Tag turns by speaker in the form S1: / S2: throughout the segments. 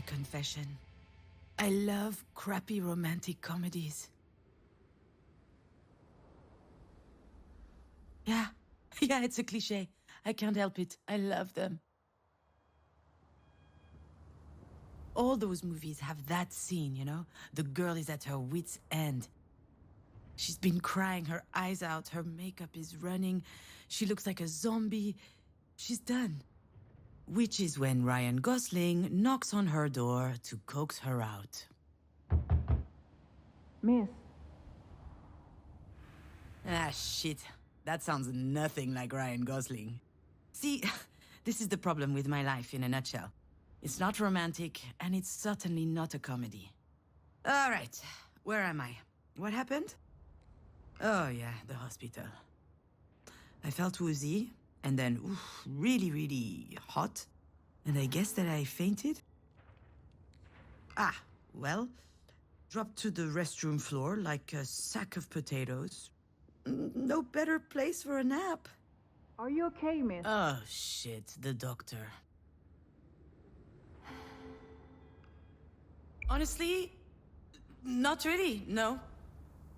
S1: confession. I love crappy romantic comedies. Yeah, yeah, it's a cliché. I can't help it. I love them. All those movies have that scene, you know? The girl is at her wit's end. She's been crying her eyes out, her makeup is running, she looks like a zombie. She's done. Which is when Ryan Gosling knocks on her door to coax her out.
S2: Miss.
S1: Ah, shit. That sounds nothing like Ryan Gosling. See, this is the problem with my life in a nutshell. It's not romantic, and it's certainly not a comedy. All right, where am I? What happened? Oh yeah, the hospital. I felt woozy, and then really, really hot. And I guess that I fainted? Ah, well, dropped to the restroom floor like a sack of potatoes. No better place for a nap.
S2: Are you okay, miss?
S1: Oh shit, the doctor. Honestly, not really, no.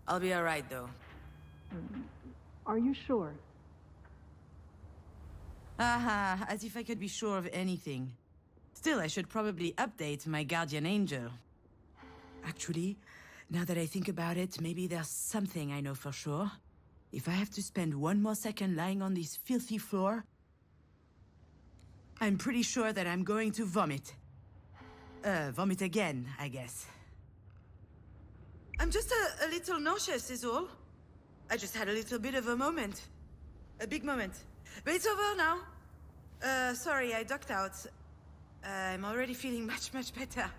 S1: I'll be alright though.
S2: Are you sure?
S1: Aha, as if I could be sure of anything. Still, I should probably update my guardian angel. Actually, now that I think about it, maybe there's something I know for sure. If I have to spend one more second lying on this filthy floor, I'm pretty sure that I'm going to vomit. Vomit again, I guess. I'm just a little nauseous is all. I just had a little bit of a moment. A big moment. But it's over now. Sorry, I ducked out. I'm already feeling much, much better.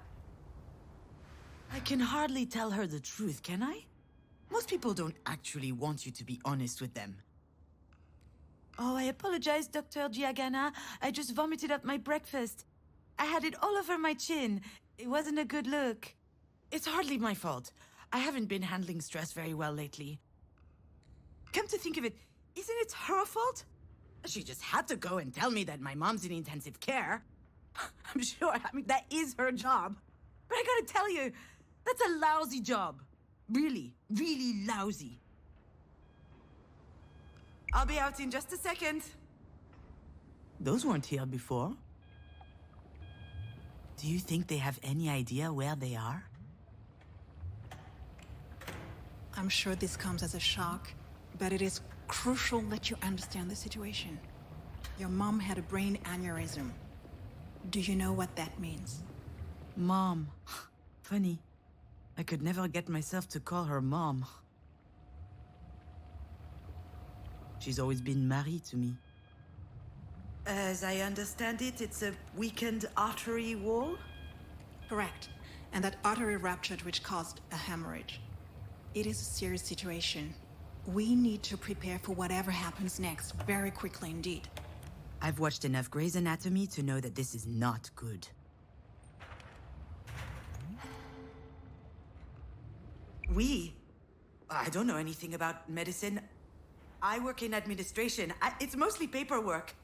S1: I can hardly tell her the truth, can I? Most people don't actually want you to be honest with them. Oh, I apologize, Dr. Giagana. I just vomited up my breakfast. I had it all over my chin. It wasn't a good look. It's hardly my fault. I haven't been handling stress very well lately. Come to think of it, isn't it her fault? She just had to go and tell me that my mom's in intensive care. I'm sure, I mean, that is her job. But I gotta tell you, that's a lousy job. Really, really lousy. I'll be out in just a second. Those weren't here before. Do you think they have any idea where they are?
S3: I'm sure this comes as a shock, but it is crucial that you understand the situation. Your mom had a brain aneurysm. Do you know what that means?
S1: Mom. Funny. I could never get myself to call her Mom. She's always been married to me. As I understand it, it's a weakened artery wall?
S3: Correct. And that artery ruptured, which caused a hemorrhage. It is a serious situation. We need to prepare for whatever happens next, very quickly indeed.
S1: I've watched enough Grey's Anatomy to know that this is not good. I don't know anything about medicine. I work in administration. It's mostly paperwork.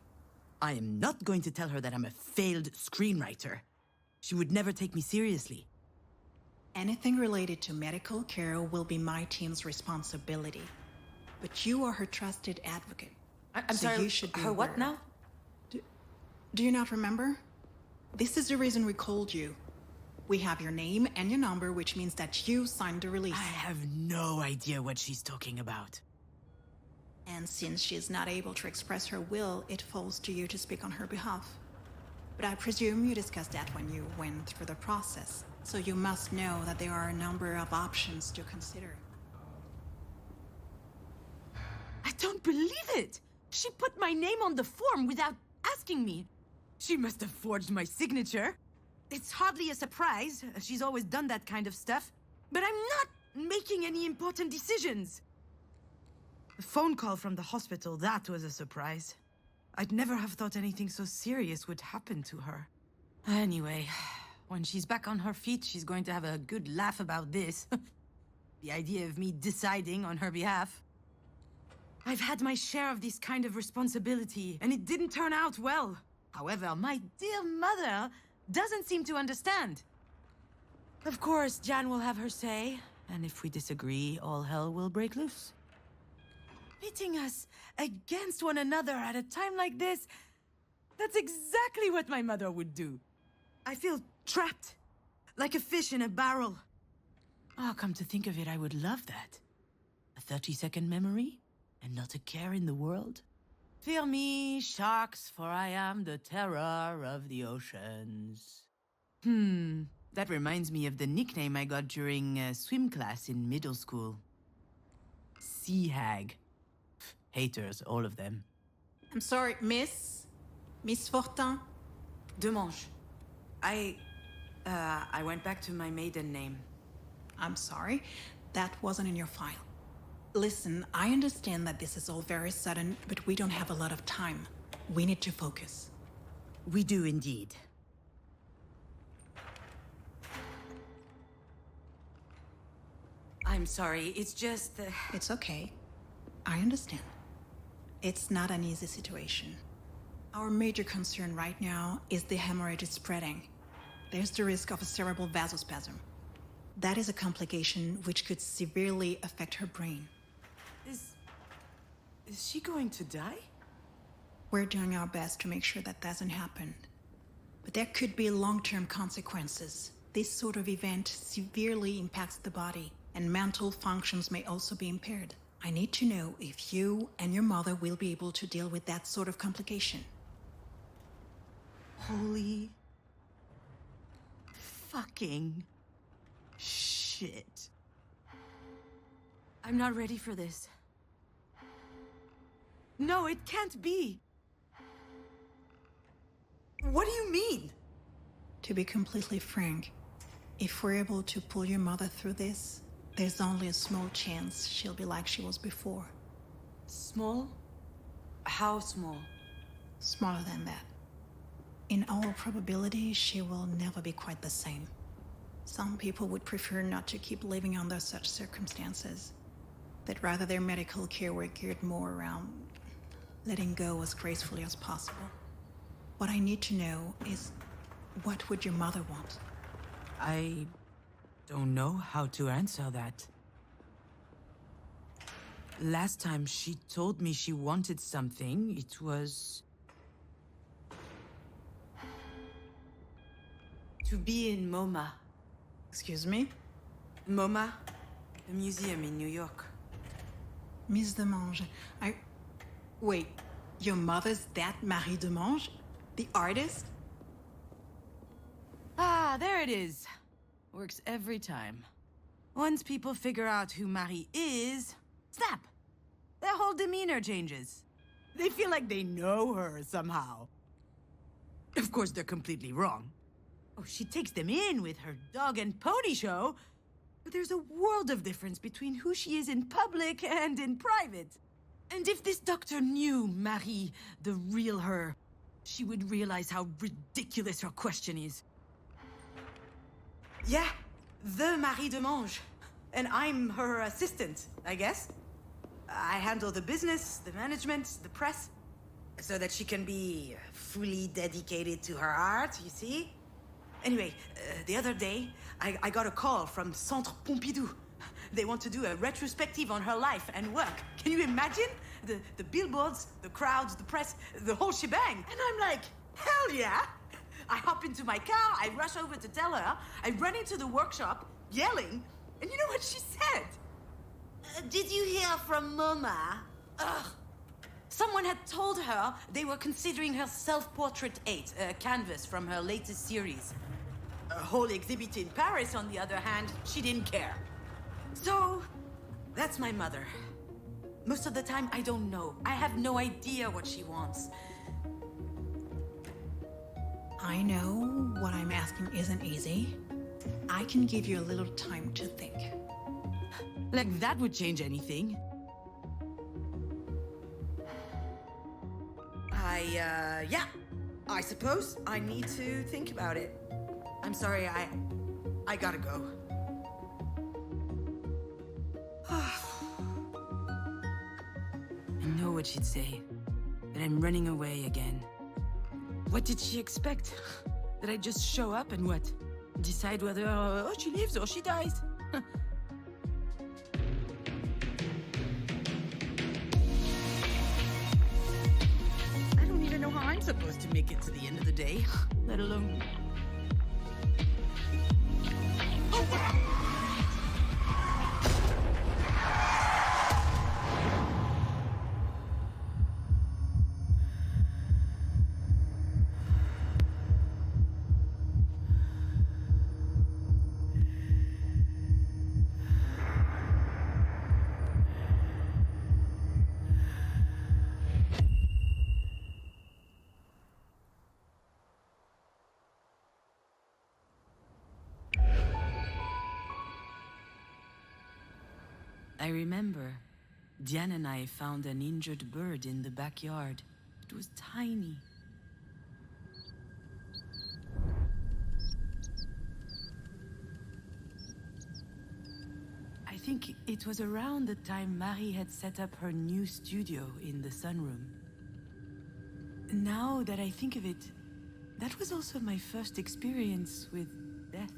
S1: I am not going to tell her that I'm a failed screenwriter. She would never take me seriously.
S3: Anything related to medical care will be my team's responsibility. But you are her trusted advocate.
S1: I'm
S3: so
S1: sorry,
S3: you should be
S1: her what
S3: aware.
S1: now?
S3: Do you not remember? This is the reason we called you. We have your name and your number, which means that you signed the release.
S1: I have no idea what she's talking about.
S3: And since she's not able to express her will, it falls to you to speak on her behalf. But I presume you discussed that when you went through the process, so you must know that there are a number of options to consider.
S1: I don't believe it! She put my name on the form without asking me. She must have forged my signature. It's hardly a surprise. She's always done that kind of stuff. But I'm not making any important decisions. The phone call from the hospital, that was a surprise. I'd never have thought anything so serious would happen to her. Anyway, when she's back on her feet, she's going to have a good laugh about this. The idea of me deciding on her behalf. I've had my share of this kind of responsibility, and it didn't turn out well. However, my dear mother doesn't seem to understand. Of course, Jan will have her say, and if we disagree, all hell will break loose. Pitting us against one another at a time like this, that's exactly what my mother would do. I feel trapped, like a fish in a barrel. Oh, come to think of it, I would love that. A 30-second memory, and not a care in the world. Fear me, sharks, for I am the terror of the oceans. That reminds me of the nickname I got during swim class in middle school. Sea Hag. Haters, all of them.
S3: I'm sorry, Miss Fortin?
S1: Demange. I went back to my maiden name.
S3: I'm sorry, that wasn't in your file. Listen, I understand that this is all very sudden, but we don't have a lot of time. We need to focus.
S1: We do indeed. I'm sorry, it's just...
S3: It's okay. I understand. It's not an easy situation. Our major concern right now is the hemorrhage is spreading. There's the risk of a cerebral vasospasm. That is a complication which could severely affect her brain.
S1: Is she going to die?
S3: We're doing our best to make sure that doesn't happen. But there could be long-term consequences. This sort of event severely impacts the body, and mental functions may also be impaired. I need to know if you and your mother will be able to deal with that sort of complication.
S1: Holy... fucking... shit. I'm not ready for this. No, it can't be. What do you mean?
S3: To be completely frank, if we're able to pull your mother through this, there's only a small chance she'll be like she was before.
S1: Small? How small?
S3: Smaller than that. In all probability, she will never be quite the same. Some people would prefer not to keep living under such circumstances, that rather their medical care were geared more around letting go as gracefully as possible. What I need to know is, what would your mother want?
S1: I don't know how to answer that. Last time she told me she wanted something, it was... to be in MoMA.
S3: Excuse me?
S1: MoMA? The museum in New York.
S3: Miss Demange, Wait, your mother's that Marie Demange? The artist?
S1: Ah, there it is. Works every time. Once people figure out who Marie is, snap! Their whole demeanor changes. They feel like they know her somehow. Of course, they're completely wrong. Oh, she takes them in with her dog and pony show, but there's a world of difference between who she is in public and in private. And if this doctor knew Marie, the real her, she would realize how ridiculous her question is. Yeah, the Marie Demange. And I'm her assistant, I guess. I handle the business, the management, the press, so that she can be fully dedicated to her art, you see? Anyway, the other day, I got a call from Centre Pompidou. They want to do a retrospective on her life and work. Can you imagine? The billboards, the crowds, the press, the whole shebang. And I'm like, hell yeah! I hop into my car, I rush over to tell her, I run into the workshop, yelling, and you know what she said? Did you hear from MoMA? Ugh. Someone had told her they were considering her Self-Portrait 8, a canvas from her latest series. A whole exhibit in Paris, on the other hand, she didn't care. So, that's my mother. Most of the time, I don't know. I have no idea what she wants.
S3: I know what I'm asking isn't easy. I can give you a little time to think.
S1: Like that would change anything. Yeah. I suppose I need to think about it. I'm sorry, I gotta go. I know what she'd say, that I'm running away again. What did she expect? That I just show up and what? Decide whether she lives or she dies. I don't even know how I'm supposed to make it to the end of the day, let alone... I remember Diane and I found an injured bird in the backyard. It was tiny. I think it was around the time Marie had set up her new studio in the sunroom. Now that I think of it, that was also my first experience with death.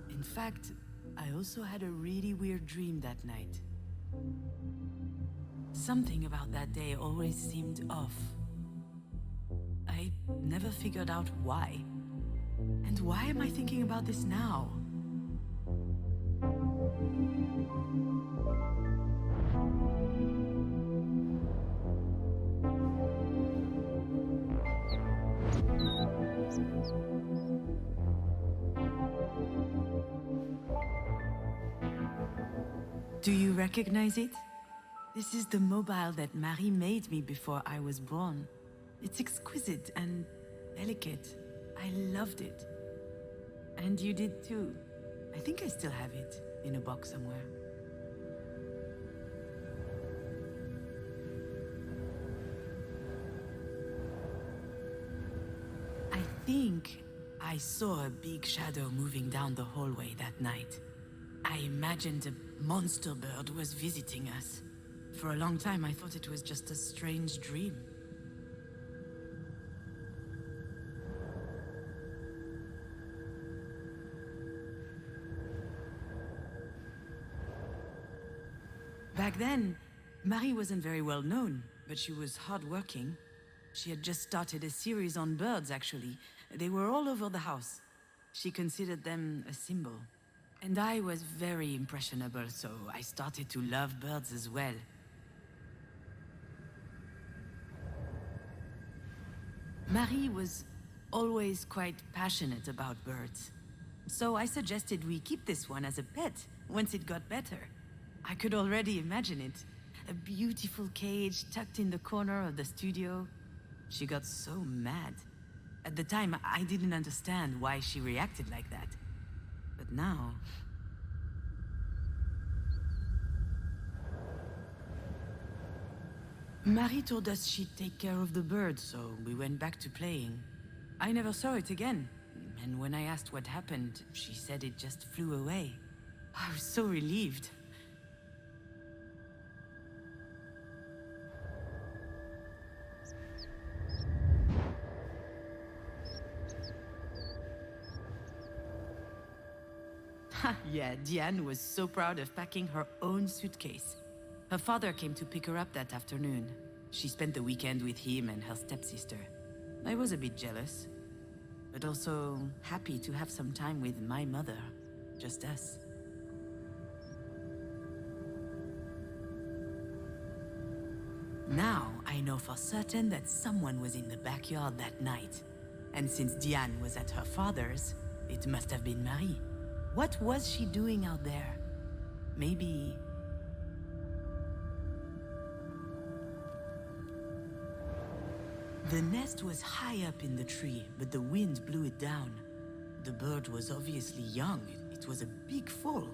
S1: In fact, I also had a really weird dream that night. Something about that day always seemed off. I never figured out why. And why am I thinking about this now? Do you recognize it? This is the mobile that Marie made me before I was born. It's exquisite and delicate. I loved it. And you did too. I think I still have it in a box somewhere. I think I saw a big shadow moving down the hallway that night. I imagined a monster bird was visiting us. For a long time, I thought it was just a strange dream. Back then, Marie wasn't very well known, but she was hardworking. She had just started a series on birds, actually. They were all over the house. She considered them a symbol. And I was very impressionable, so I started to love birds as well. Marie was always quite passionate about birds. So I suggested we keep this one as a pet once it got better. I could already imagine it. A beautiful cage tucked in the corner of the studio. She got so mad. At the time, I didn't understand why she reacted like that. But now... Marie told us she'd take care of the bird, so we went back to playing. I never saw it again, and when I asked what happened, she said it just flew away. I was so relieved. Yeah, Diane was so proud of packing her own suitcase. Her father came to pick her up that afternoon. She spent the weekend with him and her stepsister. I was a bit jealous, but also happy to have some time with my mother, just us. Now I know for certain that someone was in the backyard that night. And since Diane was at her father's, it must have been Marie. What was she doing out there? Maybe... The nest was high up in the tree, but the wind blew it down. The bird was obviously young. It was a big fall.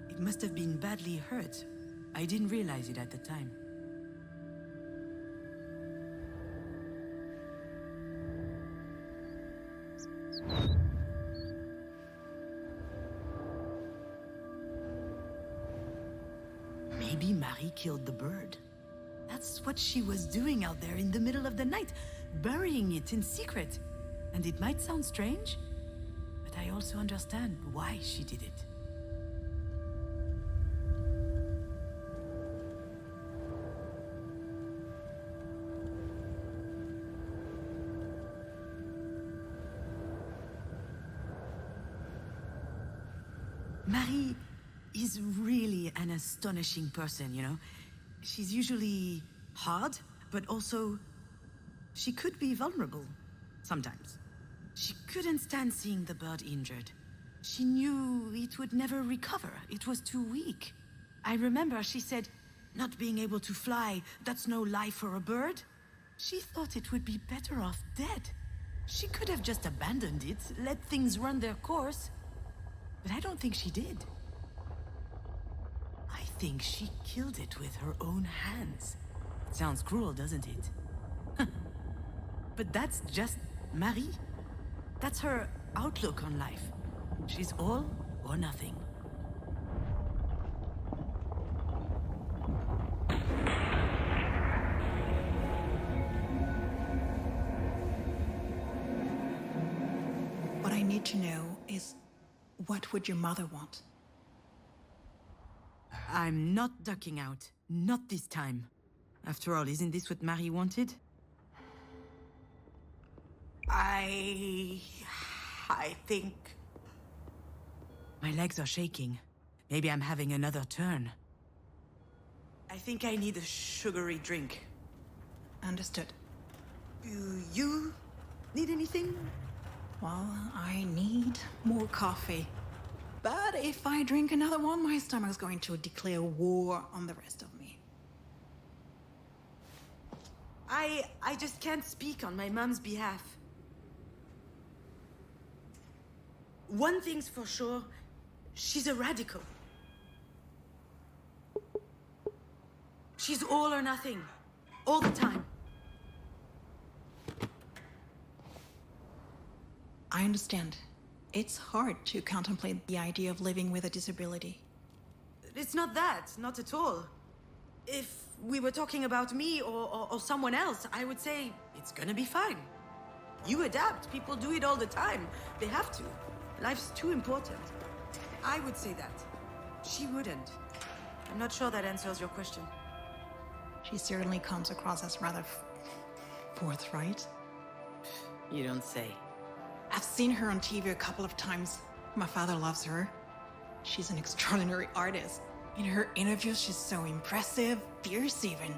S1: It must have been badly hurt. I didn't realize it at the time. Maybe Marie killed the bird. That's what she was doing out there in the middle of the night. burying it in secret. And it might sound strange, but I also understand why she did it. Marie is really an astonishing person, you know? She's usually hard, but also she could be vulnerable sometimes. She couldn't stand seeing the bird injured. She knew it would never recover. It was too weak. I remember she said, not being able to fly, that's no life for a bird. She thought it would be better off dead. She could have just abandoned it, let things run their course. But I don't think she did. I think she killed it with her own hands. Sounds cruel, doesn't it? But that's just Marie. That's her outlook on life. She's all or nothing.
S3: What I need to know is, what would your mother want?
S1: I'm not ducking out. Not this time. After all, isn't this what Marie wanted? I think... My legs are shaking. Maybe I'm having another turn. I think I need a sugary drink.
S3: Understood.
S1: Do you need anything?
S3: Well, I need more coffee. But if I drink another one, my stomach's going to declare war on the rest of me.
S1: I just can't speak on my mom's behalf. One thing's for sure, she's a radical. She's all or nothing, all the time.
S3: I understand. It's hard to contemplate the idea of living with a disability.
S1: It's not that, not at all. If we were talking about me or someone else, I would say it's gonna be fine. You adapt, people do it all the time. They have to. Life's too important. I would say that. She wouldn't. I'm not sure that answers your question.
S3: She certainly comes across as rather forthright.
S1: You don't say.
S3: I've seen her on TV a couple of times. My father loves her. She's an extraordinary artist. In her interviews, she's so impressive, fierce even.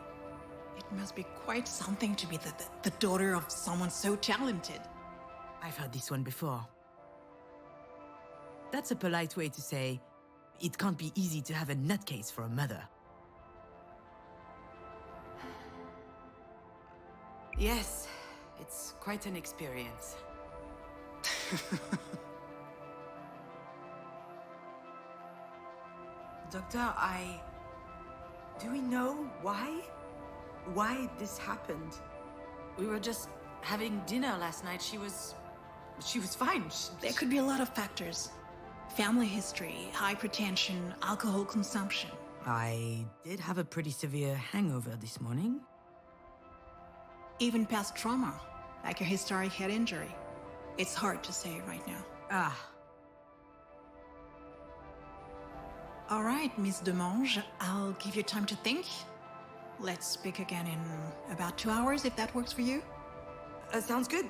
S3: It must be quite something to be the daughter of someone so talented.
S1: I've heard this one before. That's a polite way to say, it can't be easy to have a nutcase for a mother. Yes, it's quite an experience. Doctor, do we know why? Why this happened? We were just having dinner last night. She was fine.
S3: There could be a lot of factors. Family history, hypertension, alcohol consumption.
S1: I did have a pretty severe hangover this morning.
S3: Even past trauma, like a historic head injury. It's hard to say right now.
S1: Ah.
S3: All right, Miss Demange, I'll give you time to think. Let's speak again in about 2 hours, if that works for you.
S1: Sounds good.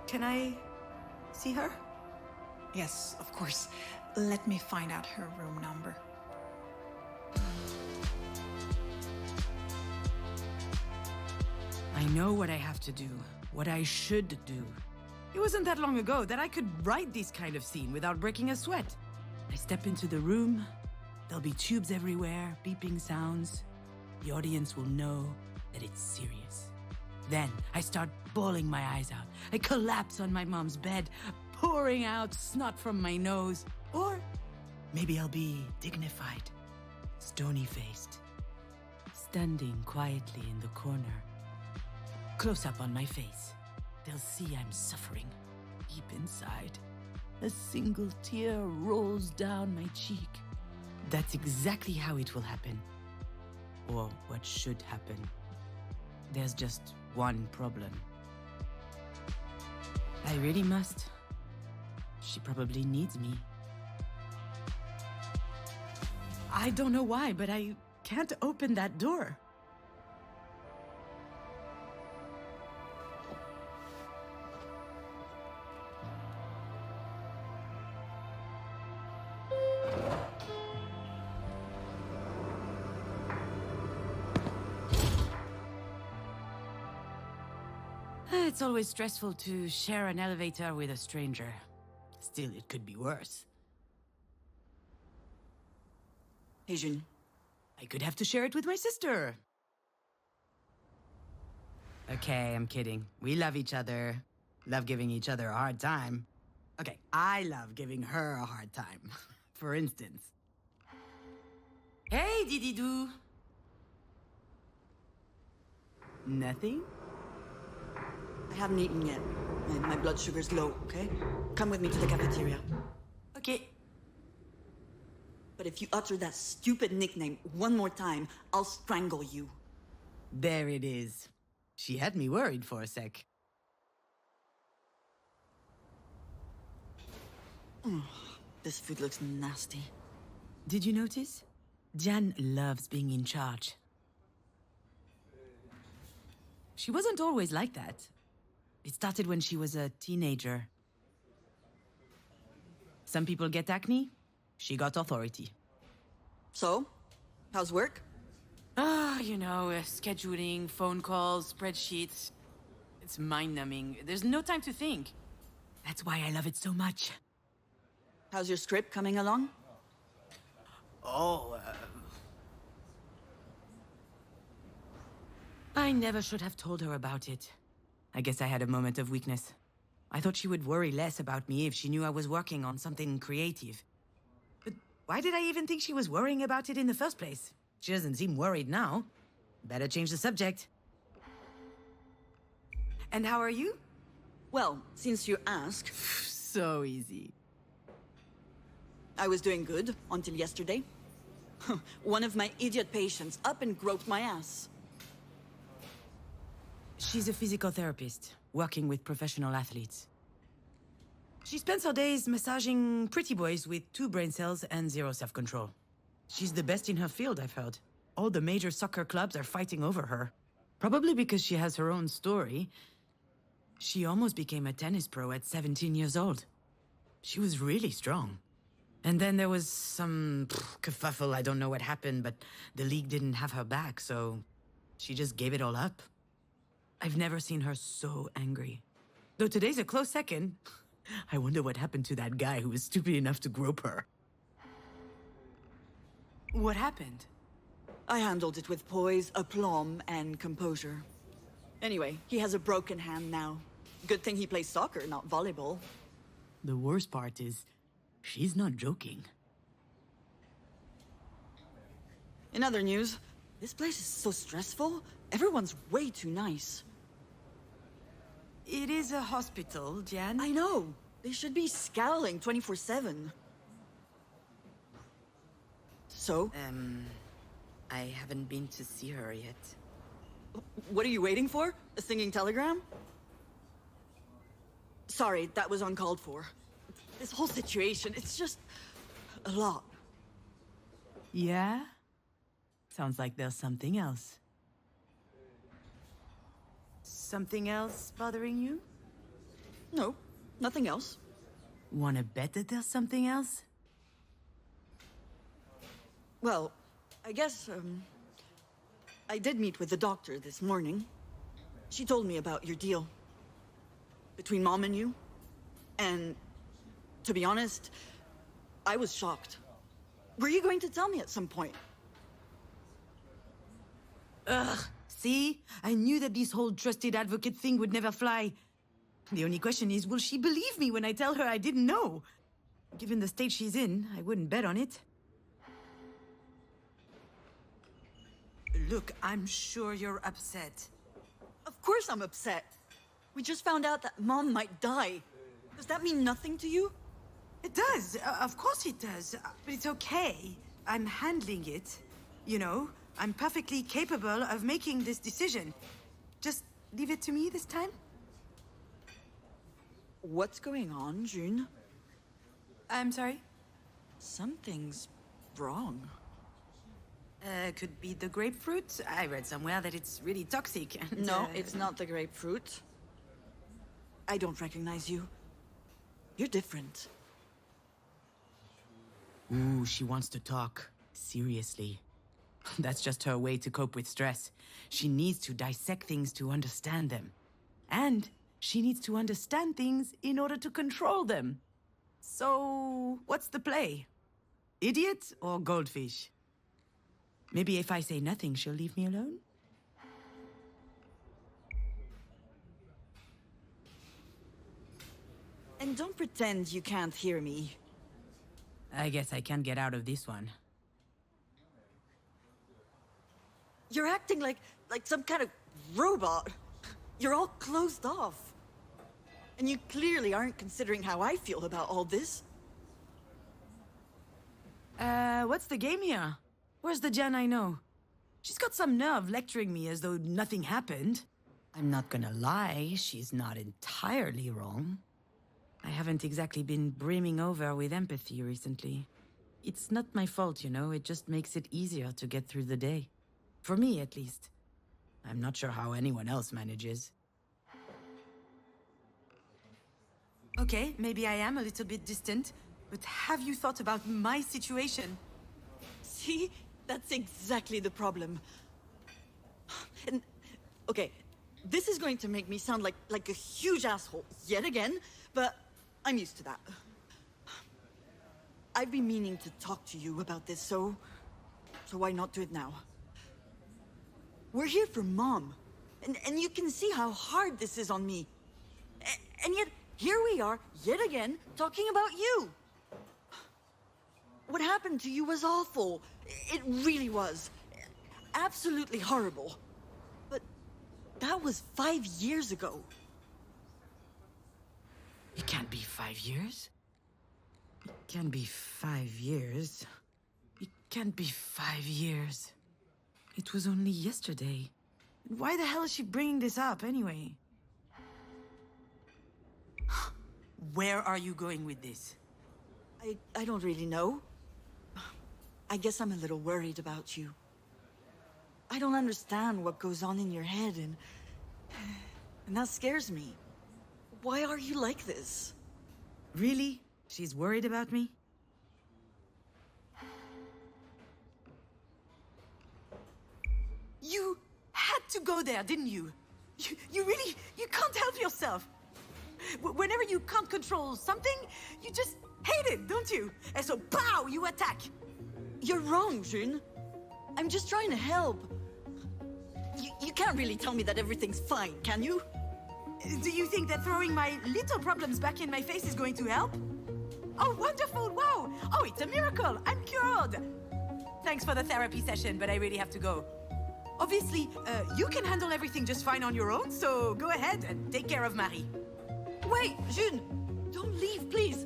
S1: Can I see her?
S3: Yes, of course. Let me find out her room number.
S1: I know what I have to do, what I should do. It wasn't that long ago that I could write this kind of scene without breaking a sweat. I step into the room, there'll be tubes everywhere, beeping sounds. The audience will know that it's serious. Then I start bawling my eyes out. I collapse on my mom's bed, pouring out snot from my nose. Or maybe I'll be dignified, stony-faced, standing quietly in the corner. Close up on my face. They'll see I'm suffering, deep inside. A single tear rolls down my cheek. That's exactly how it will happen. Or what should happen. There's just one problem. I really must. She probably needs me. I don't know why, but I can't open that door. It's always stressful to share an elevator with a stranger. Still, it could be worse.
S4: Hey, June.
S1: I could have to share it with my sister. Okay, I'm kidding. We love each other. Love giving each other a hard time. Okay, I love giving her a hard time. For instance. Hey, Didi-doo. Nothing?
S4: I haven't eaten yet. My blood sugar's low, okay? Come with me to the cafeteria.
S1: Okay.
S4: But if you utter that stupid nickname one more time, I'll strangle you.
S1: There it is. She had me worried for a sec.
S4: This food looks nasty.
S1: Did you notice? Diane loves being in charge. She wasn't always like that. It started when she was a teenager. Some people get acne. She got authority.
S4: So, how's work?
S1: Scheduling, phone calls, spreadsheets. It's mind-numbing. There's no time to think. That's why I love it so much.
S4: How's your script coming along?
S1: I never should have told her about it. I guess I had a moment of weakness. I thought she would worry less about me if she knew I was working on something creative. But why did I even think she was worrying about it in the first place? She doesn't seem worried now. Better change the subject. And how are you?
S4: Well, since you ask,
S1: So easy.
S4: I was doing good until yesterday. One of my idiot patients up and groped my ass.
S1: She's a physical therapist, working with professional athletes. She spends her days massaging pretty boys with 2 brain cells and 0 self-control. She's the best in her field, I've heard. All the major soccer clubs are fighting over her. Probably because she has her own story. She almost became a tennis pro at 17 years old. She was really strong. And then there was some kerfuffle, I don't know what happened, but the league didn't have her back, so she just gave it all up. I've never seen her so angry. Though today's a close second. I wonder what happened to that guy who was stupid enough to grope her. What happened?
S4: I handled it with poise, aplomb, and composure. Anyway, he has a broken hand now. Good thing he plays soccer, not volleyball.
S1: The worst part is, she's not joking.
S4: In other news, this place is so stressful. Everyone's way too nice.
S1: It is a hospital, Jan.
S4: I know. They should be scowling 24/7. So,
S1: I haven't been to see her yet.
S4: what are you waiting for? A singing telegram? Sorry, that was uncalled for. This whole situation, it's just a lot.
S1: Yeah? Sounds like there's something else. Something else bothering you?
S4: No, nothing else.
S1: Wanna bet that there's something else?
S4: Well, I guess, I did meet with the doctor this morning. She told me about your deal. Between Mom and you. And, to be honest, I was shocked. Were you going to tell me at some point?
S1: Ugh, see? I knew that this whole trusted advocate thing would never fly. The only question is, will she believe me when I tell her I didn't know? Given the state she's in, I wouldn't bet on it. Look, I'm sure you're upset.
S4: Of course I'm upset. We just found out that Mom might die. Does that mean nothing to you?
S1: It does. Of course it does. But it's okay. I'm handling it. You know, I'm perfectly capable of making this decision. Just leave it to me this time?
S4: What's going on, June?
S1: I'm sorry?
S4: Something's wrong.
S1: Could be the grapefruit. I read somewhere that it's really toxic. And,
S4: No, it's not the grapefruit. I don't recognize you. You're different.
S1: Ooh, she wants to talk. Seriously. That's just her way to cope with stress. She needs to dissect things to understand them. And she needs to understand things in order to control them. So, what's the play? Idiot or goldfish? Maybe if I say nothing, she'll leave me alone?
S4: And don't pretend you can't hear me.
S1: I guess I can't get out of this one.
S4: You're acting like some kind of robot. You're all closed off. And you clearly aren't considering how I feel about all this.
S1: What's the game here? Where's the Jen I know? She's got some nerve lecturing me as though nothing happened. I'm not gonna lie, she's not entirely wrong. I haven't exactly been brimming over with empathy recently. It's not my fault, you know, it just makes it easier to get through the day. For me, at least. I'm not sure how anyone else manages. Okay, maybe I am a little bit distant, but have you thought about my situation?
S4: See? That's exactly the problem. And, okay, this is going to make me sound like a huge asshole yet again, but I'm used to that. I've been meaning to talk to you about this, so why not do it now? We're here for Mom, and you can see how hard this is on me. And yet, here we are, yet again, talking about you. What happened to you was awful. It really was. Absolutely horrible. But that was 5 years ago.
S1: It can't be 5 years. It can't be 5 years. It can't be 5 years. It was only yesterday. Why the hell is she bringing this up anyway? Where are you going with this?
S4: I don't really know. I guess I'm a little worried about you. I don't understand what goes on in your head, and that scares me. Why are you like this?
S1: Really? She's worried about me? You had to go there, didn't you? You really, you can't help yourself. Whenever you can't control something, you just hate it, don't you? And so, pow, you attack.
S4: You're wrong, June. I'm just trying to help. You can't really tell me that everything's fine, can you?
S1: Do you think that throwing my little problems back in my face is going to help? Oh, wonderful, wow. Oh, it's a miracle, I'm cured. Thanks for the therapy session, but I really have to go. Obviously, you can handle everything just fine on your own, so go ahead and take care of Marie.
S4: Wait, June! Don't leave, please!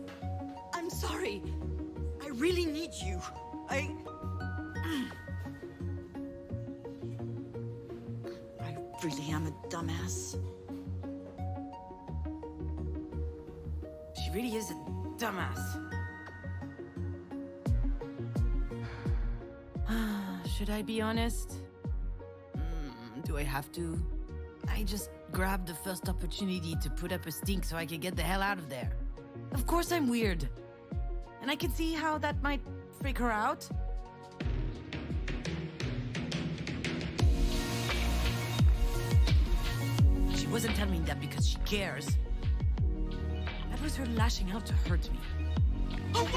S4: I'm sorry. I really need you. I really am a dumbass.
S1: She really is a dumbass. Should I be honest? Do I have to? I just grabbed the first opportunity to put up a stink so I could get the hell out of there. Of course I'm weird. And I can see how that might freak her out. She wasn't telling me that because she cares. That was her lashing out to hurt me. Oh,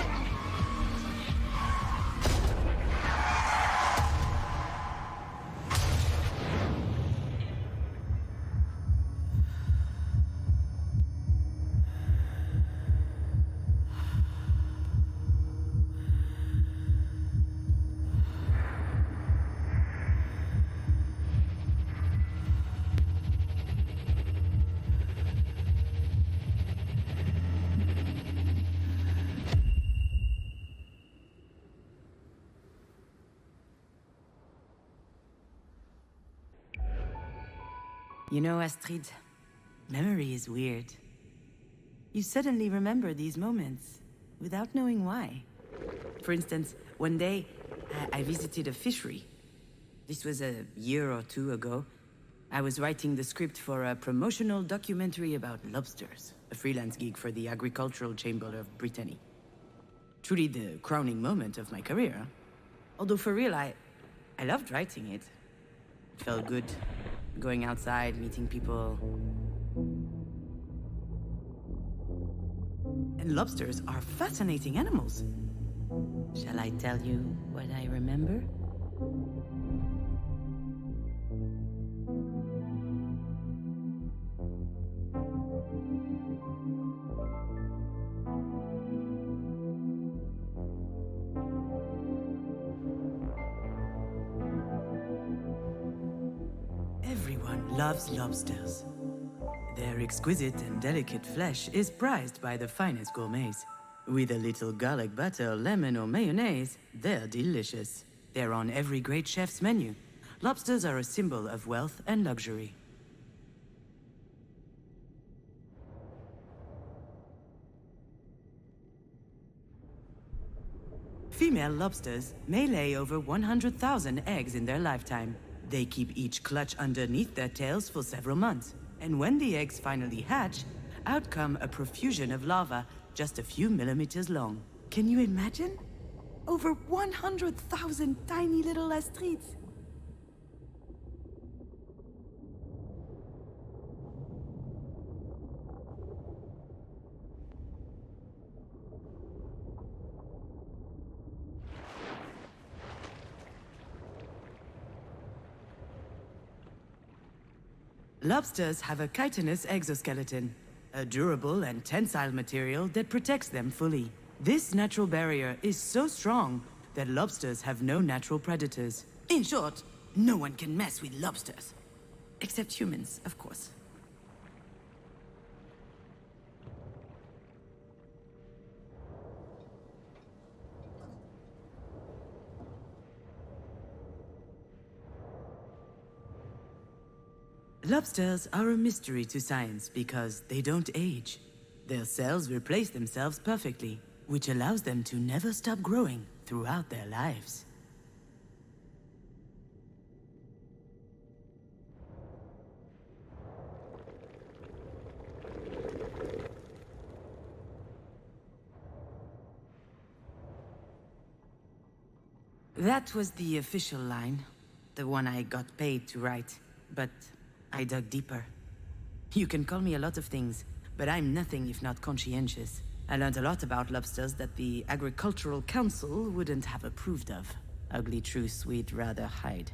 S1: You know, Astrid, memory is weird. You suddenly remember these moments without knowing why. For instance, one day, I visited a fishery. This was a year or two ago. I was writing the script for a promotional documentary about lobsters, a freelance gig for the Agricultural Chamber of Brittany. Truly the crowning moment of my career. Although for real, I loved writing it. It felt good, going outside, meeting people. And lobsters are fascinating animals. Shall I tell you what I remember? Everyone loves lobsters. Their exquisite and delicate flesh is prized by the finest gourmets. With a little garlic butter, lemon, or mayonnaise, they're delicious. They're on every great chef's menu. Lobsters are a symbol of wealth and luxury. Female lobsters may lay over 100,000 eggs in their lifetime. They keep each clutch underneath their tails for several months. And when the eggs finally hatch, out come a profusion of larvae just a few millimeters long. Can you imagine? Over 100,000 tiny little Astrids. Lobsters have a chitinous exoskeleton, a durable and tensile material that protects them fully. This natural barrier is so strong that lobsters have no natural predators. In short, no one can mess with lobsters. Except humans, of course. Lobsters are a mystery to science because they don't age. Their cells replace themselves perfectly, which allows them to never stop growing throughout their lives. That was the official line, the one I got paid to write, but I dug deeper. You can call me a lot of things, but I'm nothing if not conscientious. I learned a lot about lobsters that the Agricultural Council wouldn't have approved of. Ugly truths we'd rather hide.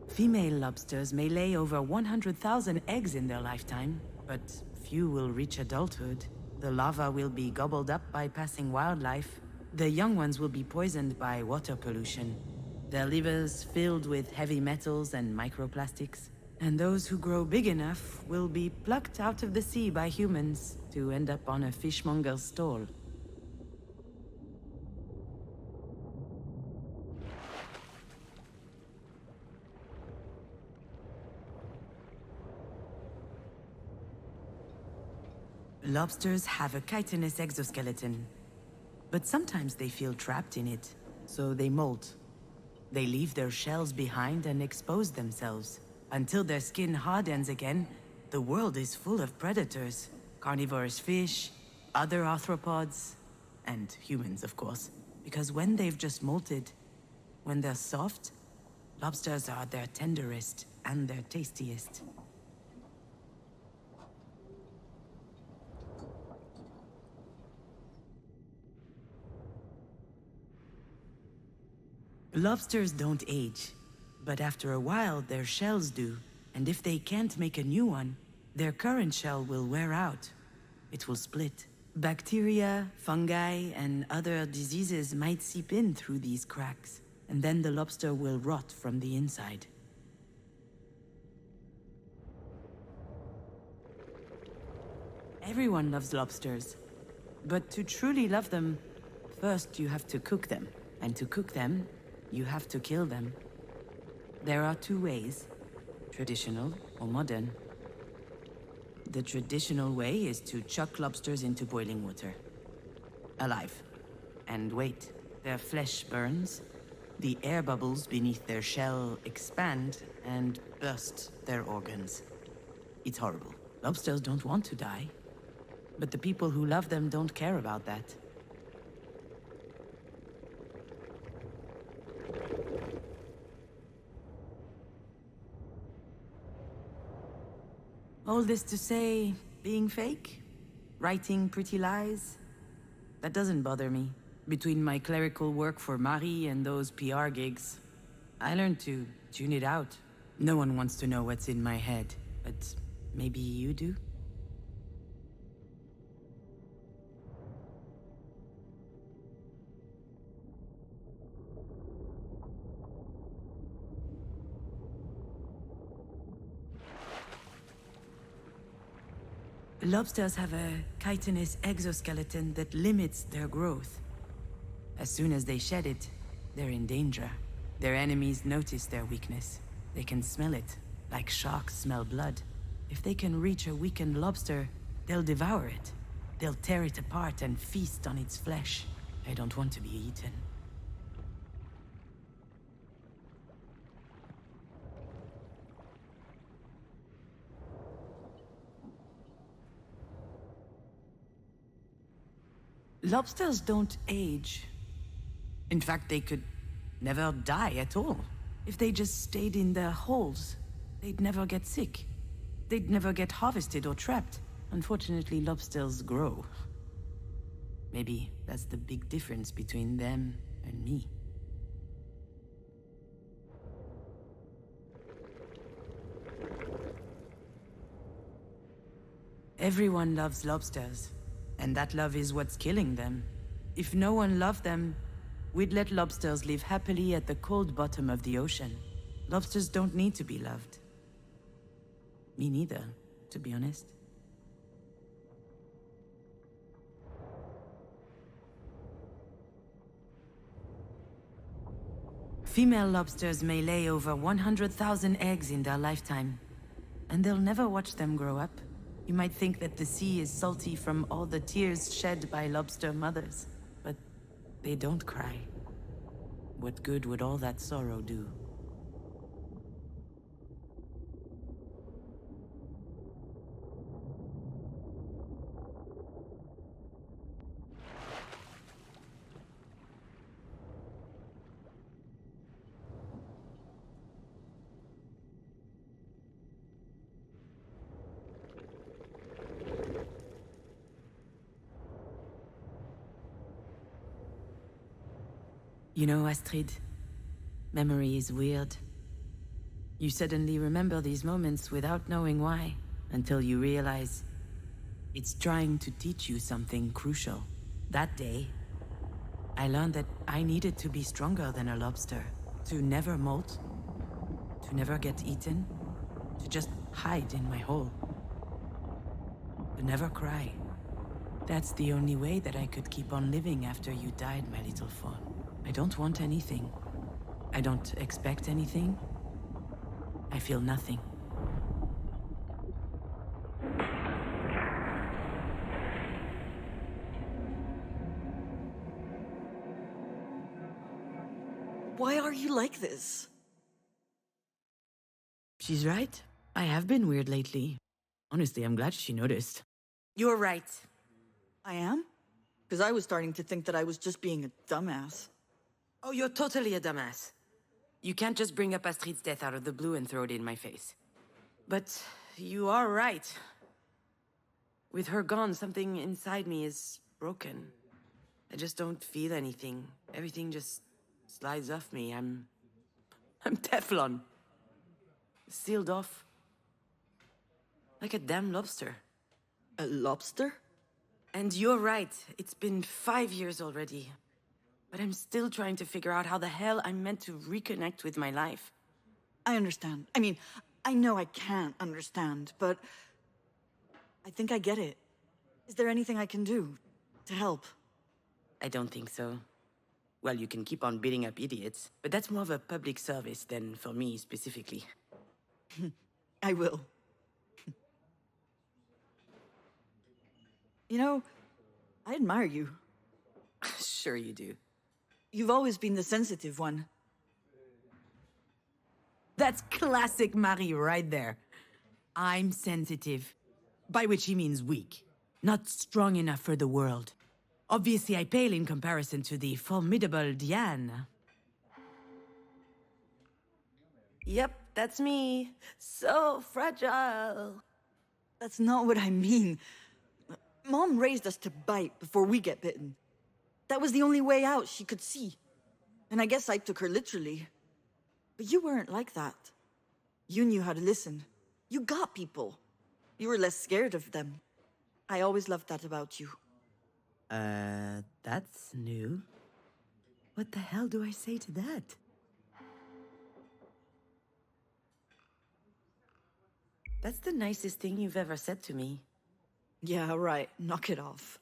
S1: Female lobsters may lay over 100,000 eggs in their lifetime, but few will reach adulthood. The larvae will be gobbled up by passing wildlife. The young ones will be poisoned by water pollution. Their livers filled with heavy metals and microplastics. And those who grow big enough will be plucked out of the sea by humans to end up on a fishmonger's stall. Lobsters have a chitinous exoskeleton, but sometimes they feel trapped in it, so they molt. They leave their shells behind and expose themselves. Until their skin hardens again, the world is full of predators. Carnivorous fish, other arthropods, and humans, of course. Because when they've just molted, when they're soft, lobsters are their tenderest and their tastiest. Lobsters don't age, but after a while their shells do, and if they can't make a new one, their current shell will wear out. It will split. Bacteria, fungi, and other diseases might seep in through these cracks, and then the lobster will rot from the inside. Everyone loves lobsters. But to truly love them, first you have to cook them. And to cook them, you have to kill them. There are two ways, traditional or modern. The traditional way is to chuck lobsters into boiling water. Alive. And wait, their flesh burns, the air bubbles beneath their shell expand and burst their organs. It's horrible. Lobsters don't want to die. But the people who love them don't care about that. All this to say, being fake? Writing pretty lies? That doesn't bother me. Between my clerical work for Marie and those PR gigs, I learned to tune it out. No one wants to know what's in my head, but maybe you do? Lobsters have a chitinous exoskeleton that limits their growth. As soon as they shed it, they're in danger. Their enemies notice their weakness. They can smell it, like sharks smell blood. If they can reach a weakened lobster, they'll devour it. They'll tear it apart and feast on its flesh. I don't want to be eaten. Lobsters don't age. In fact, they could never die at all. If they just stayed in their holes, they'd never get sick. They'd never get harvested or trapped. Unfortunately, lobsters grow. Maybe that's the big difference between them and me. Everyone loves lobsters. And that love is what's killing them. If no one loved them, we'd let lobsters live happily at the cold bottom of the ocean. Lobsters don't need to be loved. Me neither, to be honest. Female lobsters may lay over 100,000 eggs in their lifetime, and they'll never watch them grow up. You might think that the sea is salty from all the tears shed by lobster mothers, but they don't cry. What good would all that sorrow do? You know, Astrid, memory is weird. You suddenly remember these moments without knowing why, until you realize it's trying to teach you something crucial. That day, I learned that I needed to be stronger than a lobster, to never molt, to never get eaten, to just hide in my hole, to never cry. That's the only way that I could keep on living after you died, my little fawn. I don't want anything. I don't expect anything. I feel nothing.
S4: Why are you like this?
S1: She's right. I have been weird lately. Honestly, I'm glad she noticed. You're right.
S4: I am? Because I was starting to think that I was just being a dumbass.
S1: Oh, you're totally a dumbass. You can't just bring up Astrid's death out of the blue and throw it in my face. But you are right. With her gone, something inside me is broken. I just don't feel anything. Everything just slides off me. I'm Teflon. Sealed off. Like a damn lobster.
S4: A lobster?
S1: And you're right. It's been 5 years already. But I'm still trying to figure out how the hell I'm meant to reconnect with my life.
S4: I understand. I mean, I know I can't understand, but I think I get it. Is there anything I can do to help?
S1: I don't think so. Well, you can keep on beating up idiots, but that's more of a public service than for me specifically.
S4: I will. You know, I admire you.
S1: Sure you do.
S4: You've always been the sensitive one.
S1: That's classic Marie right there. I'm sensitive. By which he means weak. Not strong enough for the world. Obviously, I pale in comparison to the formidable Diane. Yep, that's me. So fragile.
S4: That's not what I mean. Mom raised us to bite before we get bitten. That was the only way out she could see. And I guess I took her literally. But you weren't like that. You knew how to listen. You got people. You were less scared of them. I always loved that about you.
S1: That's new. What the hell do I say to that? That's the nicest thing you've ever said to me.
S4: Yeah, right. Knock it off.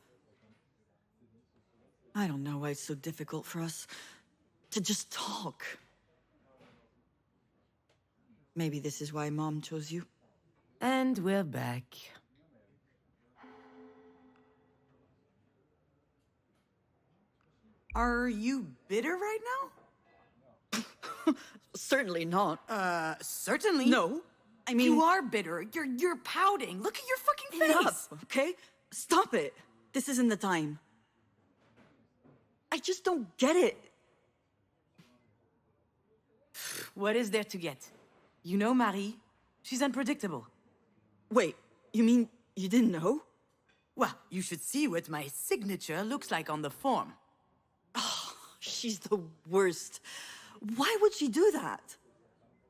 S4: I don't know why it's so difficult for us to just talk. Maybe this is why Mom chose you.
S1: And we're back. Are you bitter right now?
S4: Certainly not.
S1: Certainly.
S4: No. I mean...
S1: You are bitter. You're pouting. Look at your fucking face.
S4: Enough, okay? Stop it. This isn't the time. I just don't get it.
S1: What is there to get? You know Marie. She's unpredictable.
S4: Wait, you mean you didn't know?
S1: Well, you should see what my signature looks like on the form.
S4: Oh, she's the worst. Why would she do that?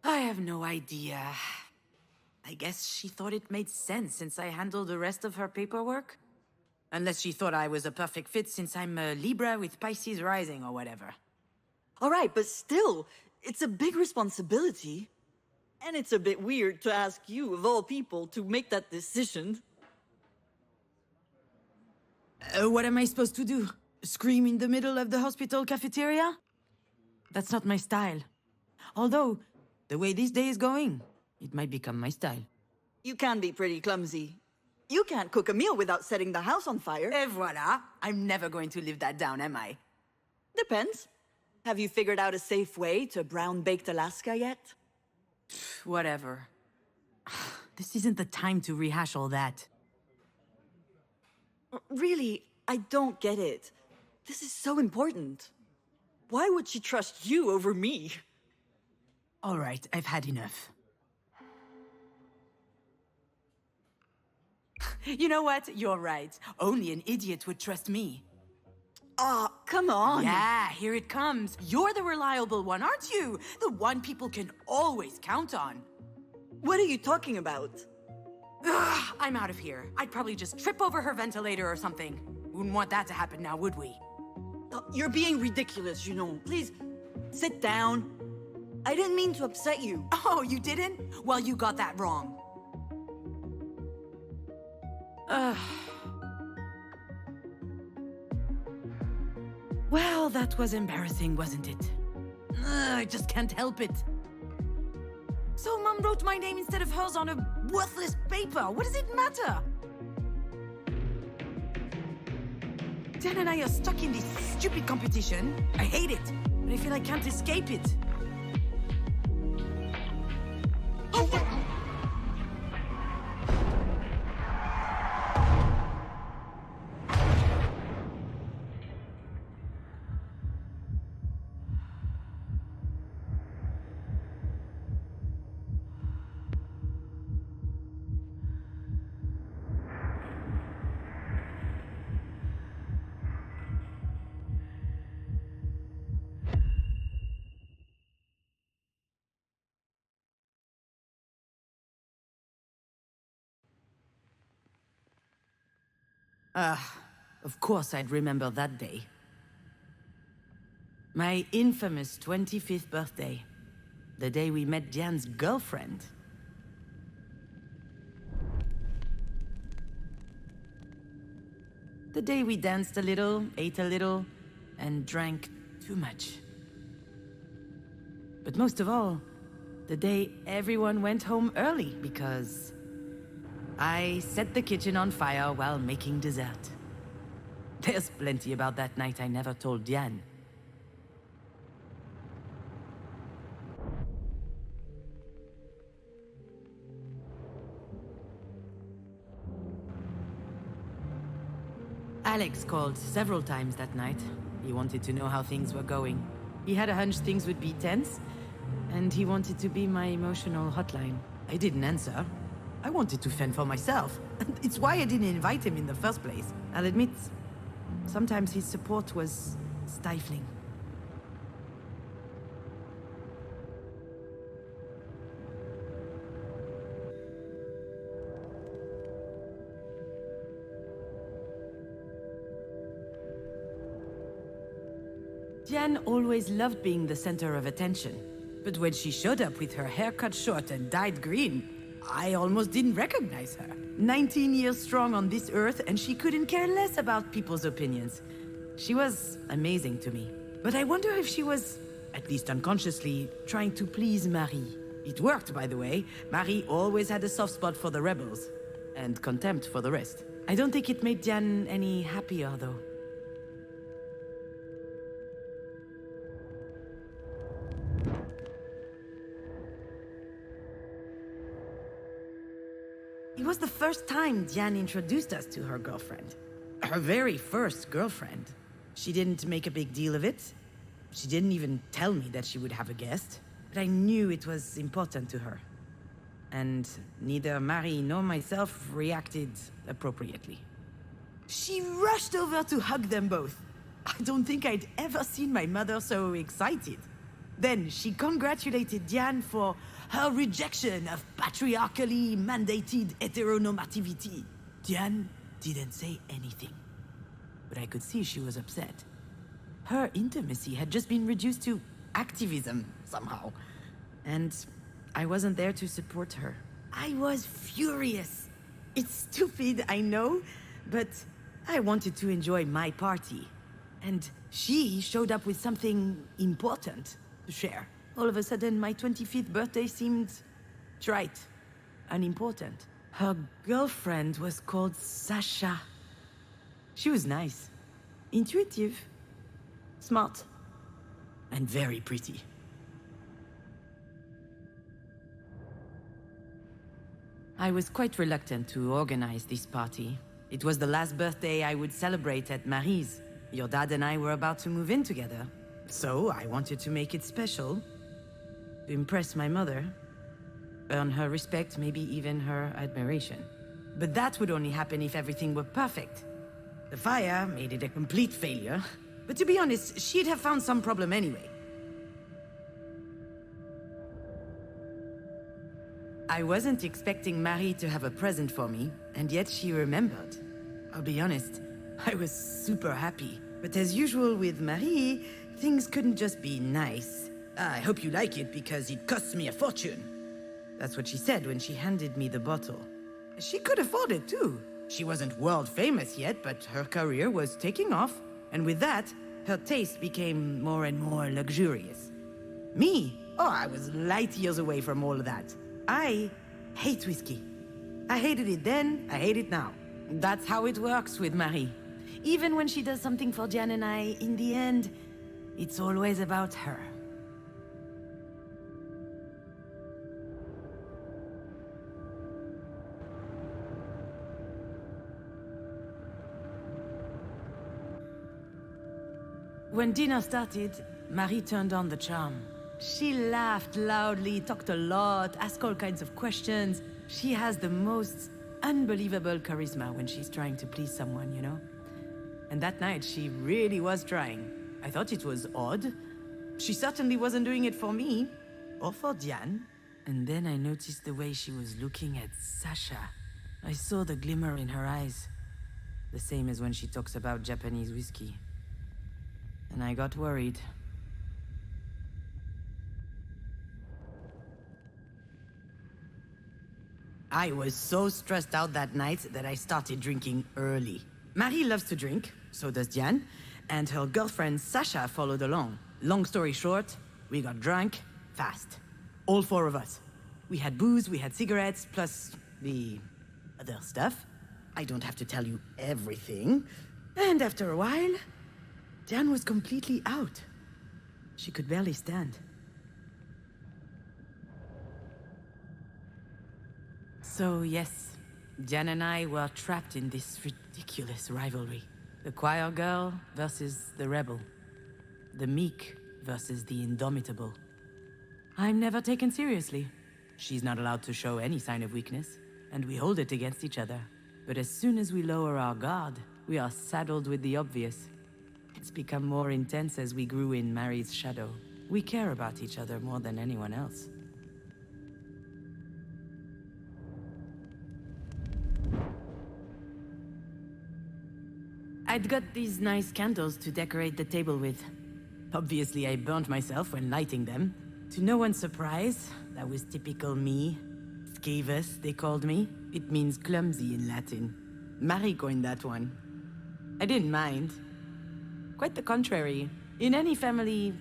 S1: I have no idea. I guess she thought it made sense since I handled the rest of her paperwork. Unless she thought I was a perfect fit since I'm a Libra with Pisces rising or whatever.
S4: All right, but still, it's a big responsibility. And it's a bit weird to ask you, of all people, to make that decision.
S1: What am I supposed to do? Scream in the middle of the hospital cafeteria? That's not my style. Although, the way this day is going, it might become my style.
S4: You can be pretty clumsy. You can't cook a meal without setting the house on fire.
S1: Et voila! I'm never going to live that down, am I?
S4: Depends. Have you figured out a safe way to brown-baked Alaska yet?
S1: Whatever. This isn't the time to rehash all that.
S4: Really, I don't get it. This is so important. Why would she trust you over me?
S1: All right, I've had enough. You know what? You're right. Only an idiot would trust me.
S4: Ah, come on.
S1: Yeah, here it comes. You're the reliable one, aren't you? The one people can always count on.
S4: What are you talking about?
S1: Ugh, I'm out of here. I'd probably just trip over her ventilator or something. Wouldn't want that to happen now, would we?
S4: You're being ridiculous, Junon. Please, sit down. I didn't mean to upset you.
S1: Oh, you didn't? Well, you got that wrong. Well, that was embarrassing, wasn't it? I just can't help it. So Mom wrote my name instead of hers on a worthless paper. What does it matter? Dan and I are stuck in this stupid competition. I hate it, but I feel I can't escape it. Of course I'd remember that day. My infamous 25th birthday. The day we met Diane's girlfriend. The day we danced a little, ate a little, and drank too much. But most of all, the day everyone went home early because I set the kitchen on fire while making dessert. There's plenty about that night I never told Diane. Alex called several times that night. He wanted to know how things were going. He had a hunch things would be tense, and he wanted to be my emotional hotline. I didn't answer. I wanted to fend for myself. It's why I didn't invite him in the first place. I'll admit, sometimes his support was stifling. Diane always loved being the center of attention. But when she showed up with her hair cut short and dyed green, I almost didn't recognize her. 19 years strong on this earth, and she couldn't care less about people's opinions. She was amazing to me. But I wonder if she was, at least unconsciously, trying to please Marie. It worked, by the way. Marie always had a soft spot for the rebels, and contempt for the rest. I don't think it made Diane any happier, though. It was the first time Diane introduced us to her girlfriend. Her very first girlfriend. She didn't make a big deal of it. She didn't even tell me that she would have a guest. But I knew it was important to her. And neither Marie nor myself reacted appropriately. She rushed over to hug them both. I don't think I'd ever seen my mother so excited. Then she congratulated Diane for her rejection of patriarchally mandated heteronormativity. Diane didn't say anything, but I could see she was upset. Her intimacy had just been reduced to activism, somehow. And I wasn't there to support her. I was furious. It's stupid, I know, but I wanted to enjoy my party. And she showed up with something important to share. All of a sudden, my 25th birthday seemed trite, unimportant. Her girlfriend was called Sasha. She was nice, intuitive, smart, and very pretty. I was quite reluctant to organize this party. It was the last birthday I would celebrate at Marie's. Your dad and I were about to move in together. So I wanted to make it special, to impress my mother, earn her respect, maybe even her admiration. But that would only happen if everything were perfect. The fire made it a complete failure, but to be honest, she'd have found some problem anyway. I wasn't expecting Marie to have a present for me, and yet she remembered. I'll be honest, I was super happy. But as usual with Marie, things couldn't just be nice. I hope you like it because it costs me a fortune. That's what she said when she handed me the bottle. She could afford it too. She wasn't world famous yet, but her career was taking off. And with that, her taste became more and more luxurious. Me? Oh, I was light years away from all of that. I hate whiskey. I hated it then, I hate it now. That's how it works with Marie. Even when she does something for Diane and I, in the end, it's always about her. When dinner started, Marie turned on the charm. She laughed loudly, talked a lot, asked all kinds of questions. She has the most unbelievable charisma when she's trying to please someone, you know? And that night, she really was trying. I thought it was odd. She certainly wasn't doing it for me, or for Diane. And then I noticed the way she was looking at Sasha. I saw the glimmer in her eyes. The same as when she talks about Japanese whiskey. And I got worried. I was so stressed out that night that I started drinking early. Marie loves to drink, so does Diane, and her girlfriend Sasha followed along. Long story short, we got drunk fast. All four of us. We had booze, we had cigarettes, plus the other stuff. I don't have to tell you everything. And after a while, Diane was completely out. She could barely stand. So yes, Diane and I were trapped in this ridiculous rivalry. The choir girl versus the rebel. The meek versus the indomitable. I'm never taken seriously. She's not allowed to show any sign of weakness, and we hold it against each other. But as soon as we lower our guard, we are saddled with the obvious. It's become more intense as we grew in Marie's shadow. We care about each other more than anyone else. I'd got these nice candles to decorate the table with. Obviously, I burnt myself when lighting them. To no one's surprise, that was typical me. Scaevus, they called me. It means clumsy in Latin. Marie coined that one. I didn't mind. Quite the contrary. In any family,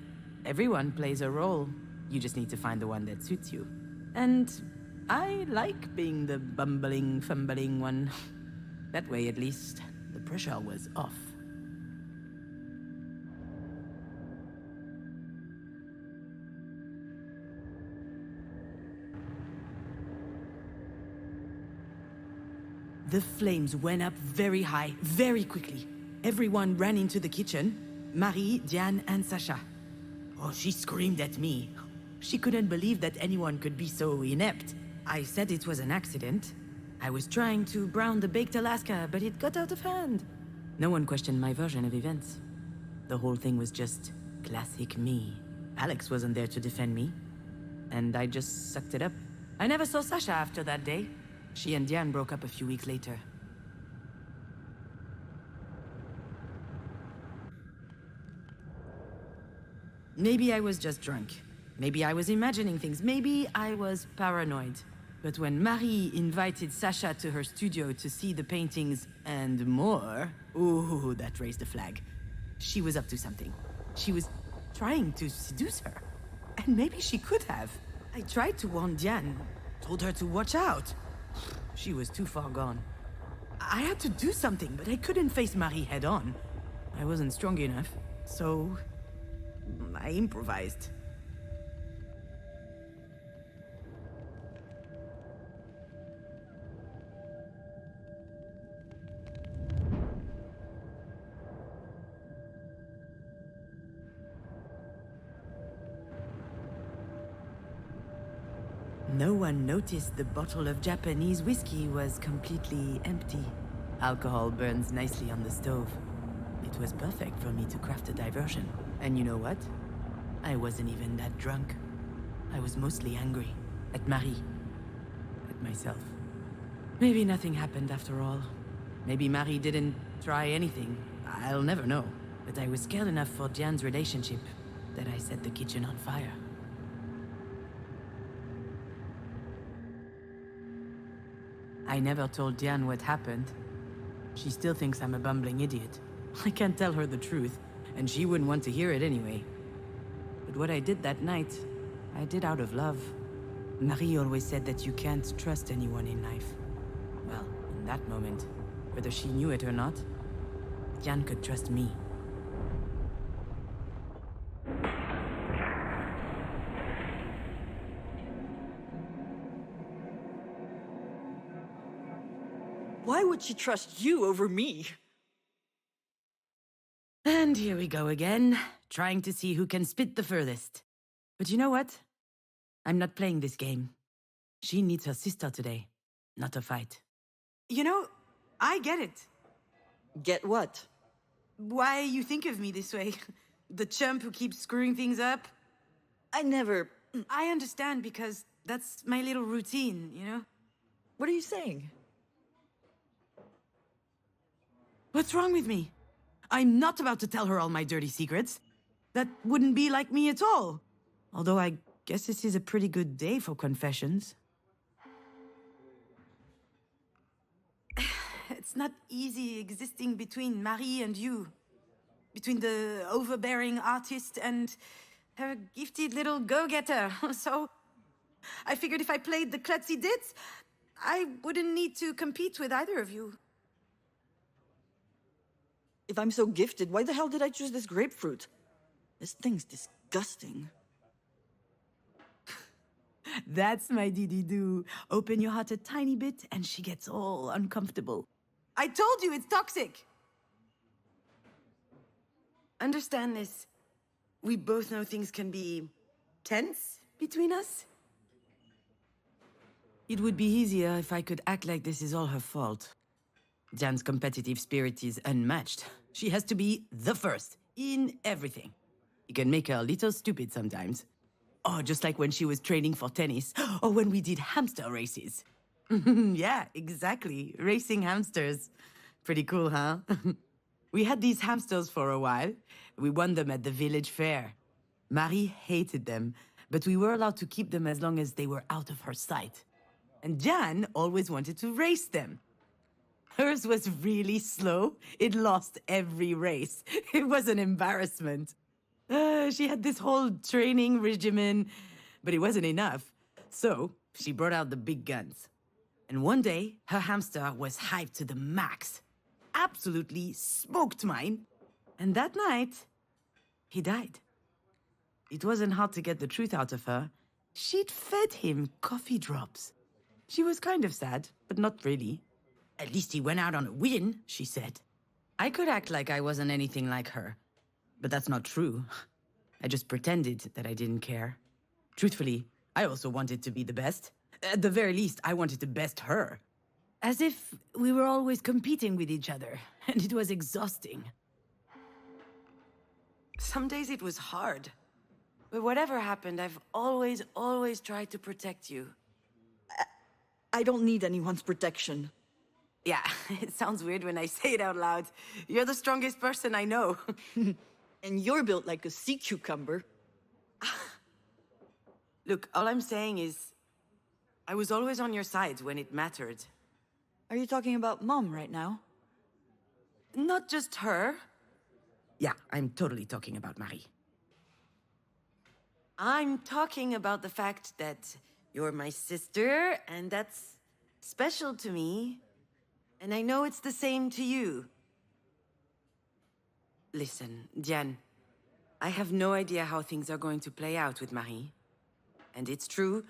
S1: everyone plays a role. You just need to find the one that suits you. And I like being the bumbling, fumbling one. That way, at least, the pressure was off. The flames went up very high, very quickly. Everyone ran into the kitchen. Marie, Diane, and Sasha. Oh, she screamed at me. She couldn't believe that anyone could be so inept. I said it was an accident. I was trying to brown the baked Alaska, but it got out of hand. No one questioned my version of events. The whole thing was just classic me. Alex wasn't there to defend me, and I just sucked it up. I never saw Sasha after that day. She and Diane broke up a few weeks later. Maybe I was just drunk. Maybe I was imagining things. Maybe I was paranoid. But when Marie invited Sasha to her studio to see the paintings and more, ooh, that raised a flag. She was up to something. She was trying to seduce her. And maybe she could have. I tried to warn Diane, told her to watch out. She was too far gone. I had to do something, but I couldn't face Marie head on. I wasn't strong enough, so I improvised. No one noticed the bottle of Japanese whiskey was completely empty. Alcohol burns nicely on the stove. It was perfect for me to craft a diversion. And you know what? I wasn't even that drunk. I was mostly angry. At Marie. At myself. Maybe nothing happened after all. Maybe Marie didn't try anything. I'll never know. But I was scared enough for Diane's relationship that I set the kitchen on fire. I never told Diane what happened. She still thinks I'm a bumbling idiot. I can't tell her the truth, and she wouldn't want to hear it anyway. But what I did that night, I did out of love. Marie always said that you can't trust anyone in life. Well, in that moment, whether she knew it or not, Diane could trust me.
S4: Why would she trust you over me?
S1: And here we go again, trying to see who can spit the furthest. But you know what? I'm not playing this game. She needs her sister today, not a fight. You know, I get it.
S4: Get what?
S1: Why you think of me this way. The chump who keeps screwing things up.
S4: I never...
S1: I understand because that's my little routine, you know?
S4: What are you saying?
S1: What's wrong with me? I'm not about to tell her all my dirty secrets. That wouldn't be like me at all. Although I guess this is a pretty good day for confessions. it's not easy existing between Marie and you. Between the overbearing artist and her gifted little go-getter. So I figured if I played the klutzy ditz, I wouldn't need to compete with either of you.
S4: If I'm so gifted, why the hell did I choose this grapefruit? This thing's disgusting.
S1: That's my dee-dee-doo. Open your heart a tiny bit and she gets all uncomfortable. I told you it's toxic! Understand this. We both know things can be tense between us. It would be easier if I could act like this is all her fault. Diane's competitive spirit is unmatched. She has to be the first in everything. You can make her a little stupid sometimes. Oh, just like when she was training for tennis, or when we did hamster races. Yeah, exactly. Racing hamsters. Pretty cool, huh? We had these hamsters for a while. We won them at the village fair. Marie hated them, but we were allowed to keep them as long as they were out of her sight. And Diane always wanted to race them. Hers was really slow. It lost every race. It was an embarrassment. She had this whole training regimen, but it wasn't enough. So she brought out the big guns. And one day, her hamster was hyped to the max. Absolutely smoked mine. And that night, he died. It wasn't hard to get the truth out of her. She'd fed him coffee drops. She was kind of sad, but not really. At least he went out on a win, she said. I could act like I wasn't anything like her. But that's not true. I just pretended that I didn't care. Truthfully, I also wanted to be the best. At the very least, I wanted to best her. As if we were always competing with each other, and it was exhausting. Some days it was hard. But whatever happened, I've always tried to protect you.
S4: I don't need anyone's protection.
S1: Yeah, it sounds weird when I say it out loud. You're the strongest person I know.
S4: And you're built like a sea cucumber.
S1: Look, all I'm saying is, I was always on your side when it mattered.
S4: Are you talking about Mom right now?
S1: Not just her. Yeah, I'm totally talking about Marie. I'm talking about the fact that you're my sister, and that's special to me. And I know it's the same to you. Listen, Diane, I have no idea how things are going to play out with Marie. And it's true,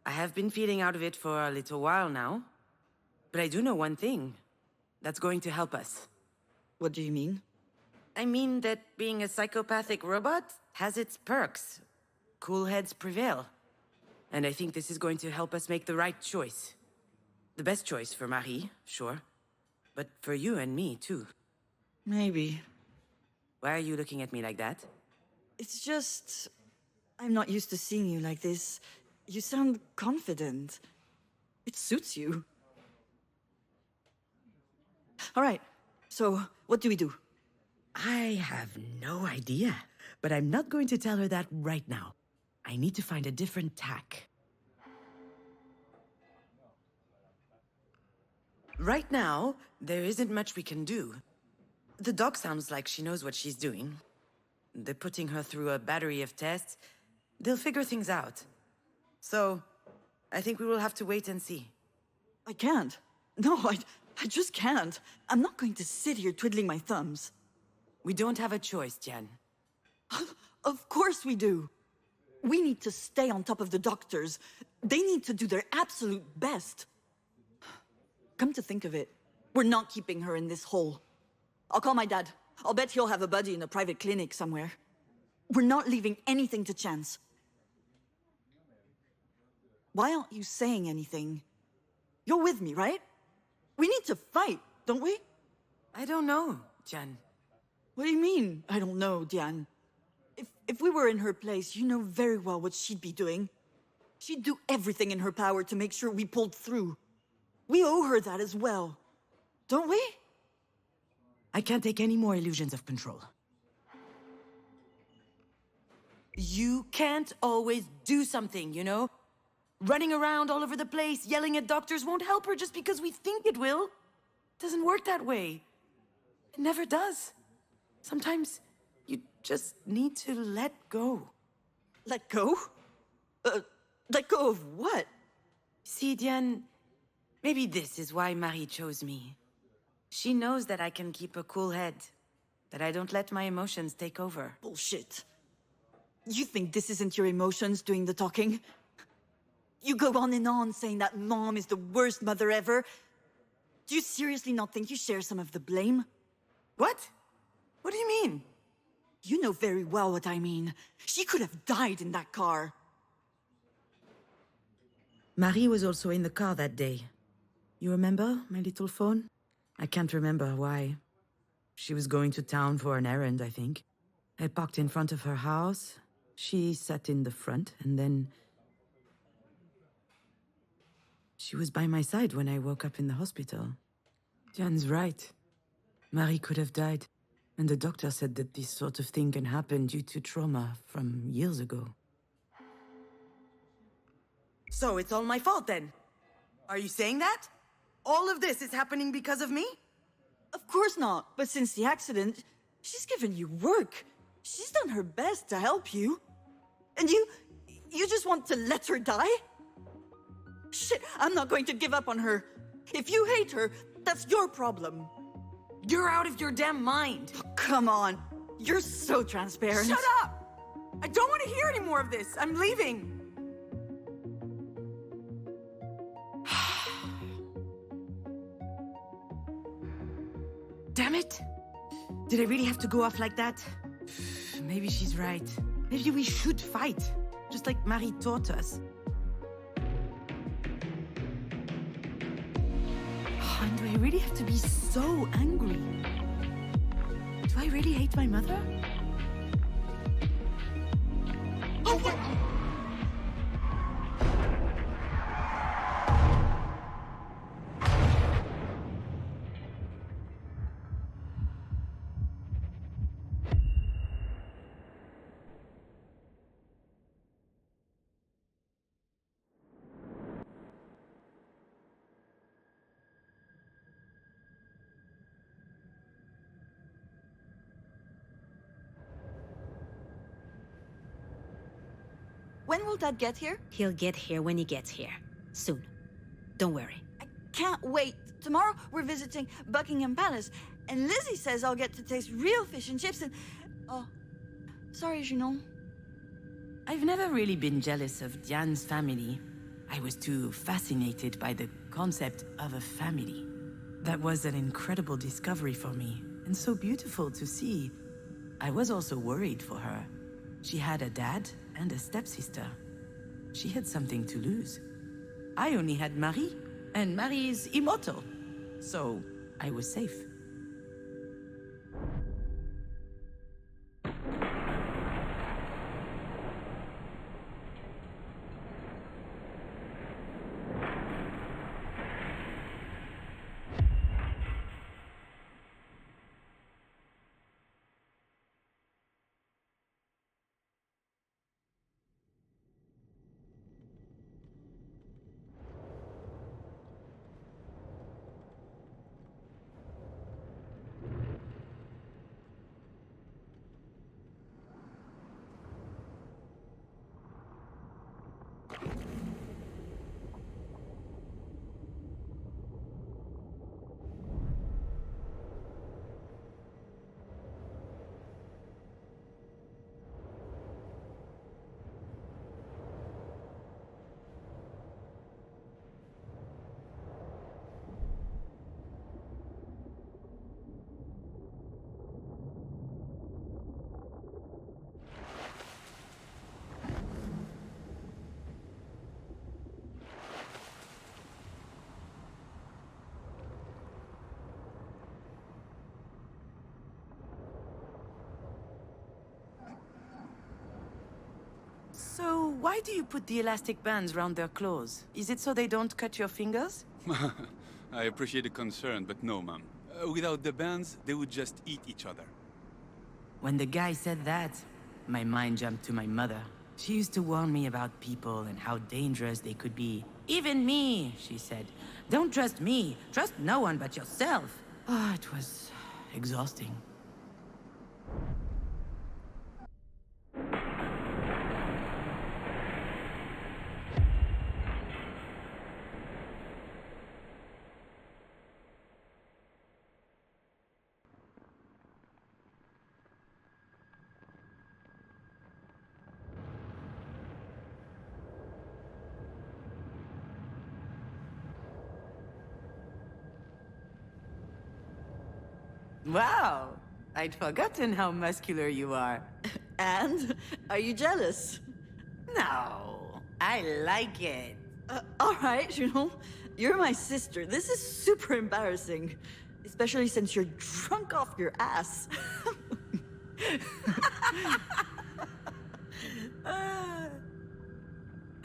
S1: I have been feeling out of it for a little while now. But I do know one thing. That's going to help us.
S4: What do you mean?
S1: I mean that being a psychopathic robot has its perks. Cool heads prevail. And I think this is going to help us make the right choice. The best choice for Marie, sure. But for you and me, too.
S4: Maybe.
S1: Why are you looking at me like that?
S4: It's just... I'm not used to seeing you like this. You sound confident. It suits you. All right, so what do we do?
S1: I have no idea. But I'm not going to tell her that right now. I need to find a different tack. Right now, there isn't much we can do. The doc sounds like she knows what she's doing. They're putting her through a battery of tests. They'll figure things out. So, I think we will have to wait and see.
S4: I can't. No, I just can't. I'm not going to sit here twiddling my thumbs.
S1: We don't have a choice, Diane.
S4: Of course we do. We need to stay on top of the doctors. They need to do their absolute best. Come to think of it, we're not keeping her in this hole. I'll call my dad. I'll bet he'll have a buddy in a private clinic somewhere. We're not leaving anything to chance. Why aren't you saying anything? You're with me, right? We need to fight, don't we?
S1: I don't know, Diane.
S4: What do you mean, I don't know, Diane? If we were in her place, you know very well what she'd be doing. She'd do everything in her power to make sure we pulled through. We owe her that as well, don't we?
S1: I can't take any more illusions of control. You can't always do something, you know? Running around all over the place, yelling at doctors won't help her just because we think it will. It doesn't work that way. It never does. Sometimes you just need to let go.
S4: Let go? Let go of what?
S1: See, Diane, maybe this is why Marie chose me. She knows that I can keep a cool head, that I don't let my emotions take over.
S4: Bullshit. You think this isn't your emotions doing the talking? You go on and on saying that Mom is the worst mother ever. Do you seriously not think you share some of the blame?
S1: What? What do you mean?
S4: You know very well what I mean. She could have died in that car.
S1: Marie was also in the car that day. You remember my little phone? I can't remember why. She was going to town for an errand, I think. I parked in front of her house. She sat in the front, and then... She was by my side when I woke up in the hospital. Jan's right. Marie could have died. And the doctor said that this sort of thing can happen due to trauma from years ago. So it's all my fault then? Are you saying that? All of this is happening because of me?
S4: Of course not. But since the accident, she's given you work. She's done her best to help you. And you just want to let her die? Shit, I'm not going to give up on her. If you hate her, that's your problem.
S1: You're out of your damn mind.
S4: Oh, come on. You're so transparent.
S1: Shut up! I don't want to hear any more of this. I'm leaving. Damn it! Did I really have to go off like that? Maybe she's right. Maybe we should fight, just like Marie taught us. And do I really have to be so angry? Do I really hate my mother? Oh, what?
S4: When will Dad get here?
S5: He'll get here when he gets here. Soon. Don't worry.
S4: I can't wait. Tomorrow we're visiting Buckingham Palace, and Lizzie says I'll get to taste real fish and chips and... Oh, sorry, Junon.
S1: I've never really been jealous of Diane's family. I was too fascinated by the concept of a family. That was an incredible discovery for me, and so beautiful to see. I was also worried for her. She had a dad and a stepsister. She had something to lose. I only had Marie, and Marie is immortal. So, I was safe. So, why do you put the elastic bands around their clothes? Is it so they don't cut your fingers?
S6: I appreciate the concern, but no, ma'am. Without the bands, they would just eat each other.
S1: When the guy said that, my mind jumped to my mother. She used to warn me about people and how dangerous they could be. Even me, she said. Don't trust me. Trust no one but yourself. Ah, it was exhausting. Wow! I'd forgotten how muscular you are.
S4: And are you jealous?
S1: No, I like it.
S4: All right, you know, you're my sister. This is super embarrassing, especially since you're drunk off your ass.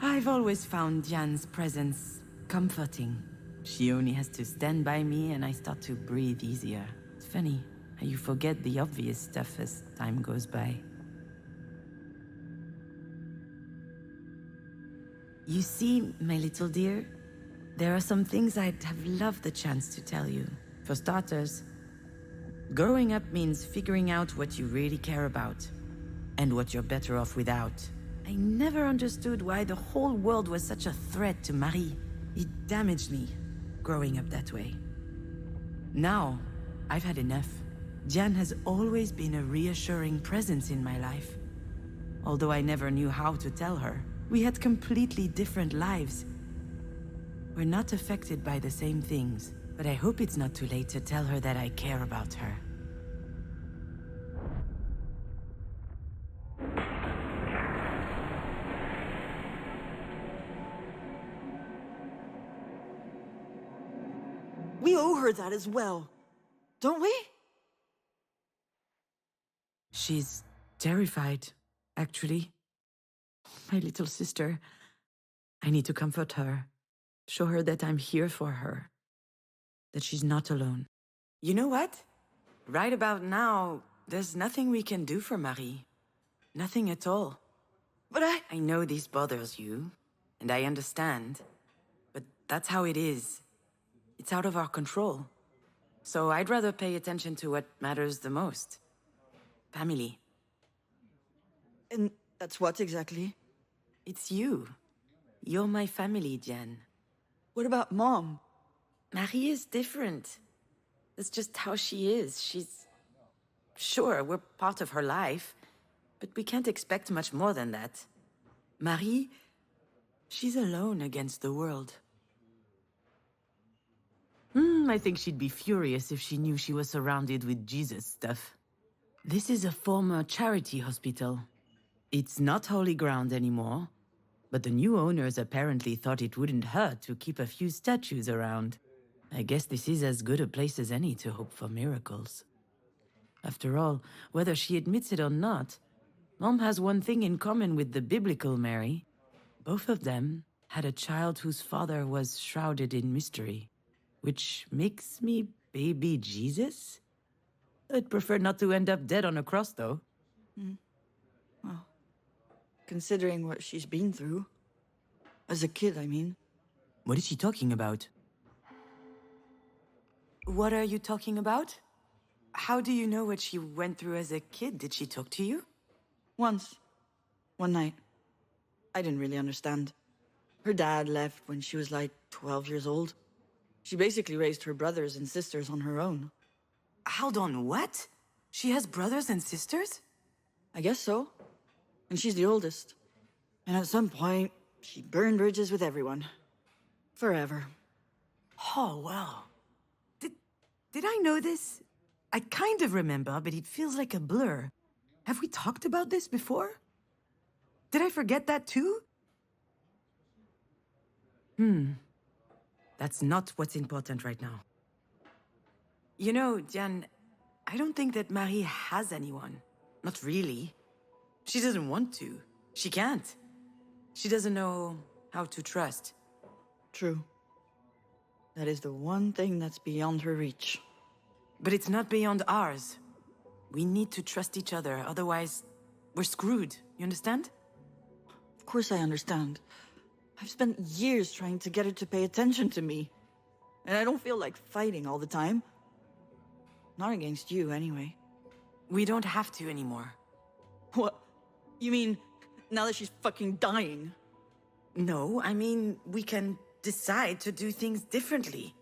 S1: I've always found Diane's presence comforting. She only has to stand by me and I start to breathe easier. It's funny how you forget the obvious stuff as time goes by. You see, my little dear, there are some things I'd have loved the chance to tell you. For starters, growing up means figuring out what you really care about and what you're better off without. I never understood why the whole world was such a threat to Marie. It damaged me, growing up that way. Now, I've had enough. Diane has always been a reassuring presence in my life. Although I never knew how to tell her. We had completely different lives. We're not affected by the same things, but I hope it's not too late to tell her that I care about her.
S4: We owe her that as well, don't we?
S1: She's terrified, actually. My little sister. I need to comfort her. Show her that I'm here for her. That she's not alone. You know what? Right about now, there's nothing we can do for Marie. Nothing at all.
S4: But
S1: I know this bothers you, and I understand. But that's how it is. It's out of our control. So I'd rather pay attention to what matters the most. Family.
S4: And that's what exactly?
S1: It's you. You're my family, Diane.
S4: What about Mom?
S1: Marie is different. That's just how she is. She's... Sure, we're part of her life, but we can't expect much more than that. Marie, she's alone against the world. I think she'd be furious if she knew she was surrounded with Jesus stuff. This is a former charity hospital. It's not holy ground anymore, but the new owners apparently thought it wouldn't hurt to keep a few statues around. I guess this is as good a place as any to hope for miracles. After all, whether she admits it or not, Mom has one thing in common with the biblical Mary. Both of them had a child whose father was shrouded in mystery. Which makes me baby Jesus? I'd prefer not to end up dead on a cross, though.
S4: Well, considering what she's been through. As a kid, I mean.
S1: What is she talking about? What are you talking about? How do you know what she went through as a kid? Did she talk to you?
S4: Once. One night. I didn't really understand. Her dad left when she was like 12 years old. She basically raised her brothers and sisters on her own.
S1: Hold on, what? She has brothers and sisters?
S4: I guess so. And she's the oldest. And at some point, she burned bridges with everyone. Forever.
S1: Oh, wow. Did I know this? I kind of remember, but it feels like a blur. Have we talked about this before? Did I forget that too? That's not what's important right now. You know, Diane, I don't think that Marie has anyone. Not really. She doesn't want to. She can't. She doesn't know how to trust.
S4: True. That is the one thing that's beyond her reach.
S1: But it's not beyond ours. We need to trust each other, otherwise we're screwed. You understand?
S4: Of course I understand. I've spent years trying to get her to pay attention to me. And I don't feel like fighting all the time. Not against you, anyway.
S1: We don't have to anymore.
S4: What? You mean, now that she's fucking dying?
S1: No, I mean, we can decide to do things differently.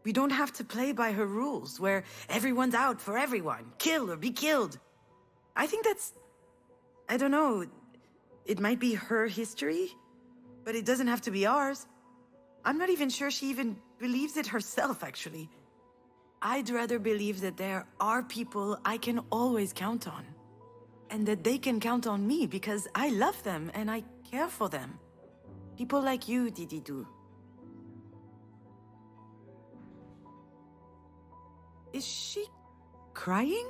S1: We don't have to play by her rules, where everyone's out for everyone. Kill or be killed. I think that's... I don't know. It might be her history, but it doesn't have to be ours. I'm not even sure she even believes it herself, actually. I'd rather believe that there are people I can always count on. And that they can count on me because I love them and I care for them. People like you, Dididou. Is she crying?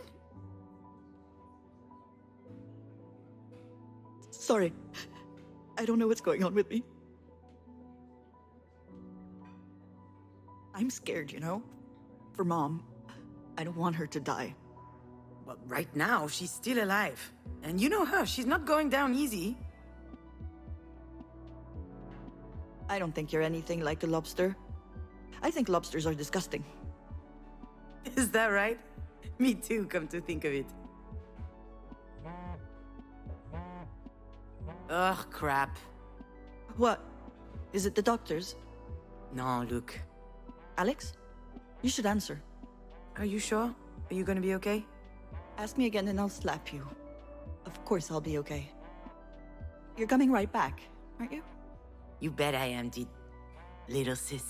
S4: Sorry. I don't know what's going on with me. I'm scared, you know? For Mom. I don't want her to die.
S1: Well, right now, she's still alive. And you know her, she's not going down easy.
S4: I don't think you're anything like a lobster. I think lobsters are disgusting.
S1: Is that right? Me too, come to think of it. Ugh, crap.
S4: What? Is it the doctors?
S1: No, look.
S4: Alex? You should answer.
S1: Are you sure? Are you gonna be okay?
S4: Ask me again and I'll slap you. Of course I'll be okay. You're coming right back, aren't you?
S1: You bet I am, little sis.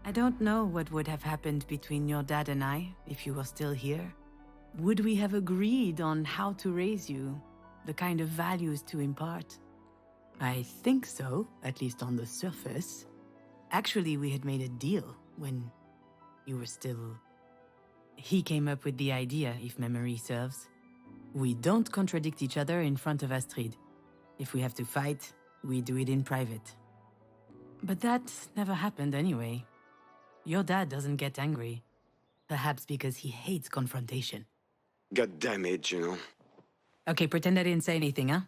S1: I don't know what would have happened between your dad and I if you were still here. Would we have agreed on how to raise you, the kind of values to impart? I think so, at least on the surface. Actually, we had made a deal when you were still... He came up with the idea, if memory serves. We don't contradict each other in front of Astrid. If we have to fight, we do it in private. But that never happened anyway. Your dad doesn't get angry. Perhaps because he hates confrontation.
S7: God damn it, Junon.
S1: Okay, pretend I didn't say anything, huh?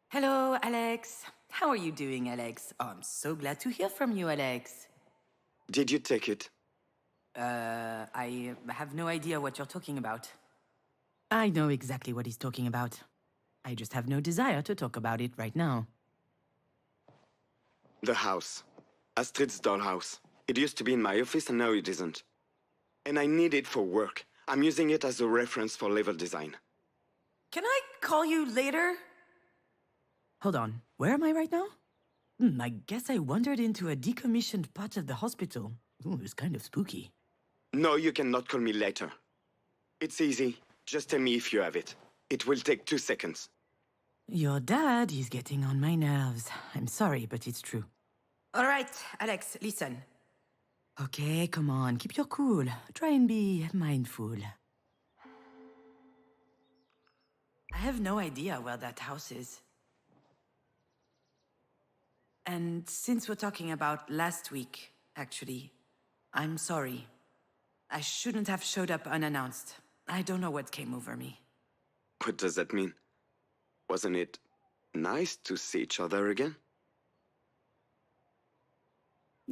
S1: Hello, Alex. How are you doing, Alex? Oh, I'm so glad to hear from you, Alex.
S7: Did you take it?
S1: I have no idea what you're talking about. I know exactly what he's talking about. I just have no desire to talk about it right now.
S7: The house. Astrid's dollhouse. It used to be in my office and now it isn't. And I need it for work. I'm using it as a reference for level design.
S1: Can I call you later? Hold on, where am I right now? I guess I wandered into a decommissioned part of the hospital. Ooh, it's kind of spooky.
S7: No, you cannot call me later. It's easy. Just tell me if you have it. It will take 2 seconds.
S1: Your dad is getting on my nerves. I'm sorry, but it's true. All right, Alex, listen. Okay, come on, keep your cool. Try and be mindful. I have no idea where that house is. And since we're talking about last week, actually, I'm sorry. I shouldn't have showed up unannounced. I don't know what came over me.
S7: What does that mean? Wasn't it nice to see each other again?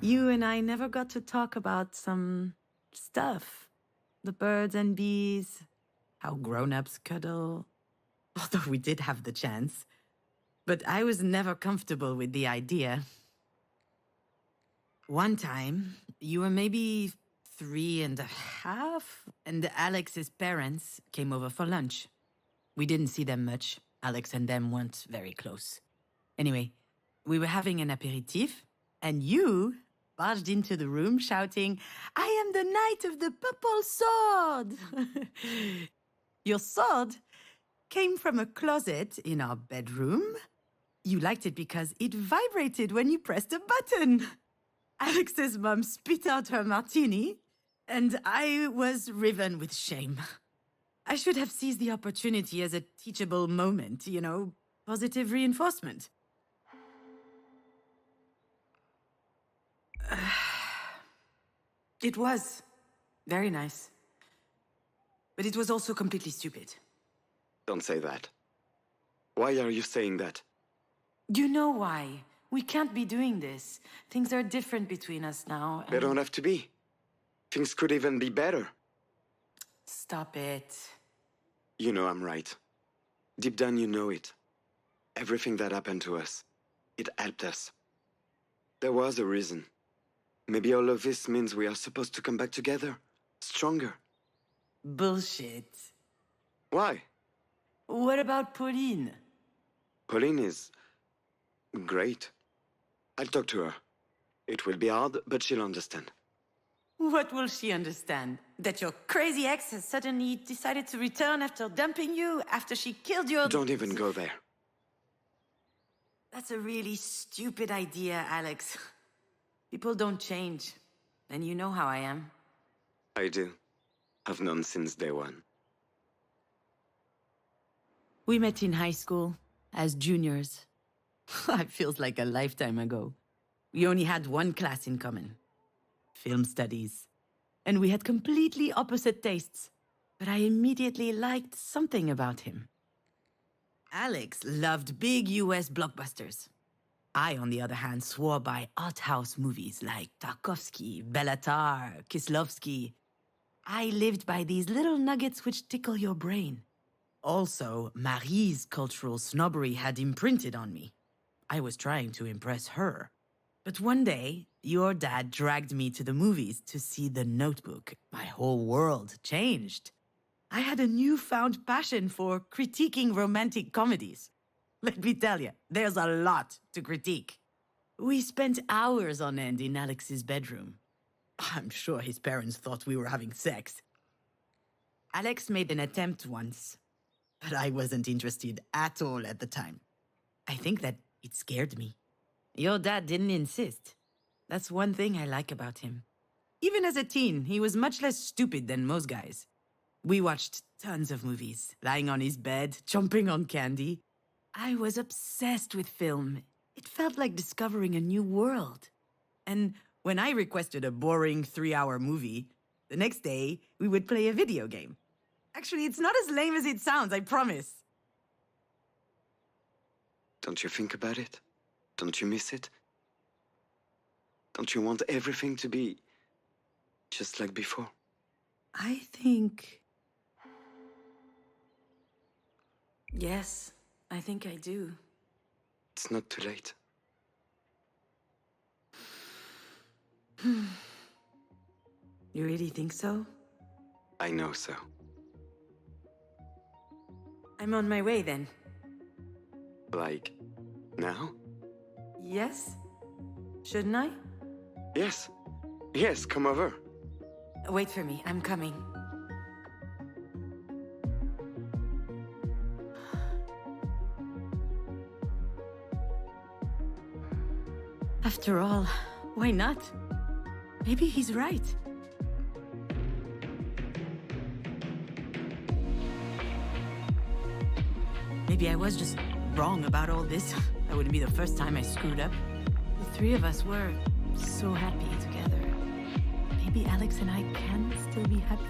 S1: You and I never got to talk about some stuff. The birds and bees, how grown-ups cuddle. Although we did have the chance. But I was never comfortable with the idea. One time, you were maybe 3.5, and Alex's parents came over for lunch. We didn't see them much. Alex and them weren't very close. Anyway, we were having an aperitif, and you barged into the room shouting, "I am the Knight of the Purple Sword!" Your sword came from a closet in our bedroom. You liked it because it vibrated when you pressed a button. Alex's mom spit out her martini, and I was riven with shame. I should have seized the opportunity as a teachable moment, you know, positive reinforcement. It was very nice. But it was also completely stupid.
S7: Don't say that. Why are you saying that?
S1: You know why. We can't be doing this. Things are different between us now.
S7: They don't have to be. Things could even be better.
S1: Stop it.
S7: You know I'm right. Deep down, you know it. Everything that happened to us, it helped us. There was a reason. Maybe all of this means we are supposed to come back together, stronger.
S1: Bullshit.
S7: Why?
S1: What about Pauline?
S7: Pauline is great. I'll talk to her. It will be hard, but she'll understand.
S1: What will she understand? That your crazy ex has suddenly decided to return after dumping you, after she killed your...
S7: Don't even go there.
S1: That's a really stupid idea, Alex. People don't change. And you know how I am.
S7: I do. I've known since day one.
S1: We met in high school, as juniors. It feels like a lifetime ago. We only had one class in common. Film studies. And we had completely opposite tastes. But I immediately liked something about him. Alex loved big US blockbusters. I, on the other hand, swore by art house movies like Tarkovsky, Bellatar, Kieslowski. I lived by these little nuggets which tickle your brain. Also, Marie's cultural snobbery had imprinted on me. I was trying to impress her. But one day, your dad dragged me to the movies to see The Notebook. My whole world changed. I had a newfound passion for critiquing romantic comedies. Let me tell you, there's a lot to critique. We spent hours on end in Alex's bedroom. I'm sure his parents thought we were having sex. Alex made an attempt once, but I wasn't interested at all at the time. I think that it scared me. Your dad didn't insist. That's one thing I like about him. Even as a teen, he was much less stupid than most guys. We watched tons of movies, lying on his bed, chomping on candy. I was obsessed with film. It felt like discovering a new world. And when I requested a boring 3-hour movie, the next day, we would play a video game. Actually, it's not as lame as it sounds, I promise.
S7: Don't you think about it? Don't you miss it? Don't you want everything to be just like before?
S1: I think... Yes, I think I do.
S7: It's not too late.
S1: You really think so?
S7: I know so.
S1: I'm on my way then.
S7: Like, now?
S1: Yes? Shouldn't I?
S7: Yes. Yes, come over.
S1: Wait for me, I'm coming. After all, why not? Maybe he's right. Maybe I was just wrong about all this. That wouldn't be the first time I screwed up. The three of us were so happy together. Maybe Alex and I can still be happy?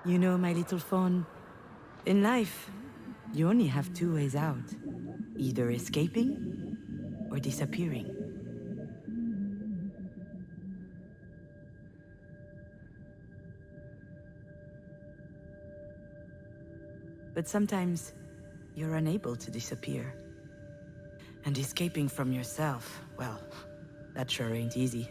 S1: You know, my little phone, in life, you only have two ways out. Either escaping or disappearing. But sometimes, you're unable to disappear. And escaping from yourself, well, that sure ain't easy.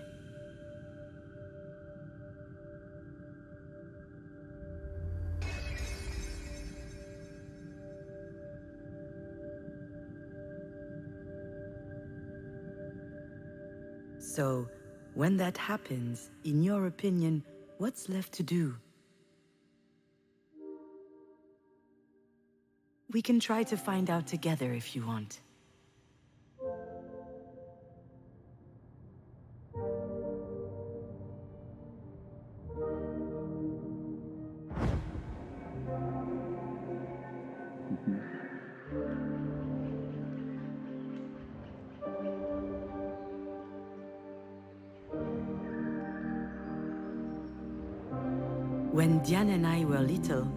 S1: So, when that happens, in your opinion, What's left to do? We can try to find out together if you want. When Diane and I were little,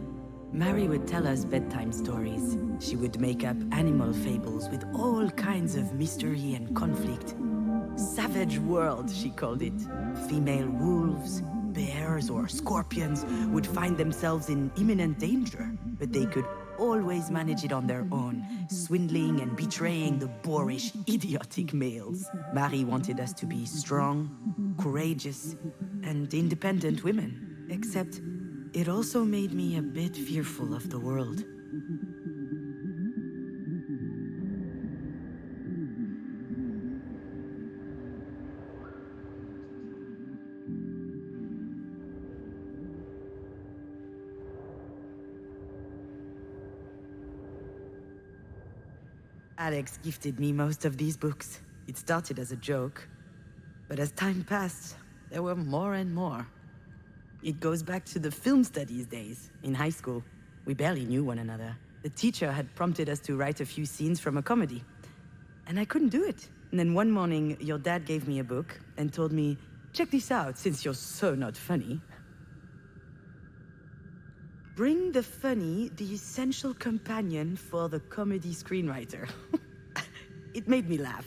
S1: Mary would tell us bedtime stories. She would make up animal fables with all kinds of mystery and conflict. Savage world, she called it. Female wolves, bears, or scorpions would find themselves in imminent danger, but they could always manage it on their own, swindling and betraying the boorish, idiotic males. Mary wanted us to be strong, courageous, and independent women. Except, it also made me a bit fearful of the world. Alex gifted me most of these books. It started as a joke, but as time passed, there were more and more. It goes back to the film studies days, in high school. We barely knew one another. The teacher had prompted us to write a few scenes from a comedy, and I couldn't do it. And then one morning, your dad gave me a book and told me, check this out, since you're so not funny. Bring the funny the essential companion for the comedy screenwriter. It made me laugh.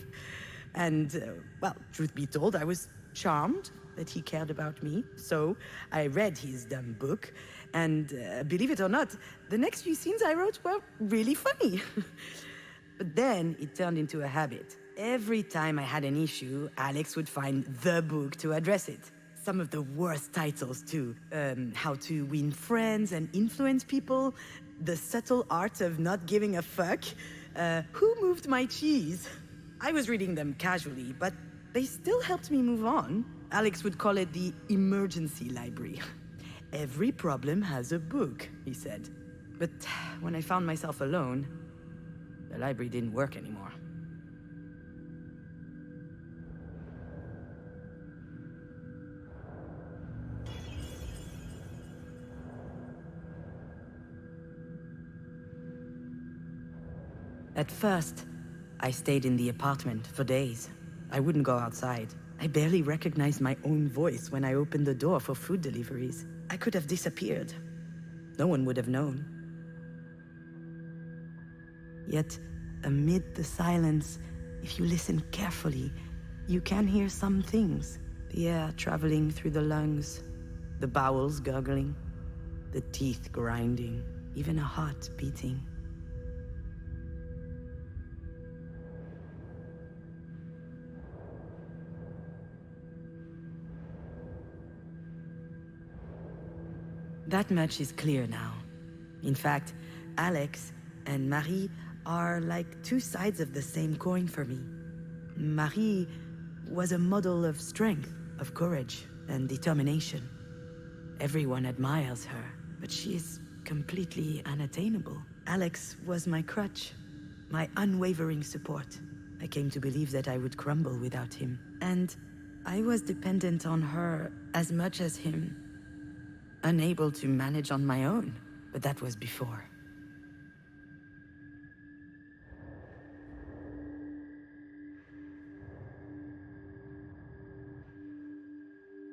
S1: And, well, truth be told, I was charmed that he cared about me. So I read his dumb book, and believe it or not, the next few scenes I wrote were really funny. But then it turned into a habit. Every time I had an issue, Alex would find the book to address it. Some of the worst titles, too. How to Win Friends and Influence People, The Subtle Art of Not Giving a Fuck, Who Moved My Cheese? I was reading them casually, but they still helped me move on. Alex would call it the emergency library. Every problem has a book, he said. But when I found myself alone, the library didn't work anymore. At first, I stayed in the apartment for days. I wouldn't go outside. I barely recognized my own voice when I opened the door for food deliveries. I could have disappeared. No one would have known. Yet, amid the silence, if you listen carefully, you can hear some things. The air traveling through the lungs, the bowels gurgling, the teeth grinding, even a heart beating. That much is clear now. In fact, Alex and Marie are like two sides of the same coin for me. Marie was a model of strength, of courage, and determination. Everyone admires her, but she is completely unattainable. Alex was my crutch, my unwavering support. I came to believe that I would crumble without him. And I was dependent on her as much as him. Unable to manage on my own, but that was before.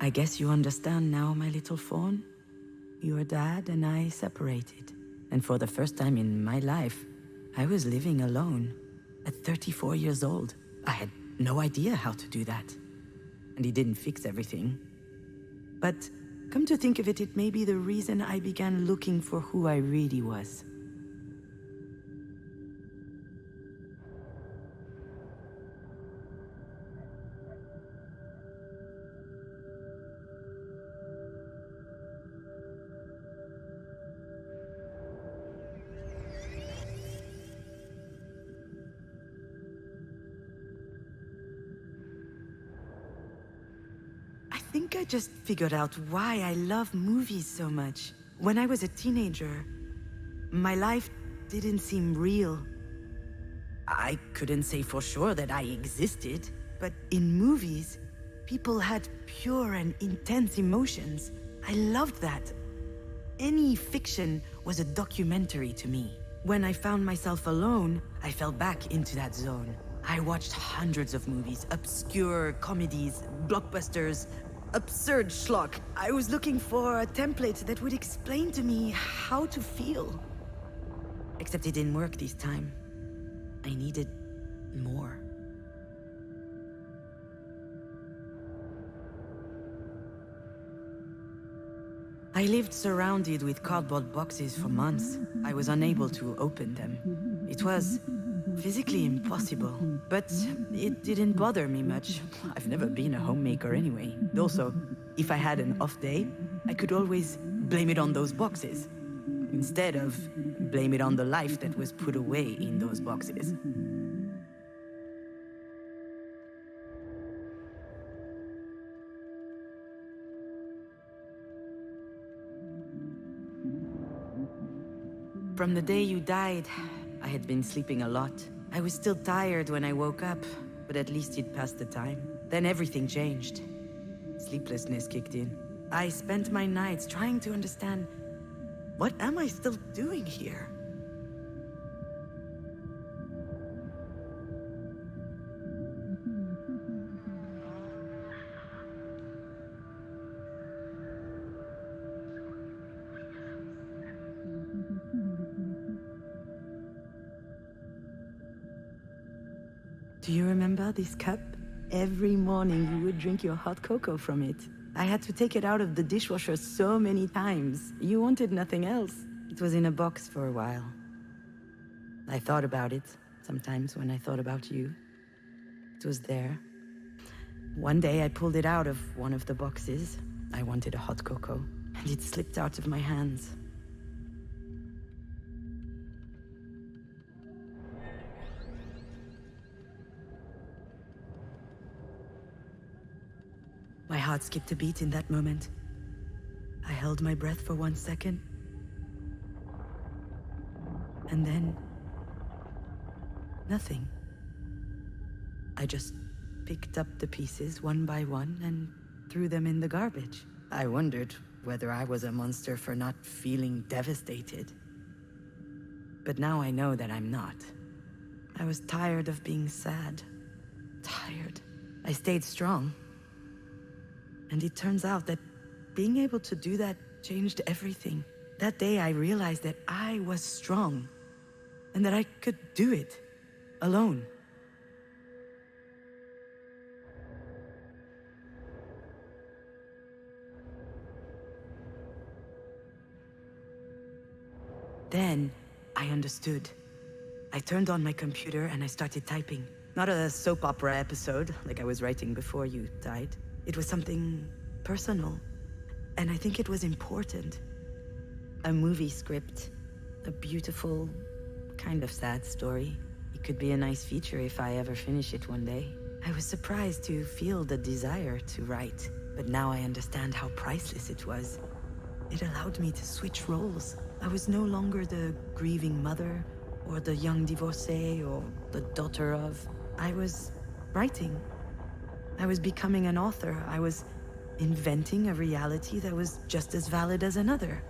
S1: I guess you understand now, my little fawn. Your dad and I separated, and for the first time in my life, I was living alone. At 34 years old, I had no idea how to do that. And he didn't fix everything. But come to think of it, it may be the reason I began looking for who I really was. I think I just figured out why I love movies so much. When I was a teenager, my life didn't seem real. I couldn't say for sure that I existed, but in movies, people had pure and intense emotions. I loved that. Any fiction was a documentary to me. When I found myself alone, I fell back into that zone. I watched hundreds of movies, obscure comedies, blockbusters, absurd schlock. I was looking for a template that would explain to me how to feel. Except it didn't work this time. I needed more. I lived surrounded with cardboard boxes for months. I was unable to open them. It was physically impossible, but it didn't bother me much. I've never been a homemaker anyway. Also, if I had an off day, I could always blame it on those boxes, instead of blame it on the life that was put away in those boxes. From the day you died, I had been sleeping a lot. I was still tired when I woke up, but at least it passed the time. Then everything changed. Sleeplessness kicked in. I spent my nights trying to understand, what am I still doing here? Do you remember this cup? Every morning you would drink your hot cocoa from it. I had to take it out of the dishwasher so many times. You wanted nothing else. It was in a box for a while. I thought about it, sometimes when I thought about you. It was there. One day I pulled it out of one of the boxes. I wanted a hot cocoa, and it slipped out of my hands. My heart skipped a beat in that moment. I held my breath for 1 second. And then... nothing. I just picked up the pieces one by one and threw them in the garbage. I wondered whether I was a monster for not feeling devastated. But now I know that I'm not. I was tired of being sad. Tired. I stayed strong. And it turns out that being able to do that changed everything. That day I realized that I was strong, and that I could do it, alone. Then I understood. I turned on my computer and I started typing. Not a soap opera episode like I was writing before you died. It was something personal, and I think it was important. A movie script, a beautiful, kind of sad story. It could be a nice feature if I ever finish it one day. I was surprised to feel the desire to write, but now I understand how priceless it was. It allowed me to switch roles. I was no longer the grieving mother, or the young divorcee, or the daughter of. I was writing. I was becoming an author. I was inventing a reality that was just as valid as another.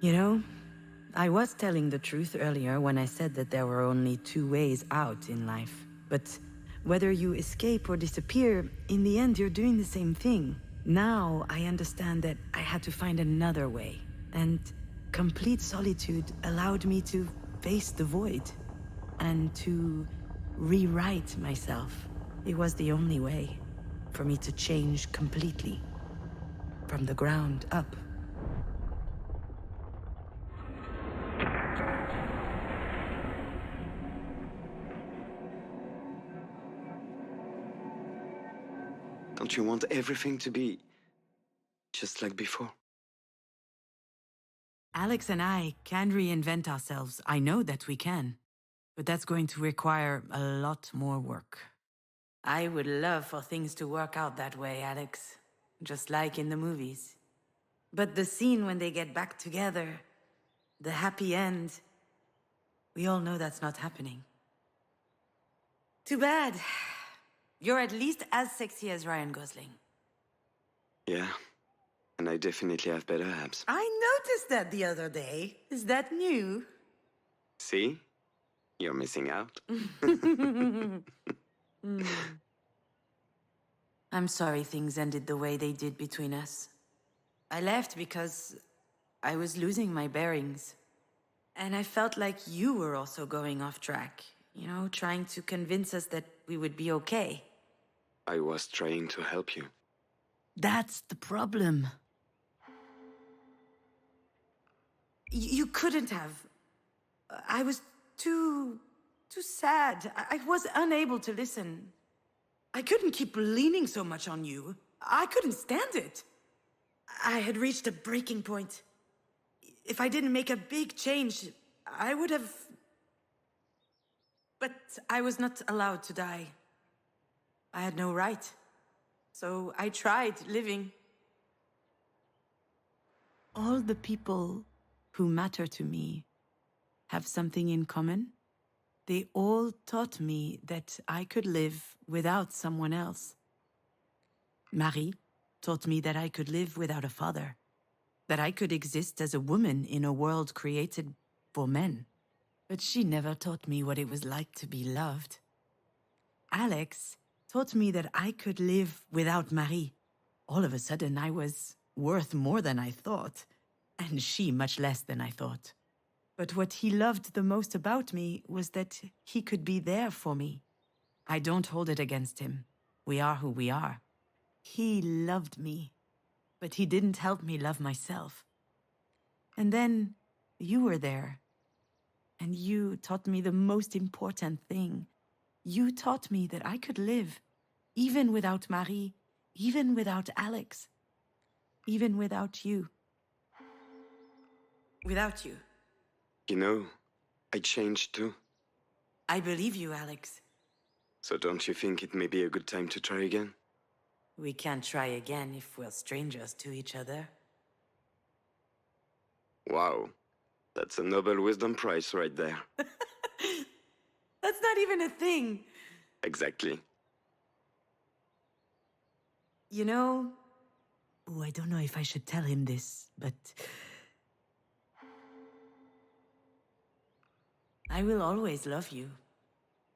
S1: You know, I was telling the truth earlier when I said that there were only two ways out in life. But whether you escape or disappear, in the end you're doing the same thing. Now I understand that I had to find another way. And complete solitude allowed me to face the void. And to rewrite myself. It was the only way for me to change completely. From the ground up.
S7: Don't you want everything to be just like before?
S1: Alex and I can reinvent ourselves. I know that we can. But that's going to require a lot more work. I would love for things to work out that way, Alex. Just like in the movies. But the scene when they get back together, the happy end, we all know that's not happening. Too bad. You're at least as sexy as Ryan Gosling.
S7: Yeah, and I definitely have better abs.
S1: I noticed that the other day. Is that new?
S7: See? You're missing out.
S1: I'm sorry things ended the way they did between us. I left because I was losing my bearings. And I felt like you were also going off track. You know, trying to convince us that we would be okay.
S7: I was trying to help you.
S1: That's the problem. You couldn't have. I was too sad. I was unable to listen. I couldn't keep leaning so much on you. I couldn't stand it. I had reached a breaking point. If I didn't make a big change, I would have... But I was not allowed to die. I had no right. So I tried living. All the people who matter to me have something in common. They all taught me that I could live without someone else. Marie taught me that I could live without a father, that I could exist as a woman in a world created for men. But she never taught me what it was like to be loved. Alex taught me that I could live without Marie. All of a sudden, I was worth more than I thought, and she much less than I thought. But what he loved the most about me was that he could be there for me. I don't hold it against him. We are who we are. He loved me, but he didn't help me love myself. And then you were there, and you taught me the most important thing. You taught me that I could live, even without Marie, even without Alex, even without you. Without you.
S7: You know, I changed too.
S1: I believe you, Alex.
S7: So don't you think it may be a good time to try again?
S1: We can't try again if we're strangers to each other.
S7: Wow, that's a Nobel Wisdom Prize right there.
S1: That's not even a thing.
S7: Exactly.
S1: You know... Oh, I don't know if I should tell him this, but... I will always love you.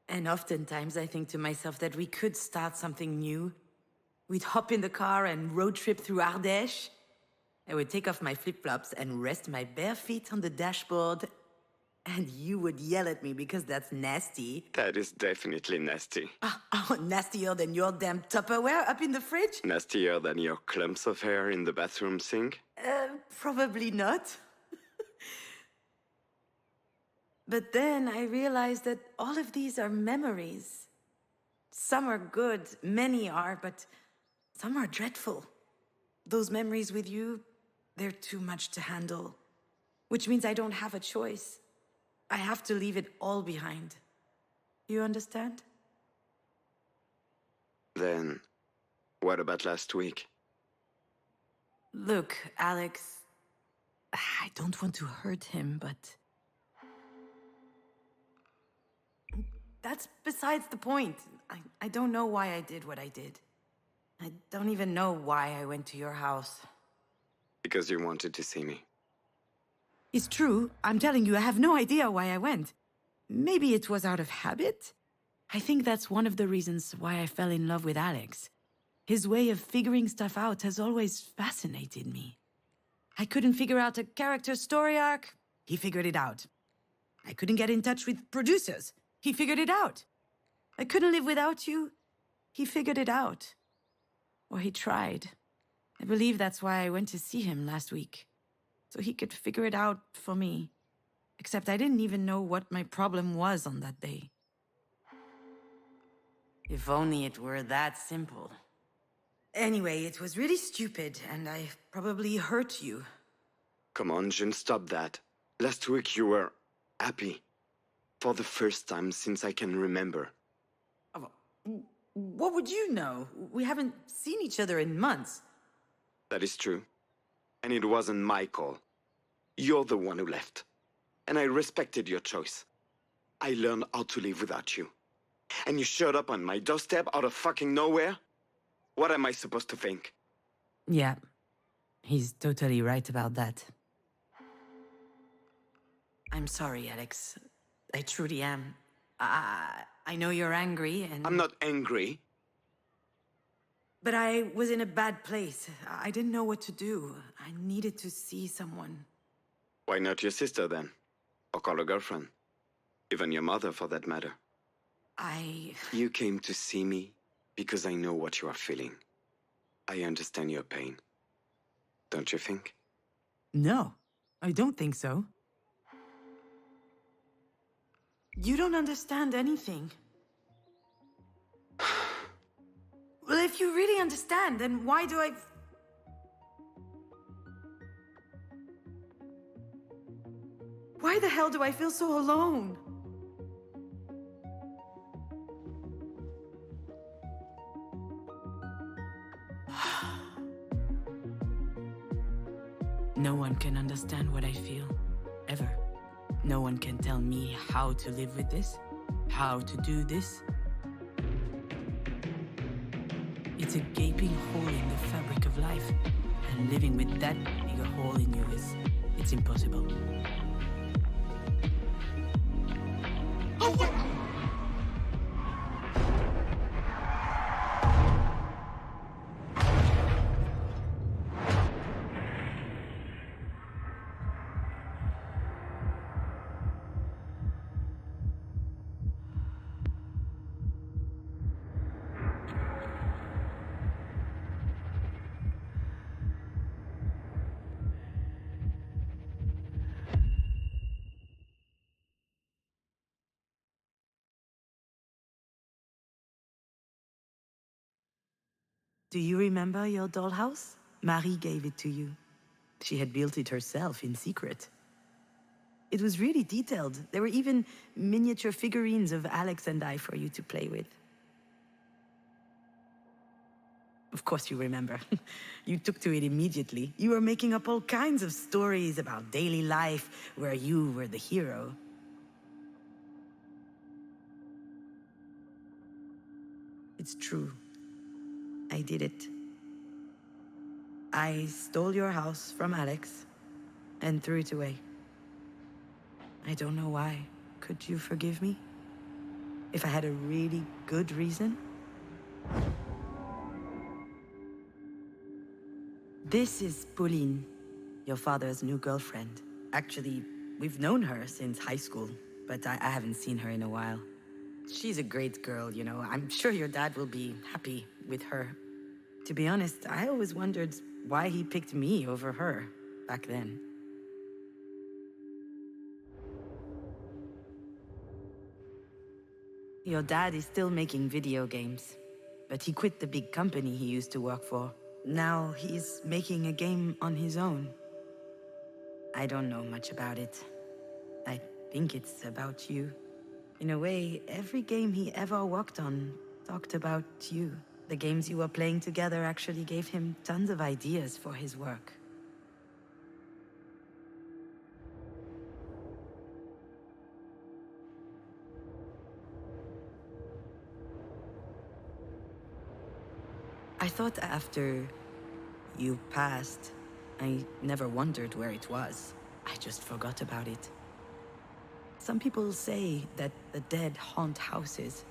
S1: And oftentimes I think to myself that we could start something new. We'd hop in the car and road trip through Ardèche. I would take off my flip-flops and rest my bare feet on the dashboard. And you would yell at me because that's nasty.
S7: That is definitely nasty.
S1: Oh, nastier than your damn Tupperware up in the fridge?
S7: Nastier than your clumps of hair in the bathroom sink?
S1: Probably not. But then I realized that all of these are memories. Some are good, many are, but some are dreadful. Those memories with you, they're too much to handle. Which means I don't have a choice. I have to leave it all behind. You understand?
S7: Then, what about last week?
S1: Look, Alex, I don't want to hurt him, but... That's besides the point. I don't know why I did what I did. I don't even know why I went to your house.
S7: Because you wanted to see me.
S1: It's true. I'm telling you, I have no idea why I went. Maybe it was out of habit? I think that's one of the reasons why I fell in love with Alex. His way of figuring stuff out has always fascinated me. I couldn't figure out a character's story arc. He figured it out. I couldn't get in touch with producers. He figured it out. I couldn't live without you. He figured it out. Or he tried. I believe that's why I went to see him last week. So he could figure it out for me. Except I didn't even know what my problem was on that day. If only it were that simple. Anyway, it was really stupid, and I probably hurt you.
S7: Come on, June, stop that. Last week you were happy. For the first time since I can remember.
S1: Oh, what would you know? We haven't seen each other in months.
S7: That is true. And it wasn't my call. You're the one who left. And I respected your choice. I learned how to live without you. And you showed up on my doorstep out of fucking nowhere? What am I supposed to think?
S1: Yeah, he's totally right about that. I'm sorry, Alex. I truly am. I know you're angry and...
S7: I'm not angry.
S1: But I was in a bad place. I didn't know what to do. I needed to see someone.
S7: Why not your sister then? Or call a girlfriend? Even your mother, for that matter. You came to see me because I know what you are feeling. I understand your pain. Don't you think?
S1: No, I don't think so. You don't understand anything. Well, if you really understand, then why do I... Why the hell do I feel so alone? No one can understand what I feel, ever. No one can tell me how to live with this, how to do this. It's a gaping hole in the fabric of life, and living with that big a hole in you it's impossible. Do you remember your dollhouse? Marie gave it to you. She had built it herself in secret. It was really detailed. There were even miniature figurines of Alex and I for you to play with. Of course you remember. You took to it immediately. You were making up all kinds of stories about daily life where you were the hero. It's true. I did it. I stole your house from Alex and threw it away. I don't know why. Could you forgive me? If I had a really good reason? This is Pauline, your father's new girlfriend. Actually, we've known her since high school, but I haven't seen her in a while. She's a great girl, you know. I'm sure your dad will be happy with her. To be honest, I always wondered why he picked me over her back then. Your dad is still making video games, but he quit the big company he used to work for. Now he's making a game on his own. I don't know much about it. I think it's about you. In a way, every game he ever worked on talked about you. The games you were playing together actually gave him tons of ideas for his work. I thought after you passed, I never wondered where it was. I just forgot about it. Some people say that the dead haunt houses.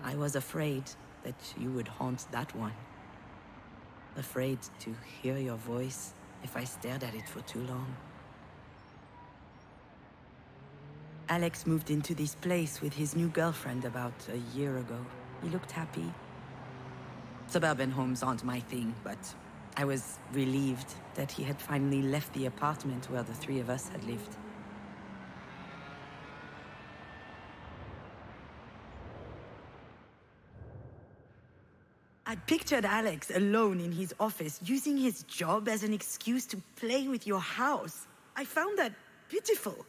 S1: I was afraid that you would haunt that one. Afraid to hear your voice if I stared at it for too long. Alex moved into this place with his new girlfriend about a year ago. He looked happy. Suburban homes aren't my thing, but I was relieved that he had finally left the apartment where the three of us had lived. I pictured Alex alone in his office, using his job as an excuse to play with your house. I found that pitiful.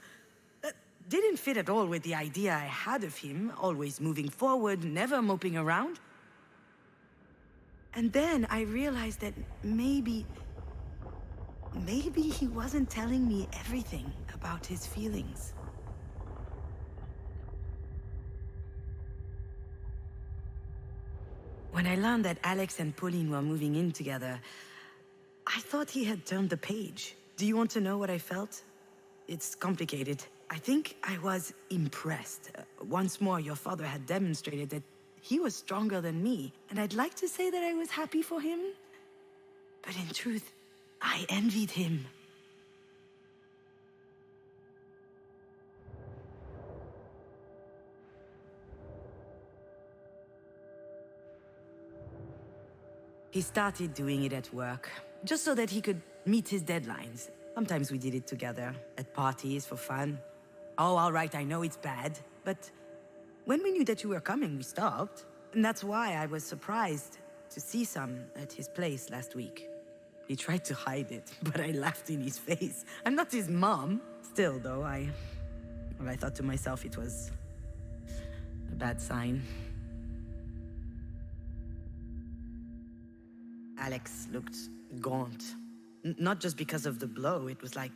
S1: That didn't fit at all with the idea I had of him, always moving forward, never moping around. And then I realized that maybe he wasn't telling me everything about his feelings. When I learned that Alex and Pauline were moving in together, I thought he had turned the page. Do you want to know what I felt? It's complicated. I think I was impressed. Once more, your father had demonstrated that he was stronger than me, and I'd like to say that I was happy for him. But in truth, I envied him. He started doing it at work, just so that he could meet his deadlines. Sometimes we did it together, at parties for fun. Oh, all right, I know it's bad, but when we knew that you were coming, we stopped. And that's why I was surprised to see some at his place last week. He tried to hide it, but I laughed in his face. I'm not his mom. Still, though, I thought to myself it was a bad sign. Alex looked gaunt. Not just because of the blow, it was like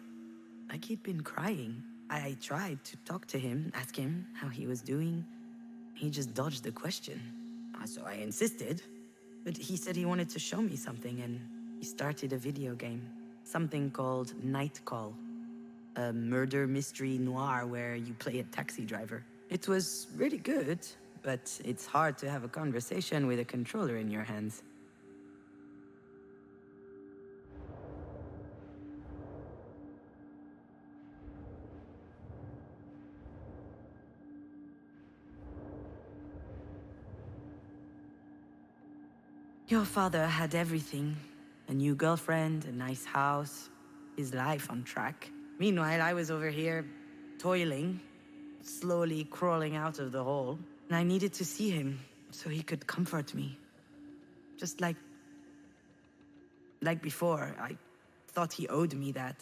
S1: he'd been crying. I tried to talk to him, ask him how he was doing. He just dodged the question. So I insisted, but he said he wanted to show me something, and he started a video game. Something called Night Call. A murder mystery noir where you play a taxi driver. It was really good, but it's hard to have a conversation with a controller in your hands. Your father had everything. A new girlfriend, a nice house, his life on track. Meanwhile, I was over here, toiling, slowly crawling out of the hole. And I needed to see him, so he could comfort me. Just like before, I thought he owed me that.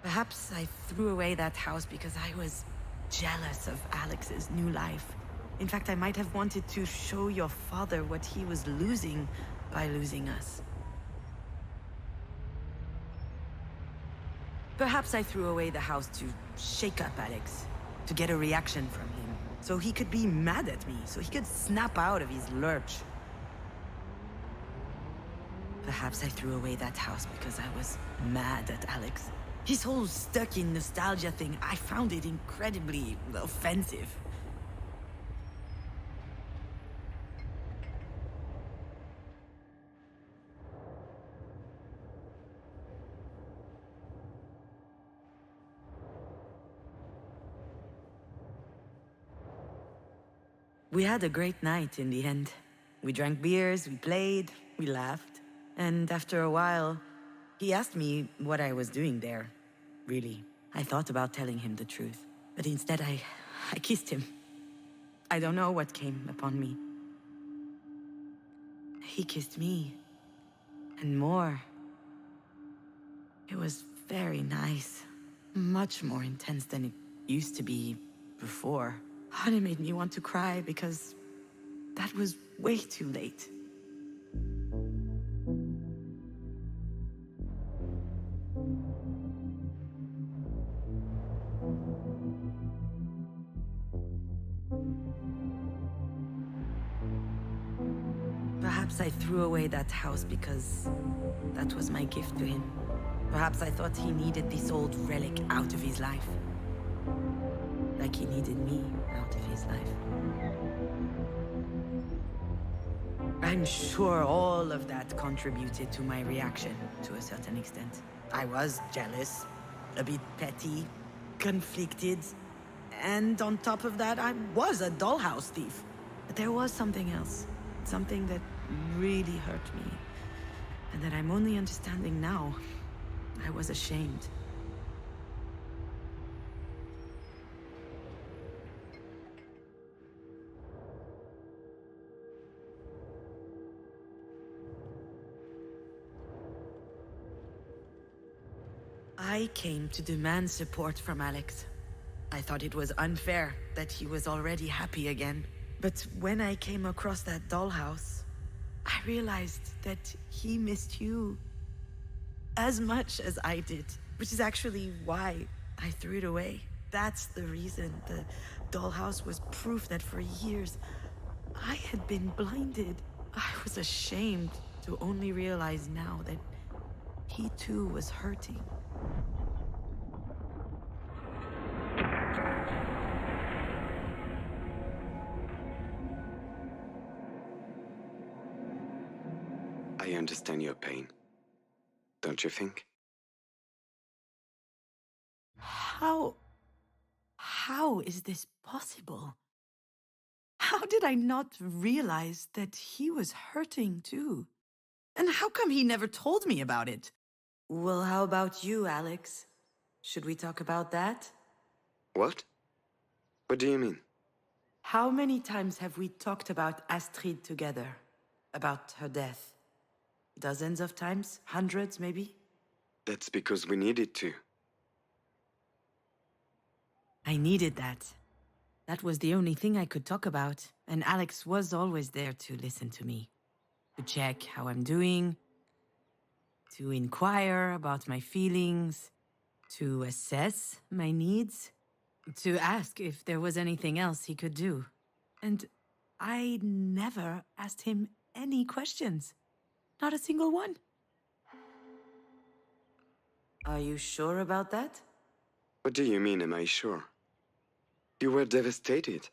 S1: Perhaps I threw away that house because I was jealous of Alex's new life. In fact, I might have wanted to show your father what he was losing by losing us. Perhaps I threw away the house to shake up Alex, to get a reaction from him, so he could be mad at me, so he could snap out of his lurch. Perhaps I threw away that house because I was mad at Alex. His whole stuck in nostalgia thing, I found it incredibly offensive. We had a great night in the end. We drank beers, we played, we laughed. And after a while, he asked me what I was doing there. Really, I thought about telling him the truth. But instead, I kissed him. I don't know what came upon me. He kissed me. And more. It was very nice. Much more intense than it used to be before. And it made me want to cry because that was way too late. Perhaps I threw away that house because that was my gift to him. Perhaps I thought he needed this old relic out of his life. Like he needed me out of his life. I'm sure all of that contributed to my reaction to a certain extent. I was jealous, a bit petty, conflicted, and on top of that, I was a dollhouse thief. But there was something else, something that really hurt me. and that I'm only understanding now. I was ashamed. I came to demand support from Alex. I thought it was unfair that he was already happy again. But when I came across that dollhouse, I realized that he missed you as much as I did, which is actually why I threw it away. That's the reason. The dollhouse was proof that for years I had been blinded. I was ashamed to only realize now that he too was hurting.
S7: I understand your pain. Don't you think?
S1: How is this possible? How did I not realize that he was hurting too? And how come he never told me about it? Well, how about you, Alex? Should we talk about that?
S7: What? What do you mean?
S1: How many times have we talked about Astrid together? About her death? Dozens of times? Hundreds, maybe?
S7: That's because we needed to.
S1: I needed that. That was the only thing I could talk about, and Alex was always there to listen to me. To check how I'm doing, to inquire about my feelings, to assess my needs, to ask if there was anything else he could do. And I never asked him any questions. Not a single one. Are you sure about that?
S7: What do you mean, am I sure? You were devastated.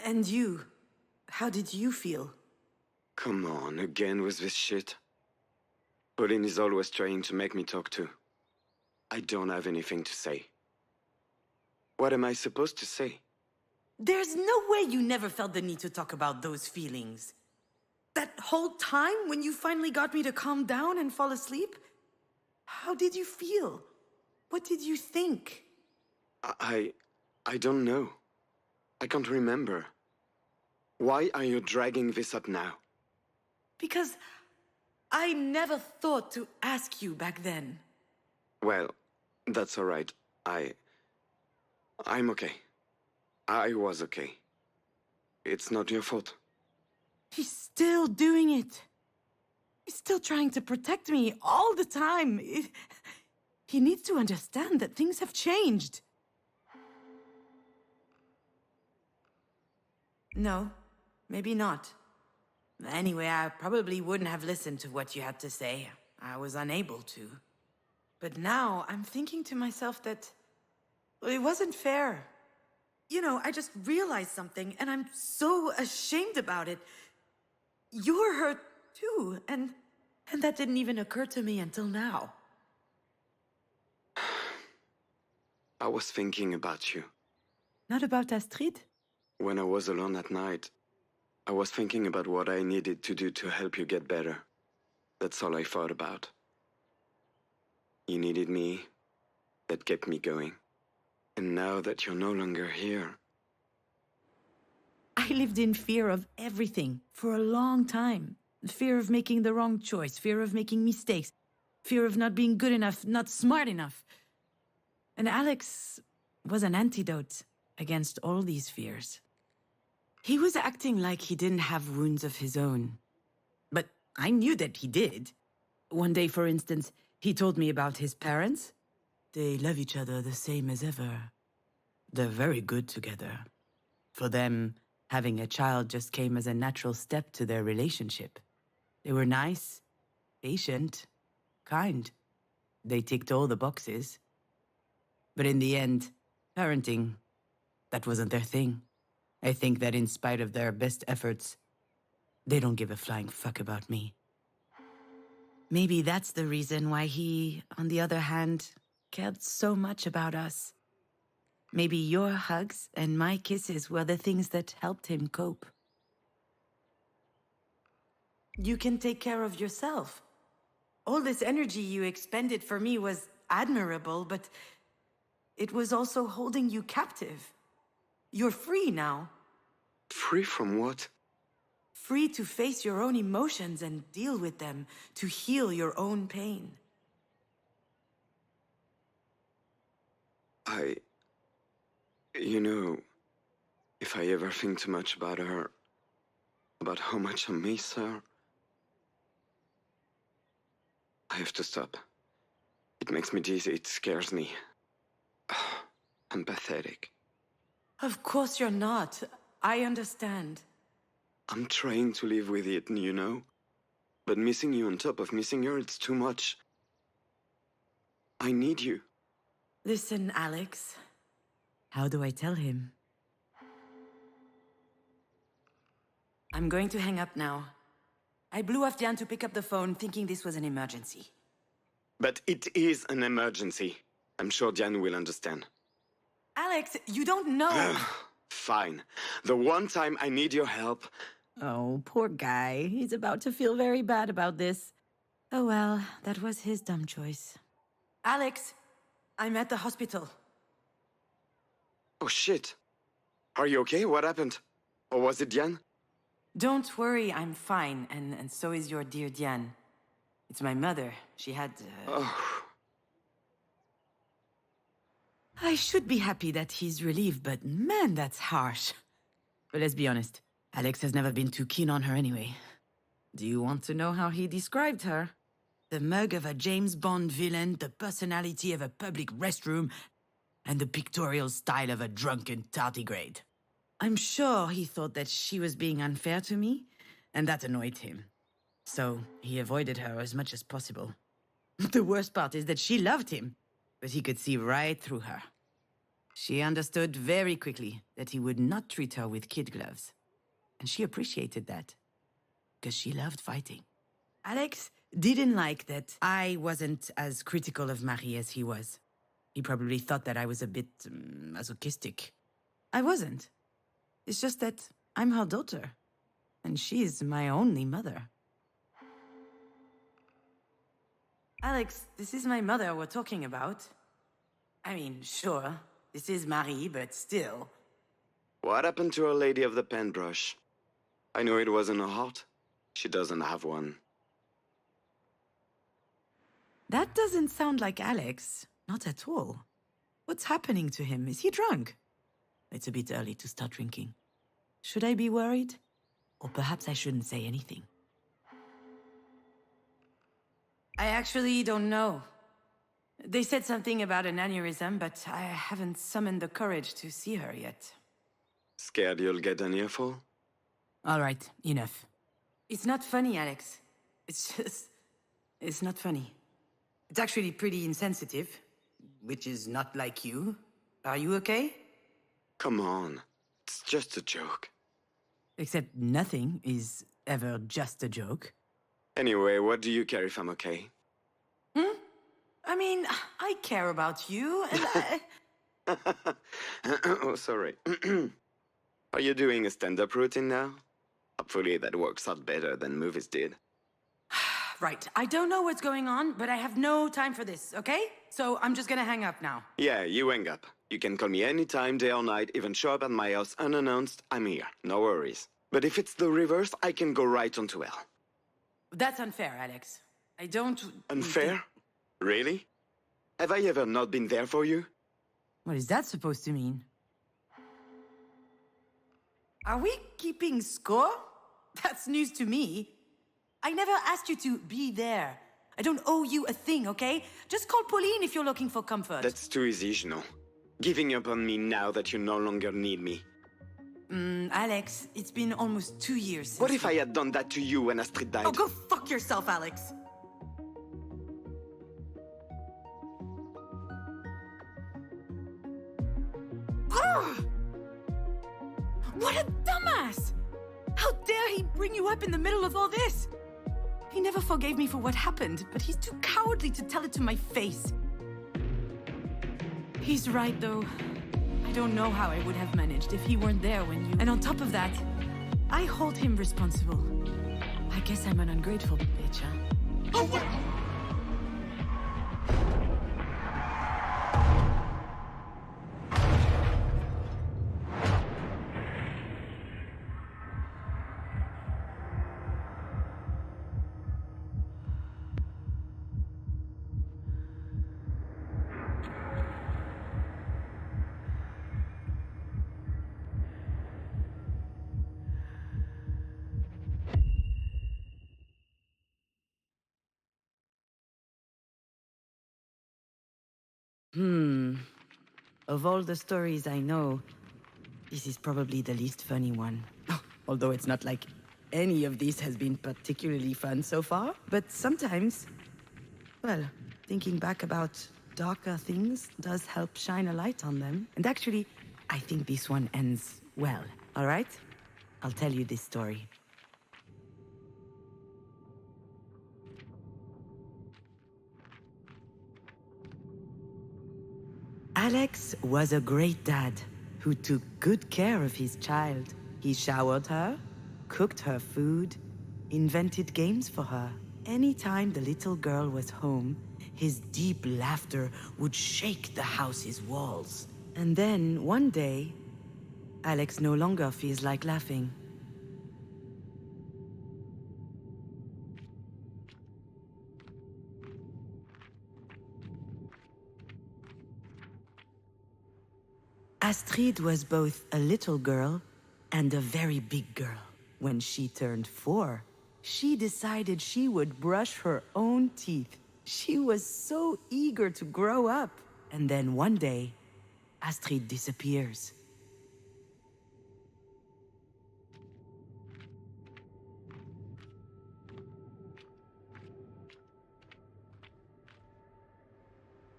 S1: And you? How did you feel?
S7: Come on, again with this shit. Pauline is always trying to make me talk to. I don't have anything to say. What am I supposed to say?
S1: There's no way you never felt the need to talk about those feelings. That whole time when you finally got me to calm down and fall asleep? How did you feel? What did you think?
S7: I don't know. I can't remember. Why are you dragging this up now?
S1: Because I never thought to ask you back then.
S7: Well, that's all right. I'm okay. I was okay. It's not your fault.
S1: He's still doing it. He's still trying to protect me all the time. He needs to understand that things have changed. No, maybe not. Anyway, I probably wouldn't have listened to what you had to say. I was unable to. But now I'm thinking to myself that it wasn't fair. You know, I just realized something and I'm so ashamed about it. You're hurt too, and that didn't even occur to me until now.
S7: I was thinking about you.
S1: Not about Astrid?
S7: When I was alone at night, I was thinking about what I needed to do to help you get better. That's all I thought about. You needed me. That kept me going. And now that you're no longer here...
S1: I lived in fear of everything for a long time. Fear of making the wrong choice, fear of making mistakes, fear of not being good enough, not smart enough. And Alex was an antidote against all these fears. He was acting like he didn't have wounds of his own. But I knew that he did. One day, for instance, he told me about his parents. They love each other the same as ever. They're very good together. For them, having a child just came as a natural step to their relationship. They were nice, patient, kind. They ticked all the boxes. But in the end, parenting, that wasn't their thing. I think that in spite of their best efforts, they don't give a flying fuck about me. Maybe that's the reason why he, on the other hand, cared so much about us. Maybe your hugs and my kisses were the things that helped him cope. You can take care of yourself. All this energy you expended for me was admirable, but it was also holding you captive. You're free now.
S7: Free from what?
S1: Free to face your own emotions and deal with them, to heal your own pain.
S7: You know, if I ever think too much about her, about how much I miss her, I have to stop. It makes me dizzy, it scares me. I'm pathetic.
S1: Of course you're not. I understand.
S7: I'm trying to live with it, you know? But missing you on top of missing her, it's too much. I need you.
S1: Listen, Alex. How do I tell him? I'm going to hang up now. I blew off Diane to pick up the phone, thinking this was an emergency.
S7: But it is an emergency. I'm sure Diane will understand.
S1: Alex, you don't know.
S7: Fine. The one time I need your help.
S1: Oh, poor guy. He's about to feel very bad about this. Oh well, that was his dumb choice. Alex, I'm at the hospital.
S7: Oh shit. Are you okay? What happened? Or was it Diane?
S1: Don't worry, I'm fine, and so is your dear Diane. It's my mother. She had...
S7: Oh.
S1: I should be happy that he's relieved, but man, that's harsh. But let's be honest, Alex has never been too keen on her anyway. Do you want to know how he described her? The mug of a James Bond villain, the personality of a public restroom, and the pictorial style of a drunken tardigrade. I'm sure he thought that she was being unfair to me, and that annoyed him. So he avoided her as much as possible. The worst part is that she loved him, but he could see right through her. She understood very quickly that he would not treat her with kid gloves. And she appreciated that, because she loved fighting. Alex didn't like that I wasn't as critical of Marie as he was. He probably thought that I was a bit masochistic. I wasn't. It's just that I'm her daughter, and she's my only mother. Alex, this is my mother we're talking about. I mean, sure, this is Marie, but still.
S7: What happened to Our Lady of the Paintbrush? I know it wasn't her heart. She doesn't have one.
S1: That doesn't sound like Alex. Not at all. What's happening to him? Is he drunk? It's a bit early to start drinking. Should I be worried? Or perhaps I shouldn't say anything. I actually don't know. They said something about an aneurysm, but I haven't summoned the courage to see her yet.
S7: Scared you'll get an earful?
S1: All right, enough. It's not funny, Alex. It's not funny. It's actually pretty insensitive, which is not like you. Are you okay?
S7: Come on. It's just a joke.
S1: Except nothing is ever just a joke.
S7: Anyway, what do you care if I'm okay?
S1: I mean, I care about you, and
S7: Oh, sorry. Are you doing a stand-up routine now? Hopefully that works out better than movies did.
S1: Right, I don't know what's going on, but I have no time for this, okay? So I'm just gonna hang up now.
S7: Yeah, you hang up. You can call me anytime, day or night, even show up at my house unannounced. I'm here, no worries. But if it's the reverse, I can go right onto hell.
S1: That's unfair, Alex. I don't...
S7: Unfair? Really? Have I ever not been there for you?
S1: What is that supposed to mean? Are we keeping score? That's news to me. I never asked you to be there. I don't owe you a thing, okay? Just call Pauline if you're looking for comfort.
S7: That's too easy, Junon. Giving up on me now that you no longer need me.
S1: Alex, it's been almost 2 years since...
S7: What if I had done that to you when Astrid died?
S1: Oh, go fuck yourself, Alex! Ugh! What a dumbass! How dare he bring you up in the middle of all this? He never forgave me for what happened, but he's too cowardly to tell it to my face. He's right, though. I don't know how I would have managed if he weren't there when you... And on top of that, I hold him responsible. I guess I'm an ungrateful bitch, huh?
S7: Oh, what?
S1: Of all the stories I know, this is probably the least funny one. Although it's not like any of these has been particularly fun so far. But sometimes, well, thinking back about darker things does help shine a light on them. And actually, I think this one ends well, all right? I'll tell you this story. Alex was a great dad who took good care of his child. He showered her, cooked her food, invented games for her. Anytime the little girl was home, his deep laughter would shake the house's walls. And then, one day, Alex no longer feels like laughing. Astrid was both a little girl and a very big girl. When she turned 4, she decided she would brush her own teeth. She was so eager to grow up. And then one day, Astrid disappears.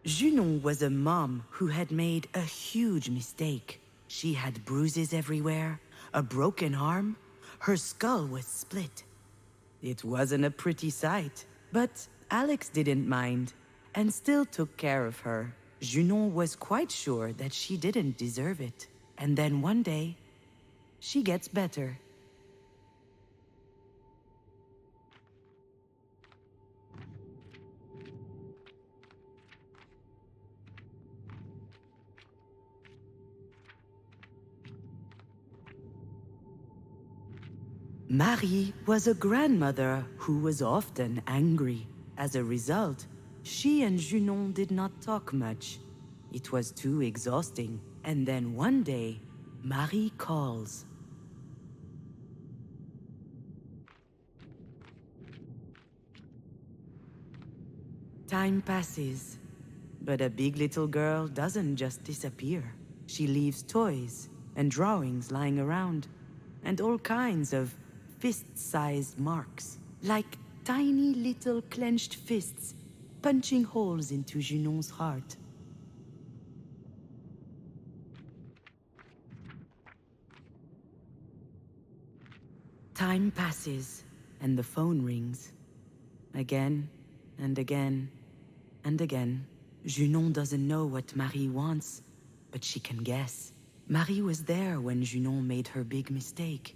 S1: Junon was a mom who had made a huge mistake. She had bruises everywhere, a broken arm, her skull was split. It wasn't a pretty sight, but Alex didn't mind and still took care of her. Junon was quite sure that she didn't deserve it. And then one day, she gets better. Marie was a grandmother who was often angry. As a result, she and Junon did not talk much. It was too exhausting. And then one day, Marie calls. Time passes, but a big little girl doesn't just disappear. She leaves toys and drawings lying around, and all kinds of fist-sized marks, like tiny little clenched fists punching holes into Junon's heart. Time passes, and the phone rings. Again, and again, and again. Junon doesn't know what Marie wants, but she can guess. Marie was there when Junon made her big mistake.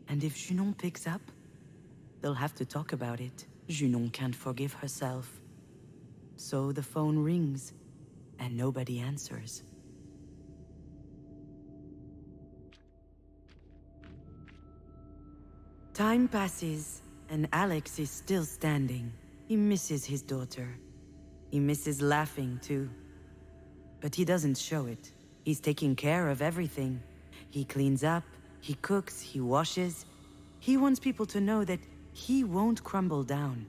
S1: And if Junon picks up, they'll have to talk about it. Junon can't forgive herself. So the phone rings, and nobody answers. Time passes, and Alex is still standing. He misses his daughter. He misses laughing, too. But he doesn't show it. He's taking care of everything. He cleans up, he cooks, he washes. He wants people to know that he won't crumble down.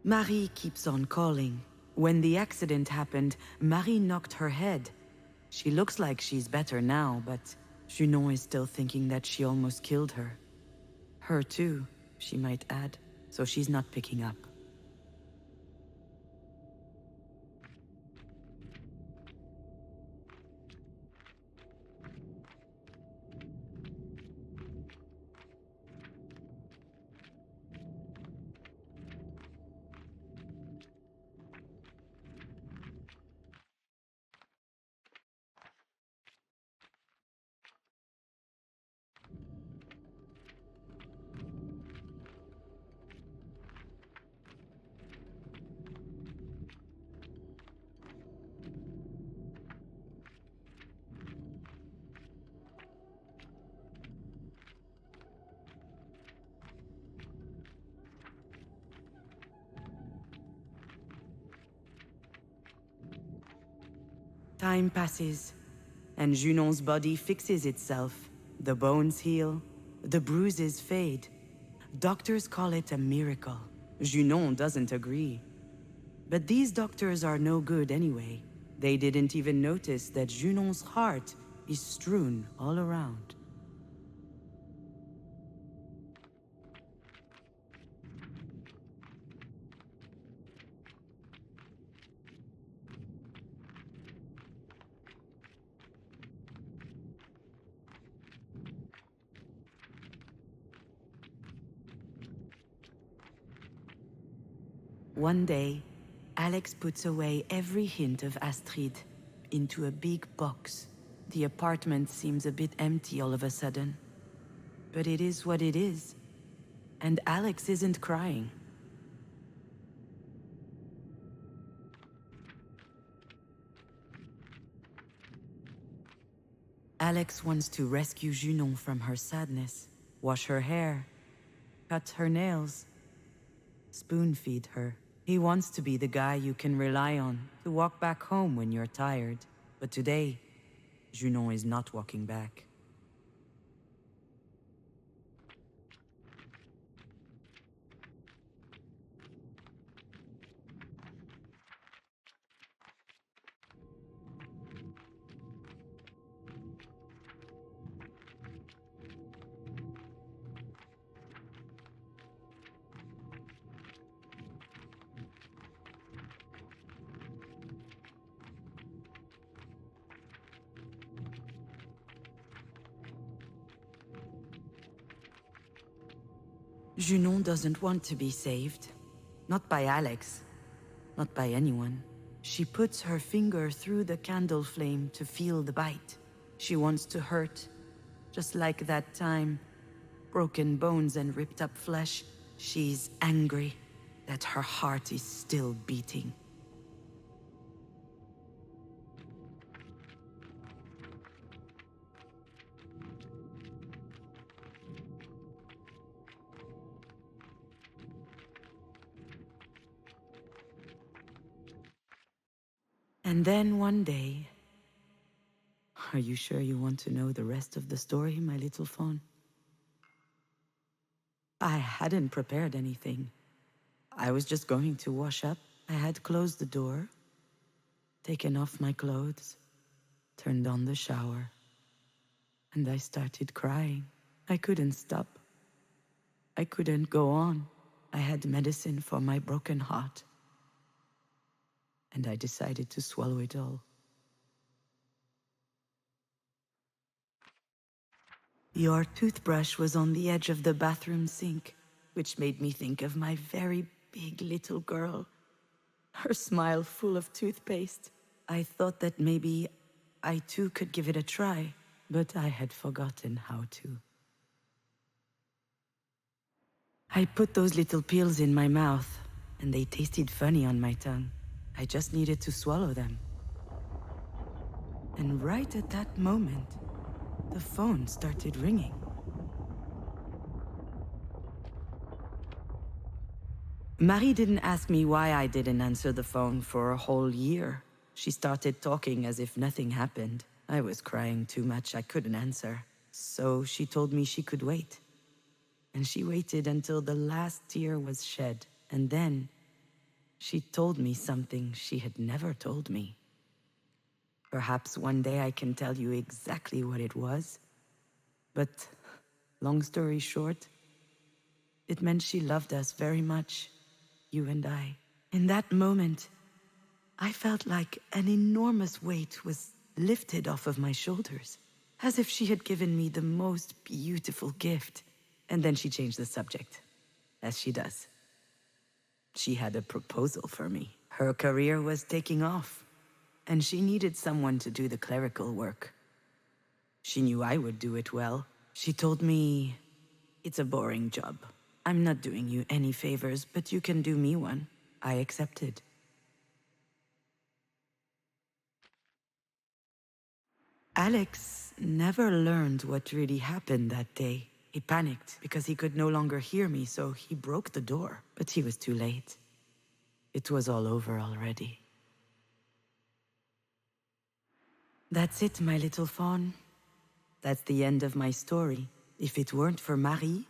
S1: Marie keeps on calling. When the accident happened, Marie knocked her head. She looks like she's better now, but Junon is still thinking that she almost killed her. Her too, she might add, so she's not picking up. Time passes, and Junon's body fixes itself. The bones heal, the bruises fade. Doctors call it a miracle. Junon doesn't agree. But these doctors are no good anyway. They didn't even notice that Junon's heart is strewn all around. One day, Alex puts away every hint of Astrid into a big box. The apartment seems a bit empty all of a sudden. But it is what it is. And Alex isn't crying. Alex wants to rescue Junon from her sadness, wash her hair, cut her nails, spoon-feed her. He wants to be the guy you can rely on, to walk back home when you're tired. But today, Junon is not walking back. Junon doesn't want to be saved. Not by Alex. Not by anyone. She puts her finger through the candle flame to feel the bite. She wants to hurt. Just like that time. Broken bones and ripped up flesh. She's angry that her heart is still beating. And then one day... Are you sure you want to know the rest of the story, my little fawn? I hadn't prepared anything. I was just going to wash up. I had closed the door, taken off my clothes, turned on the shower, and I started crying. I couldn't stop. I couldn't go on. I had medicine for my broken heart. And I decided to swallow it all. Your toothbrush was on the edge of the bathroom sink, which made me think of my very big little girl. Her smile full of toothpaste. I thought that maybe I too could give it a try, but I had forgotten how to. I put those little pills in my mouth, and they tasted funny on my tongue. I just needed to swallow them. And right at that moment, the phone started ringing. Marie didn't ask me why I didn't answer the phone for a whole year. She started talking as if nothing happened. I was crying too much, I couldn't answer. So she told me she could wait. And she waited until the last tear was shed. And then she told me something she had never told me. Perhaps one day I can tell you exactly what it was. But, long story short, it meant she loved us very much, you and I. In that moment, I felt like an enormous weight was lifted off of my shoulders, as if she had given me the most beautiful gift. And then she changed the subject, as she does. She had a proposal for me. Her career was taking off, and she needed someone to do the clerical work. She knew I would do it well. She told me, it's a boring job. I'm not doing you any favors, but you can do me one. I accepted. Alex never learned what really happened that day. He panicked because he could no longer hear me, so he broke the door. But he was too late. It was all over already. That's it, my little fawn. That's the end of my story. If it weren't for Marie,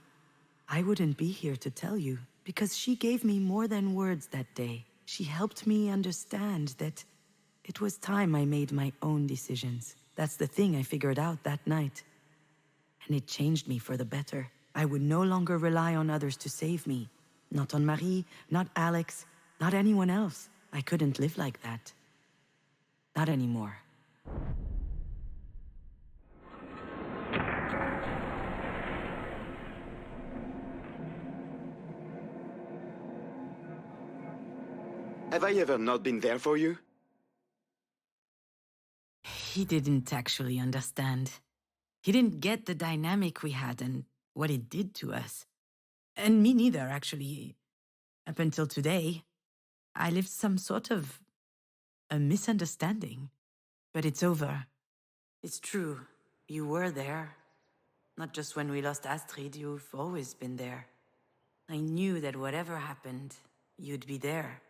S1: I wouldn't be here to tell you, because she gave me more than words that day. She helped me understand that it was time I made my own decisions. That's the thing I figured out that night. And it changed me for the better. I would no longer rely on others to save me. Not on Marie, not Alex, not anyone else. I couldn't live like that. Not anymore.
S7: Have I ever not been there for you?
S1: He didn't actually understand. He didn't get the dynamic we had and what it did to us. And me neither, actually. Up until today, I lived some sort of a misunderstanding. But it's over. It's true. You were there. Not just when we lost Astrid, you've always been there. I knew that whatever happened, you'd be there.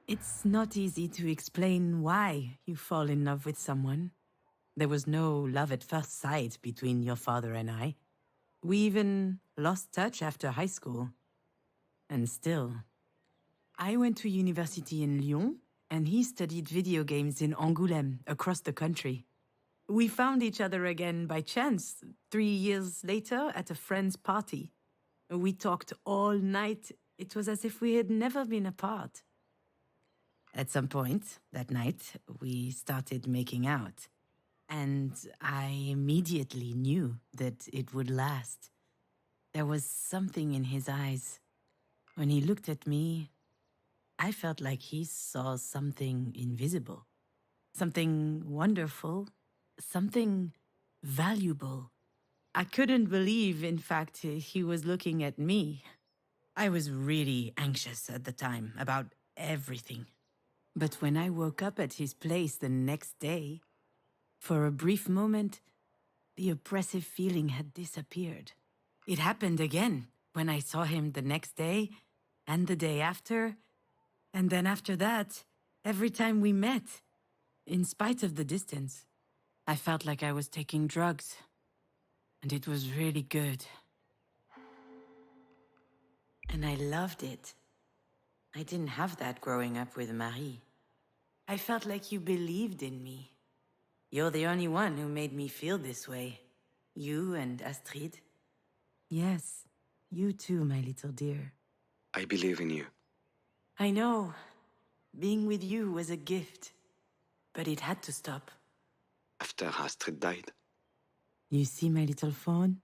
S1: It's not easy to explain why you fall in love with someone. There was no love at first sight between your father and I. We even lost touch after high school. And still, I went to university in Lyon, and he studied video games in Angoulême, across the country. We found each other again by chance, 3 years later at a friend's party. We talked all night. It was as if we had never been apart. At some point that night, we started making out. And I immediately knew that it would last. There was something in his eyes. When he looked at me, I felt like he saw something invisible. Something wonderful. Something valuable. I couldn't believe, in fact, he was looking at me. I was really anxious at the time about everything. But when I woke up at his place the next day, for a brief moment, the oppressive feeling had disappeared. It happened again when I saw him the next day, and the day after, and then after that, every time we met. In spite of the distance, I felt like I was taking drugs, and it was really good. And I loved it. I didn't have that growing up with Marie. I felt like you believed in me. You're the only one who made me feel this way. You and Astrid. Yes, you too, my little dear.
S7: I believe in you.
S1: I know. Being with you was a gift. But it had to stop.
S7: After Astrid died,
S1: You see, my little fawn?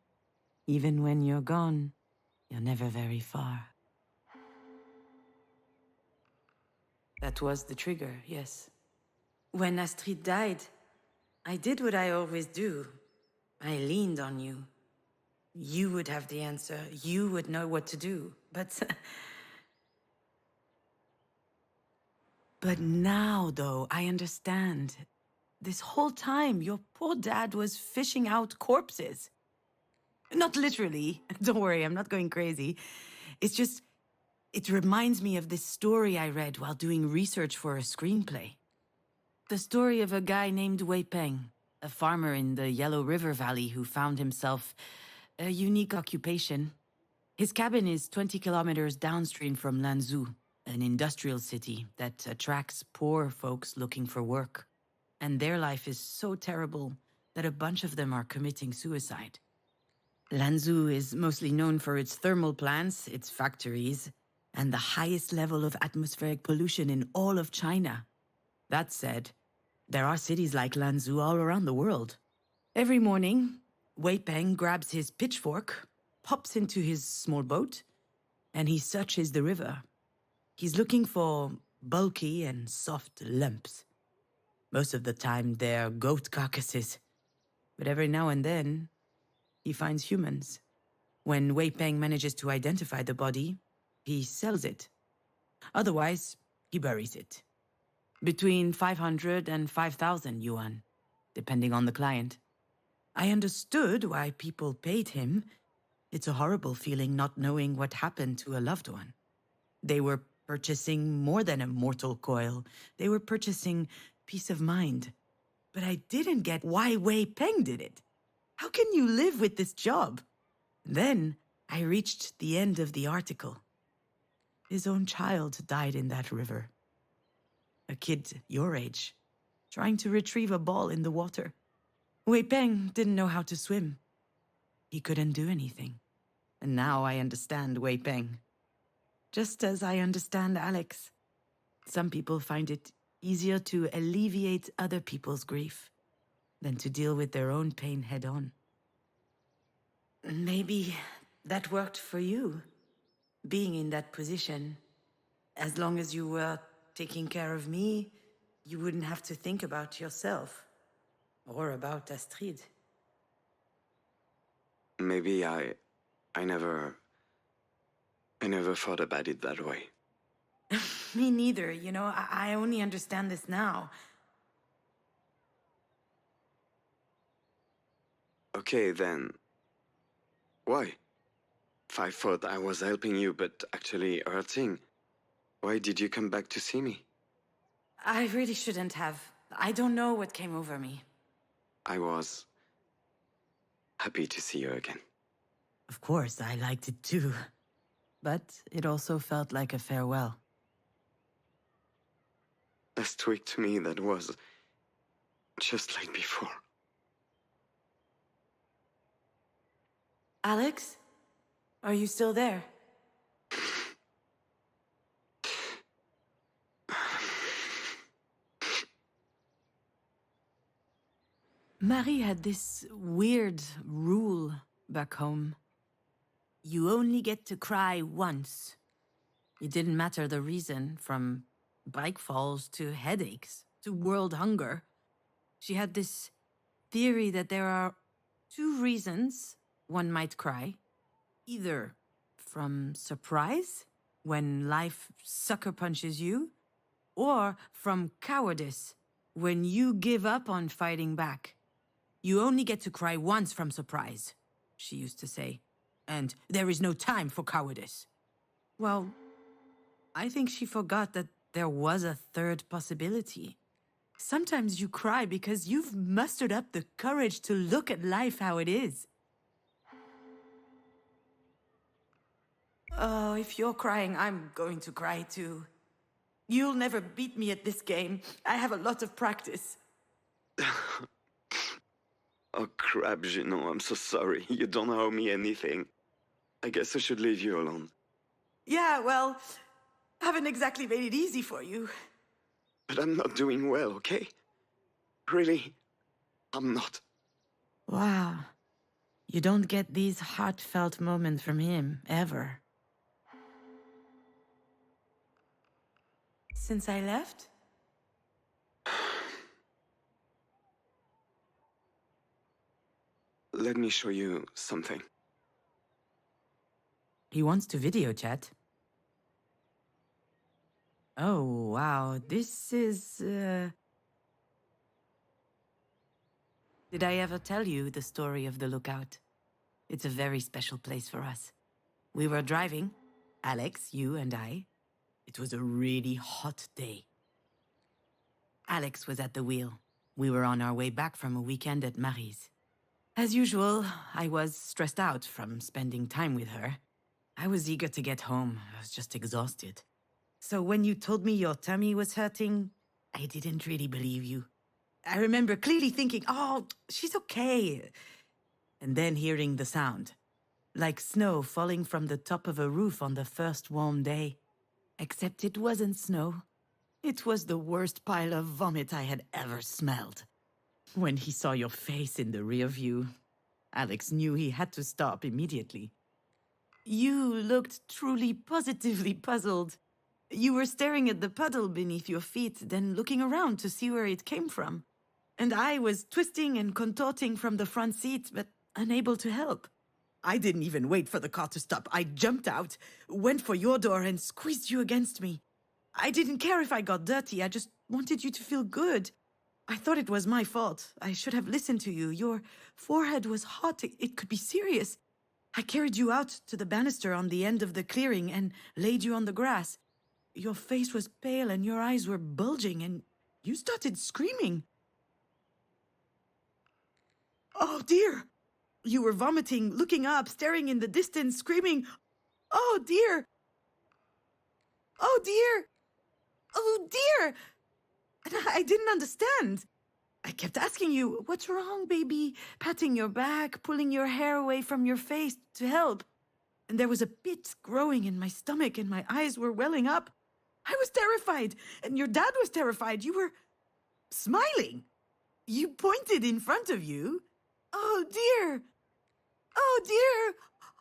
S1: Even when you're gone, you're never very far. That was the trigger, yes. When Astrid died, I did what I always do. I leaned on you. You would have the answer. You would know what to do. But now, though, I understand. This whole time, your poor dad was fishing out corpses. Not literally. Don't worry, I'm not going crazy. It's just, it reminds me of this story I read while doing research for a screenplay. The story of a guy named Wei Peng, a farmer in the Yellow River Valley who found himself a unique occupation. His cabin is 20 kilometers downstream from Lanzhou, an industrial city that attracts poor folks looking for work. And their life is so terrible that a bunch of them are committing suicide. Lanzhou is mostly known for its thermal plants, its factories, and the highest level of atmospheric pollution in all of China. That said, there are cities like Lanzhou all around the world. Every morning, Wei Peng grabs his pitchfork, pops into his small boat, and he searches the river. He's looking for bulky and soft lumps. Most of the time, they're goat carcasses. But every now and then, he finds humans. When Wei Peng manages to identify the body, he sells it. Otherwise, he buries it. Between 500 and 5,000 yuan, depending on the client. I understood why people paid him. It's a horrible feeling not knowing what happened to a loved one. They were purchasing more than a mortal coil. They were purchasing peace of mind. But I didn't get why Wei Peng did it. How can you live with this job? Then I reached the end of the article. His own child died in that river. A kid your age, trying to retrieve a ball in the water. Wei Peng didn't know how to swim. He couldn't do anything. And now I understand Wei Peng. Just as I understand Alex. Some people find it easier to alleviate other people's grief than to deal with their own pain head-on. Maybe that worked for you, being in that position. As long as you were taking care of me, you wouldn't have to think about yourself. Or about Astrid.
S7: Maybe I never thought about it that way.
S1: Me neither, you know, I only understand this now.
S7: Okay, then. Why? If I thought I was helping you, but actually hurting, why did you come back to see me?
S1: I really shouldn't have. I don't know what came over me.
S7: I was happy to see you again.
S1: Of course, I liked it too. But it also felt like a farewell.
S7: Last week to me, that was just like before.
S1: Alex? Are you still there? Marie had this weird rule back home. You only get to cry once. It didn't matter the reason, from bike falls to headaches to world hunger. She had this theory that there are two reasons one might cry. Either from surprise, when life sucker punches you, or from cowardice, when you give up on fighting back. You only get to cry once from surprise, she used to say. And there is no time for cowardice. Well, I think she forgot that there was a third possibility. Sometimes you cry because you've mustered up the courage to look at life how it is. Oh, if you're crying, I'm going to cry too. You'll never beat me at this game. I have a lot of practice.
S7: Oh crap, Junon, I'm so sorry. You don't owe me anything. I guess I should leave you alone.
S1: Yeah, well, haven't exactly made it easy for you.
S7: But I'm not doing well, okay? Really, I'm not.
S1: Wow. You don't get these heartfelt moments from him, ever. Since I left?
S7: Let me show you something.
S1: He wants to video chat. Oh, wow. This is, Did I ever tell you the story of the lookout? It's a very special place for us. We were driving, Alex, you and I. It was a really hot day. Alex was at the wheel. We were on our way back from a weekend at Marie's. As usual, I was stressed out from spending time with her. I was eager to get home. I was just exhausted. So when you told me your tummy was hurting, I didn't really believe you. I remember clearly thinking, oh, she's okay. And then hearing the sound, like snow falling from the top of a roof on the first warm day. Except it wasn't snow. It was the worst pile of vomit I had ever smelled. When he saw your face in the rear view, Alex knew he had to stop immediately. You looked truly positively puzzled. You were staring at the puddle beneath your feet, then looking around to see where it came from. And I was twisting and contorting from the front seat, but unable to help. I didn't even wait for the car to stop. I jumped out, went for your door, and squeezed you against me. I didn't care if I got dirty. I just wanted you to feel good. I thought it was my fault. I should have listened to you. Your forehead was hot. It could be serious. I carried you out to the banister on the end of the clearing and laid you on the grass. Your face was pale and your eyes were bulging, and you started screaming. Oh dear! You were vomiting, looking up, staring in the distance, screaming, "Oh dear! Oh dear! Oh dear!" And I didn't understand. I kept asking you, "What's wrong, baby?" Patting your back, pulling your hair away from your face to help. And there was a pit growing in my stomach and my eyes were welling up. I was terrified, and your dad was terrified. You were smiling. You pointed in front of you. "Oh dear! Oh dear!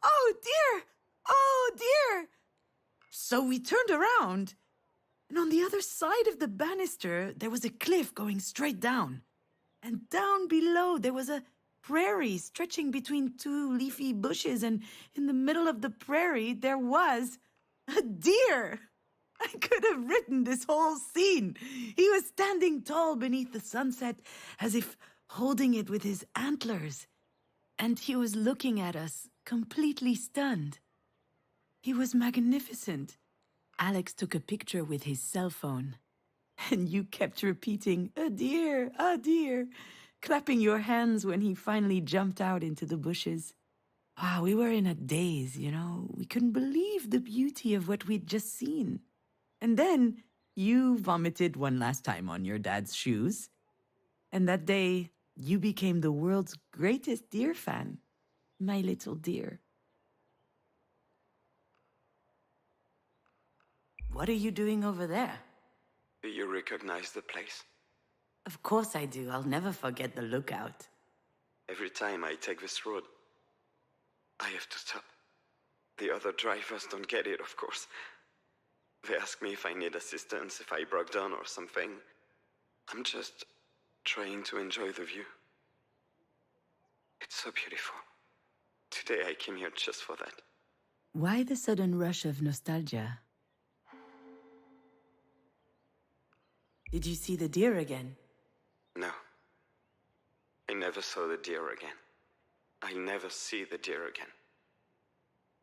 S1: Oh dear! Oh dear!" So we turned around, and on the other side of the banister, there was a cliff going straight down. And down below, there was a prairie stretching between two leafy bushes, and in the middle of the prairie, there was a deer. I could have written this whole scene. He was standing tall beneath the sunset, as if holding it with his antlers. And he was looking at us, completely stunned. He was magnificent. Alex took a picture with his cell phone. And you kept repeating, "A deer, a deer," clapping your hands when he finally jumped out into the bushes. Wow, we were in a daze, you know. We couldn't believe the beauty of what we'd just seen. And then you vomited one last time on your dad's shoes. And that day, you became the world's greatest deer fan. My little deer. What are you doing over there?
S7: Do you recognize the place?
S1: Of course I do. I'll never forget the lookout.
S7: Every time I take this road, I have to stop. The other drivers don't get it, of course. They ask me if I need assistance, if I broke down or something. I'm just trying to enjoy the view. It's so beautiful. Today I came here just for that.
S1: Why the sudden rush of nostalgia? Did you see the deer again?
S7: No. I never saw the deer again. I'll never see the deer again.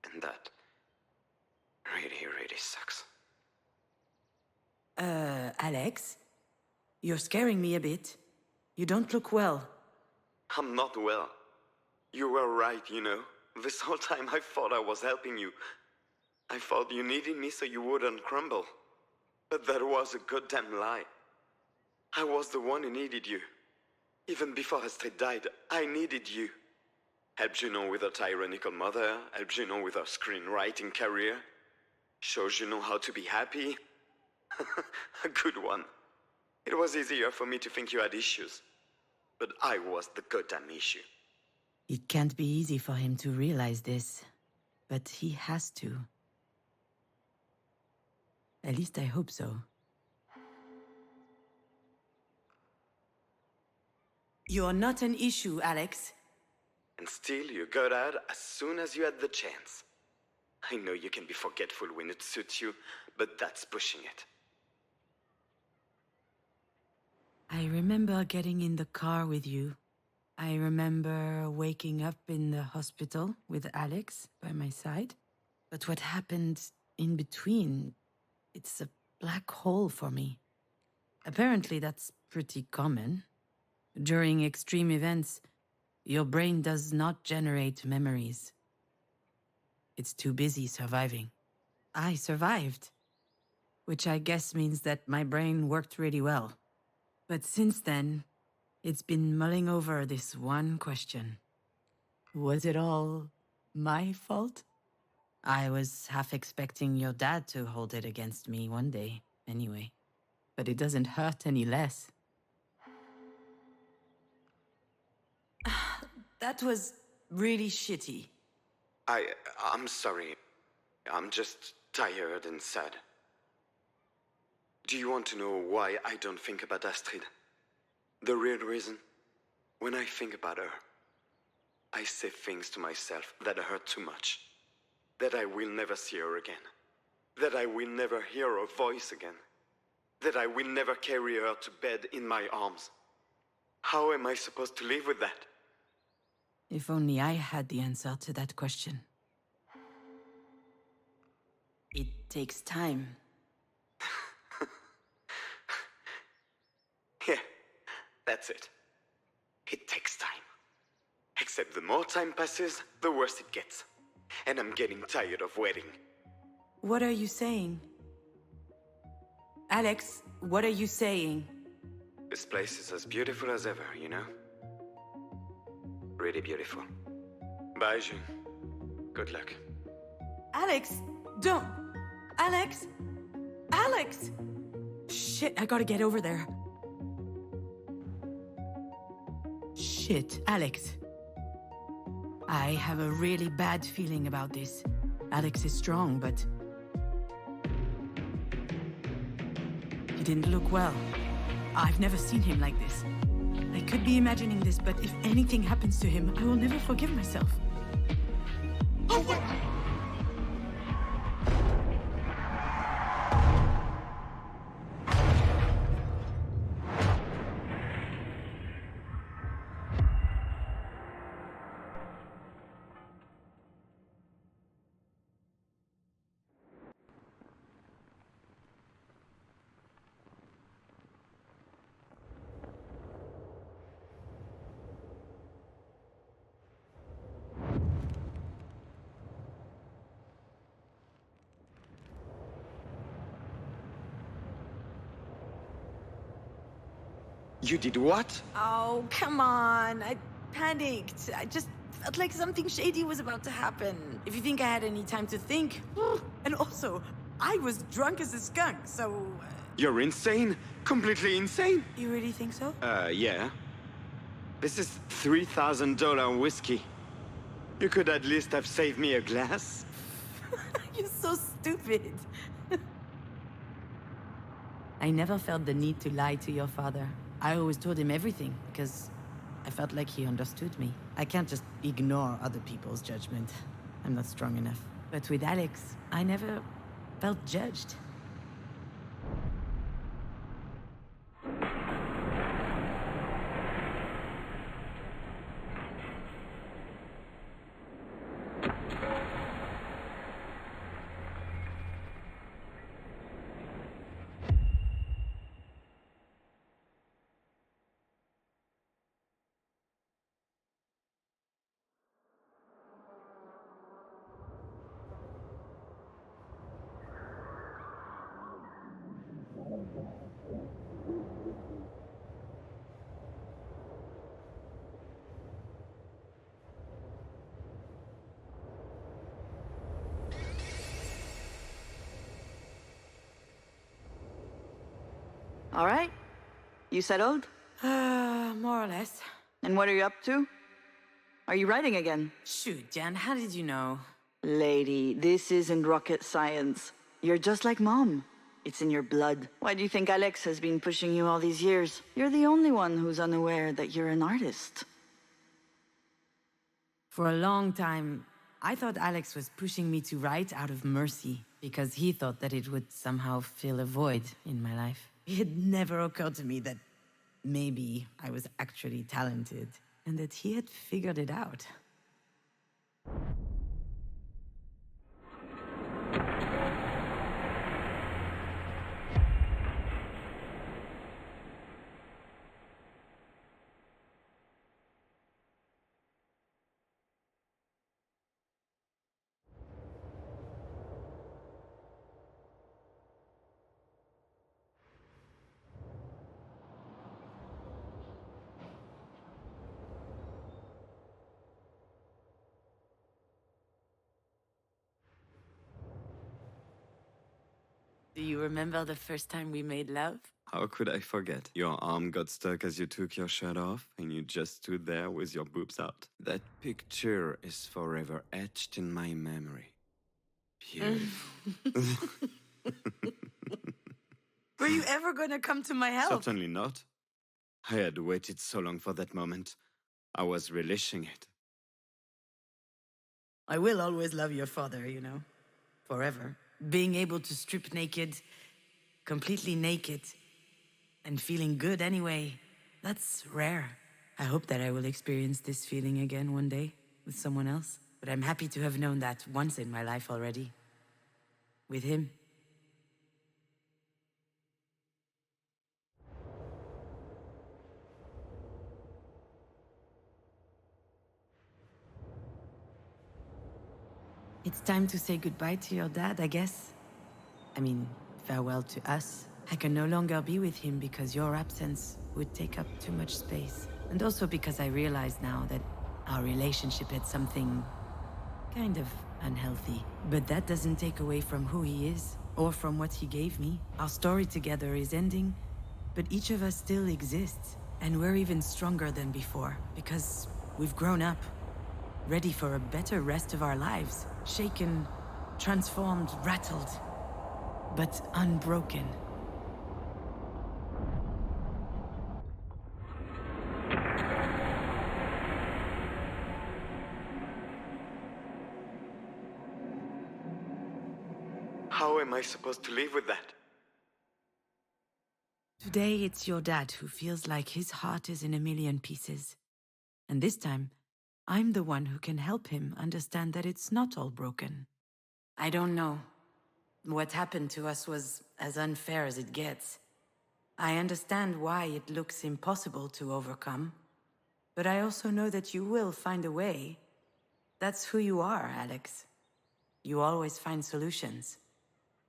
S7: And that really, really sucks.
S1: Alex? You're scaring me a bit. You don't look well.
S7: I'm not well. You were right, you know. This whole time I thought I was helping you. I thought you needed me so you wouldn't crumble. But that was a goddamn lie. I was the one who needed you. Even before Astrid died, I needed you. Help Junon with her tyrannical mother, help Junon with her screenwriting career. Show Junon how to be happy. A good one. It was easier for me to think you had issues. But I was the goddamn issue.
S1: It can't be easy for him to realize this, but he has to. At least I hope so. You're not an issue, Alex.
S7: And still you got out as soon as you had the chance. I know you can be forgetful when it suits you, but that's pushing it.
S1: I remember getting in the car with you. I remember waking up in the hospital with Alex by my side. But what happened in between, it's a black hole for me. Apparently that's pretty common. During extreme events, your brain does not generate memories. It's too busy surviving. I survived, which I guess means that my brain worked really well. But since then, it's been mulling over this one question. Was it all my fault? I was half expecting your dad to hold it against me one day, anyway. But it doesn't hurt any less. That was really shitty.
S7: I'm sorry. I'm just tired and sad. Do you want to know why I don't think about Astrid? The real reason? When I think about her, I say things to myself that hurt too much. That I will never see her again. That I will never hear her voice again. That I will never carry her to bed in my arms. How am I supposed to live with that?
S1: If only I had the answer to that question. It takes time.
S7: That's it. It takes time. Except the more time passes, the worse it gets. And I'm getting tired of waiting.
S1: What are you saying? Alex, what are you saying?
S7: This place is as beautiful as ever, you know? Really beautiful. Bye, June. Good luck.
S1: Alex, don't... Alex? Alex! Shit, I gotta get over there. Shit, Alex. I have a really bad feeling about this. Alex is strong, but... he didn't look well. I've never seen him like this. I could be imagining this, but if anything happens to him, I will never forgive myself. Oh, what?
S7: You did what?
S1: Oh, come on. I panicked. I just felt like something shady was about to happen. If you think I had any time to think. And also, I was drunk as a skunk, so...
S7: You're insane? Completely insane?
S1: You really think so?
S7: Yeah. This is $3,000 whiskey. You could at least have saved me a glass.
S1: You're so stupid. I never felt the need to lie to your father. I always told him everything, because I felt like he understood me. I can't just ignore other people's judgment. I'm not strong enough. But with Alex, I never felt judged.
S4: All right. You settled?
S1: More or less.
S4: And what are you up to? Are you writing again?
S1: Shoot, Jan, how did you know?
S4: Lady, this isn't rocket science. You're just like Mom. It's in your blood. Why do you think Alex has been pushing you all these years? You're the only one who's unaware that you're an artist.
S1: For a long time, I thought Alex was pushing me to write out of mercy, because he thought that it would somehow fill a void in my life. It never occurred to me that maybe I was actually talented, and that he had figured it out. Do you remember the first time we made love?
S7: How could I forget? Your arm got stuck as you took your shirt off, and you just stood there with your boobs out. That picture is forever etched in my memory. Beautiful.
S1: Were you ever gonna come to my help?
S7: Certainly not. I had waited so long for that moment. I was relishing it.
S1: I will always love your father, you know. Forever. Being able to strip naked, completely naked, and feeling good anyway, that's rare. I hope that I will experience this feeling again one day with someone else. But I'm happy to have known that once in my life already. With him. It's time to say goodbye to your dad, I guess. I mean, farewell to us. I can no longer be with him because your absence would take up too much space. And also because I realize now that our relationship had something kind of unhealthy. But that doesn't take away from who he is, or from what he gave me. Our story together is ending, but each of us still exists. And we're even stronger than before, because we've grown up, ready for a better rest of our lives. Shaken, transformed, rattled, but unbroken.
S7: How am I supposed to live with that?
S1: Today, it's your dad who feels like his heart is in a million pieces. And this time, I'm the one who can help him understand that it's not all broken. I don't know. What happened to us was as unfair as it gets. I understand why it looks impossible to overcome. But I also know that you will find a way. That's who you are, Alex. You always find solutions.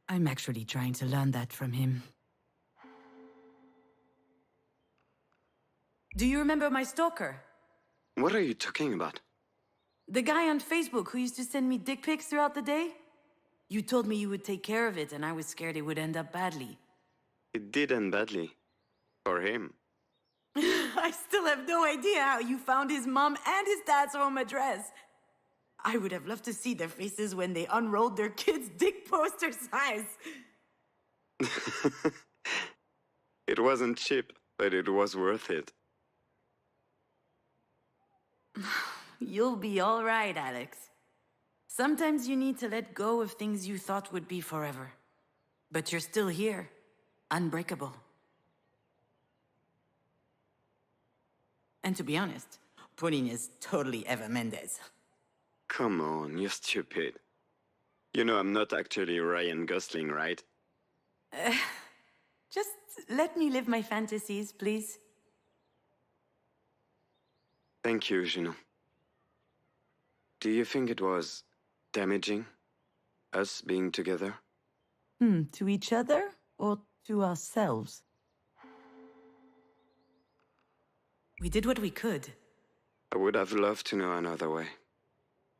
S1: I'm actually trying to learn that from him. Do you remember my stalker?
S7: What are you talking about?
S1: The guy on Facebook who used to send me dick pics throughout the day? You told me you would take care of it, and I was scared it would end up badly.
S7: It did end badly. For him.
S1: I still have no idea how you found his mom and his dad's home address. I would have loved to see their faces when they unrolled their kids' dick poster size.
S7: It wasn't cheap, but it was worth it.
S1: You'll be all right, Alex. Sometimes you need to let go of things you thought would be forever. But you're still here, unbreakable. And to be honest, Pauline is totally Eva Mendes.
S7: Come on, you're stupid. You know I'm not actually Ryan Gosling, right?
S1: Just let me live my fantasies, please.
S7: Thank you, Junon. Do you think it was damaging, us being together?
S1: To each other or to ourselves? We did what we could.
S7: I would have loved to know another way.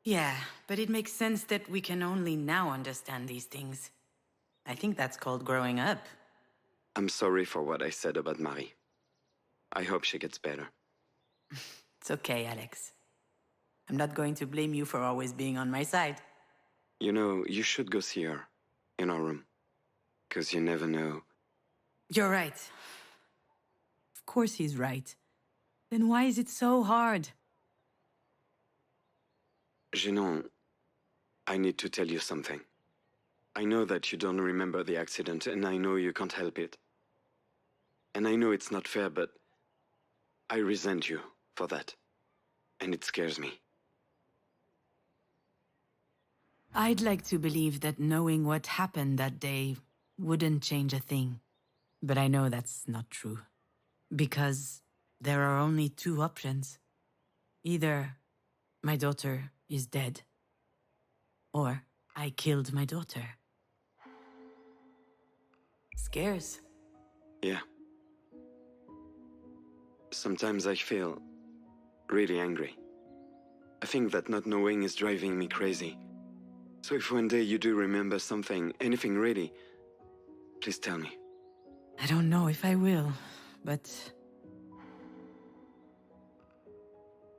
S1: Yeah, but it makes sense that we can only now understand these things. I think that's called growing up.
S7: I'm sorry for what I said about Marie. I hope she gets better.
S1: It's okay, Alex. I'm not going to blame you for always being on my side.
S7: You know, you should go see her in our room. 'Cause you never know.
S1: You're right. Of course he's right. Then why is it so hard?
S7: Junon, I need to tell you something. I know that you don't remember the accident, and I know you can't help it. And I know it's not fair, but I resent you for that. And it scares me.
S1: I'd like to believe that knowing what happened that day wouldn't change a thing. But I know that's not true. Because there are only two options. Either my daughter is dead, or I killed my daughter. Scares.
S7: Yeah. Sometimes I feel really angry. I think that not knowing is driving me crazy. So if one day you do remember something, anything really, please tell me.
S1: I don't know if I will, but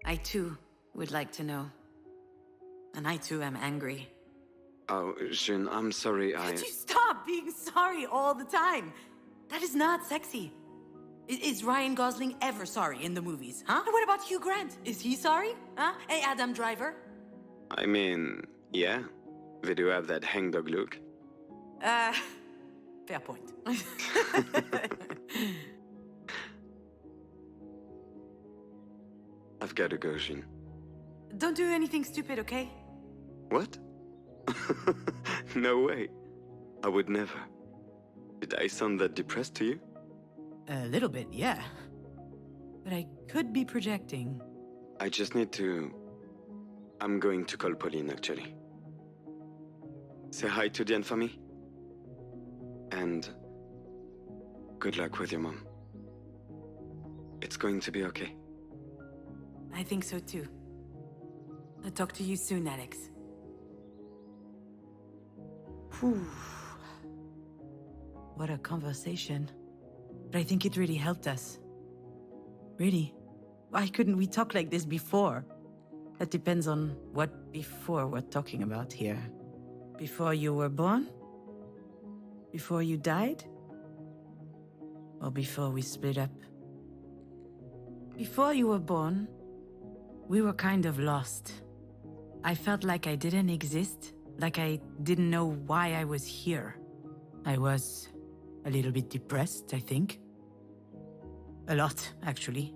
S1: I too would like to know. And I too am angry.
S7: Oh, June, I'm sorry,
S1: Could you stop being sorry all the time? That is not sexy. Is Ryan Gosling ever sorry in the movies, huh? And what about Hugh Grant? Is he sorry? Huh? Hey, Adam Driver?
S7: I mean, yeah. They do have that hangdog look.
S1: Fair point.
S7: I've got to go, June.
S1: Don't do anything stupid, okay?
S7: What? No way. I would never. Did I sound that depressed to you?
S1: A little bit, yeah. But I could be projecting.
S7: I just need to... I'm going to call Pauline, actually. Say hi to Diane for me. And good luck with your mom. It's going to be okay.
S1: I think so too. I'll talk to you soon, Alex. Whew. What a conversation. But I think it really helped us. Really. Why couldn't we talk like this before? That depends on what before we're talking about here. Before you were born? Before you died? Or before we split up? Before you were born, we were kind of lost. I felt like I didn't exist, like I didn't know why I was here. I was a little bit depressed, I think. A lot, actually.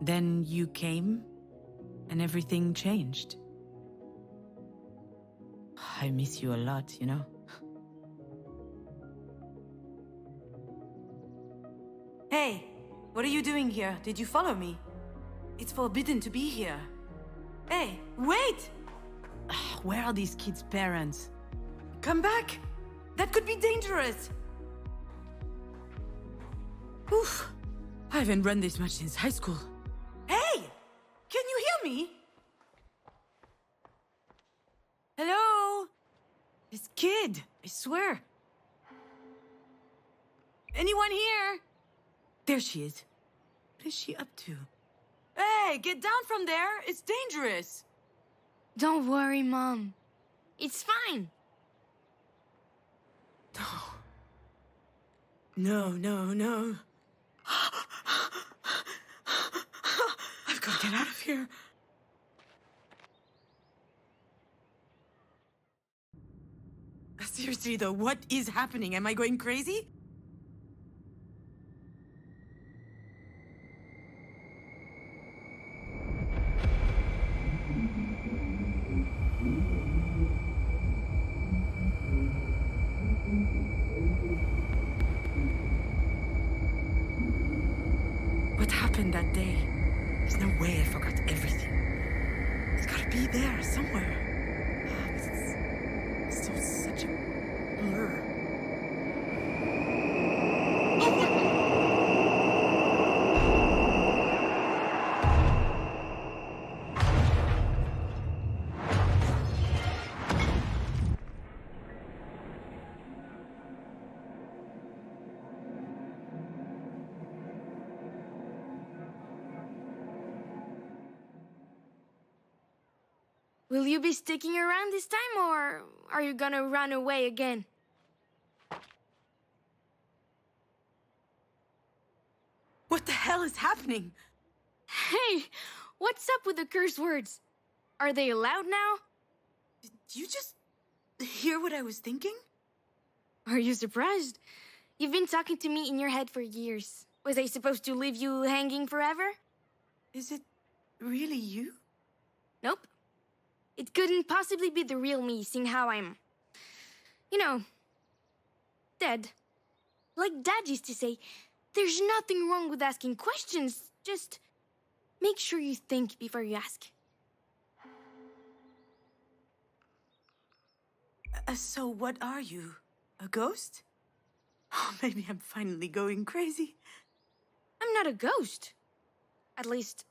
S1: Then you came, and everything changed. I miss you a lot, you know? Hey, what are you doing here? Did you follow me? It's forbidden to be here. Hey, wait! Where are these kids' parents? Come back! That could be dangerous! Oof! I haven't run this much since high school. Hey! Can you hear me? Hello? This kid, I swear. Anyone here? There she is. What is she up to? Hey, get down from there! It's dangerous!
S8: Don't worry, Mom. It's fine.
S1: No, no, no. I've got to get out of here. Seriously though, what is happening? Am I going crazy? What happened that day? There's no way I forgot everything. It's gotta be there somewhere. It's so such a blur.
S8: Will you be sticking around this time, or are you gonna run away again?
S1: What the hell is happening?
S8: Hey, what's up with the curse words? Are they allowed now?
S1: Did you just hear what I was thinking?
S8: Are you surprised? You've been talking to me in your head for years. Was I supposed to leave you hanging forever?
S1: Is it really you?
S8: Nope. It couldn't possibly be the real me, seeing how I'm, dead. Like Dad used to say, there's nothing wrong with asking questions. Just make sure you think before you ask.
S1: So what are you? A ghost? Oh, maybe I'm finally going crazy.
S8: I'm not a ghost. At least,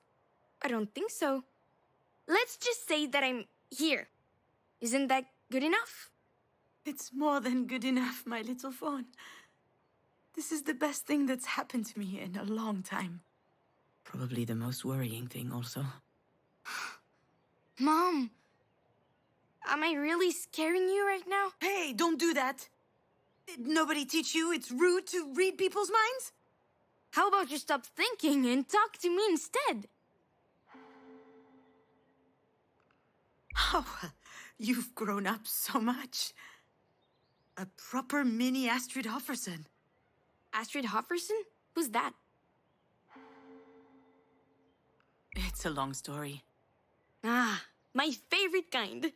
S8: I don't think so. Let's just say that I'm here. Isn't that good enough?
S1: It's more than good enough, my little fawn. This is the best thing that's happened to me in a long time. Probably the most worrying thing, also.
S8: Mom, am I really scaring you right now?
S1: Hey, don't do that! Did nobody teach you it's rude to read people's minds?
S8: How about you stop thinking and talk to me instead?
S1: Oh, you've grown up so much. A proper mini Astrid Hofferson.
S8: Astrid Hofferson? Who's that?
S1: It's a long story.
S8: Ah, my favorite kind.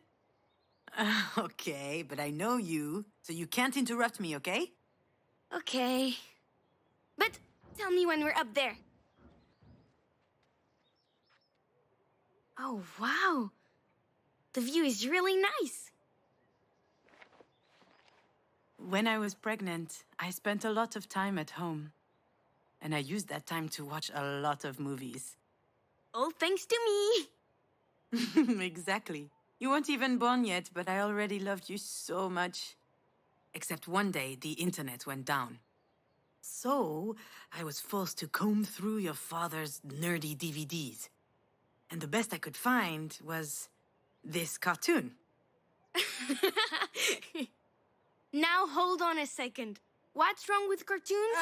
S1: Okay, but I know you, so you can't interrupt me, okay?
S8: Okay. But tell me when we're up there. Oh, wow. The view is really nice.
S1: When I was pregnant, I spent a lot of time at home. And I used that time to watch a lot of movies.
S8: All thanks to me.
S1: Exactly. You weren't even born yet, but I already loved you so much. Except one day, the internet went down. So, I was forced to comb through your father's nerdy DVDs. And the best I could find was this cartoon.
S8: Now hold on a second. What's wrong with cartoons?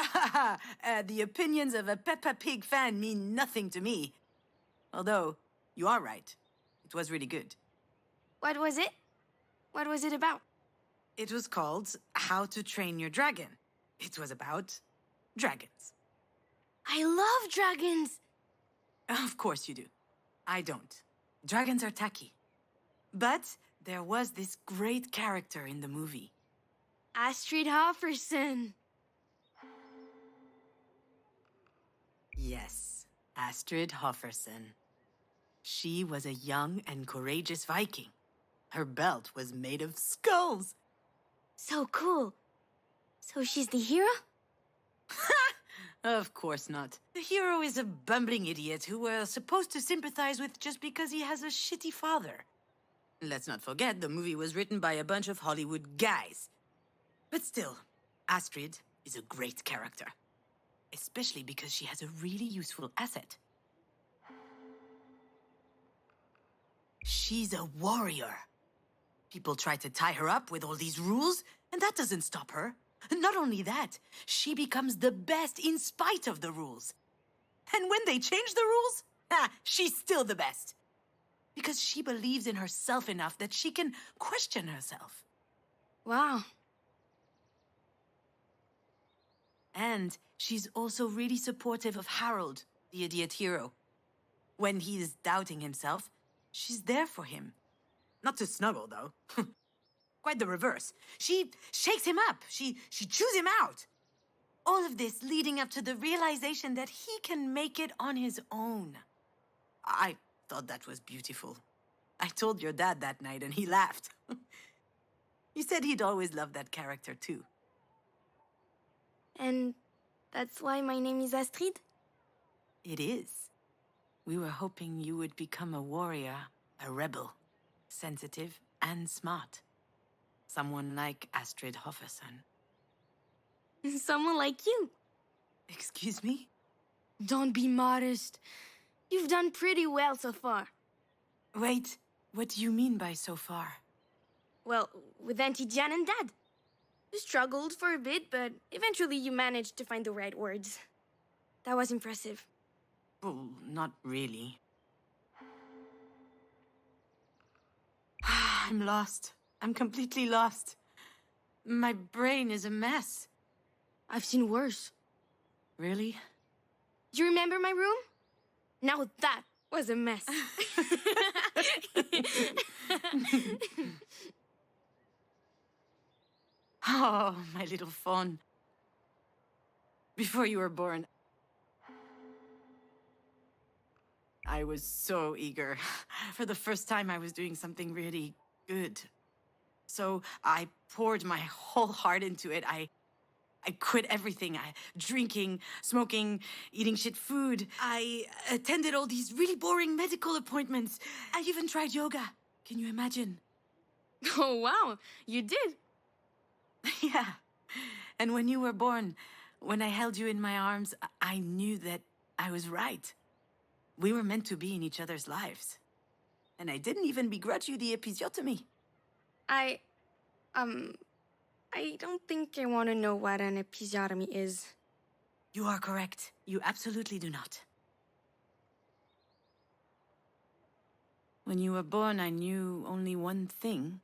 S1: The opinions of a Peppa Pig fan mean nothing to me. Although, you are right. It was really good.
S8: What was it? What was it about?
S1: It was called How to Train Your Dragon. It was about dragons.
S8: I love dragons.
S1: Of course you do. I don't. Dragons are tacky. But there was this great character in the movie.
S8: Astrid Hofferson.
S1: Yes, Astrid Hofferson. She was a young and courageous Viking. Her belt was made of skulls.
S8: So cool. So she's the hero?
S1: Of course not. The hero is a bumbling idiot who we're supposed to sympathize with just because he has a shitty father. Let's not forget, the movie was written by a bunch of Hollywood guys. But still, Astrid is a great character. Especially because she has a really useful asset. She's a warrior. People try to tie her up with all these rules, and that doesn't stop her. Not only that, she becomes the best in spite of the rules. And when they change the rules, she's still the best. Because she believes in herself enough that she can question herself.
S8: Wow.
S1: And she's also really supportive of Harold, the idiot hero. When he's doubting himself, she's there for him. Not to snuggle, though. Quite the reverse. She shakes him up. She chews him out. All of this leading up to the realization that he can make it on his own. I thought that was beautiful. I told your dad that night and he laughed. He said he'd always loved that character too.
S8: And that's why my name is Astrid?
S1: It is. We were hoping you would become a warrior, a rebel, sensitive and smart. Someone like Astrid Hofferson.
S8: Someone like you.
S1: Excuse me?
S8: Don't be modest. You've done pretty well so far.
S1: Wait, what do you mean by so far?
S8: Well, with Auntie Jan and Dad. You struggled for a bit, but eventually you managed to find the right words. That was impressive.
S1: Well, not really. I'm lost. I'm completely lost. My brain is a mess.
S8: I've seen worse.
S1: Really?
S8: Do you remember my room? Now that was a mess.
S1: Oh, my little fawn. Before you were born, I was so eager. For the first time, I was doing something really good. So I poured my whole heart into it. I quit everything. Drinking, smoking, eating shit food. I attended all these really boring medical appointments. I even tried yoga. Can you imagine?
S8: Oh, wow. You did.
S1: Yeah. And when you were born, when I held you in my arms, I knew that I was right. We were meant to be in each other's lives. And I didn't even begrudge you the episiotomy.
S8: I don't think I want to know what an episiotomy is.
S1: You are correct. You absolutely do not. When you were born, I knew only one thing.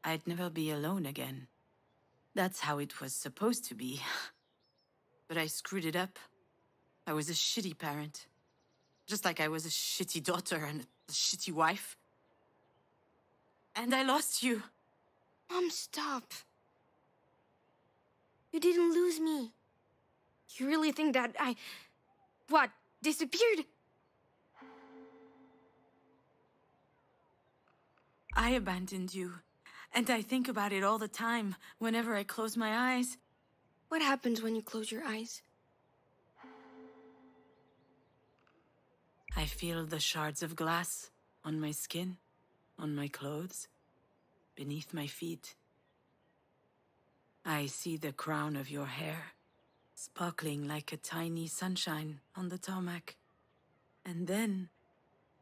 S1: I'd never be alone again. That's how it was supposed to be. But I screwed it up. I was a shitty parent. Just like I was a shitty daughter and a shitty wife. And I lost you.
S8: Mom, stop. You didn't lose me. You really think that what, disappeared?
S1: I abandoned you. And I think about it all the time, whenever I close my eyes.
S8: What happens when you close your eyes?
S1: I feel the shards of glass on my skin, on my clothes, beneath my feet. I see the crown of your hair, sparkling like a tiny sunshine on the tarmac. And then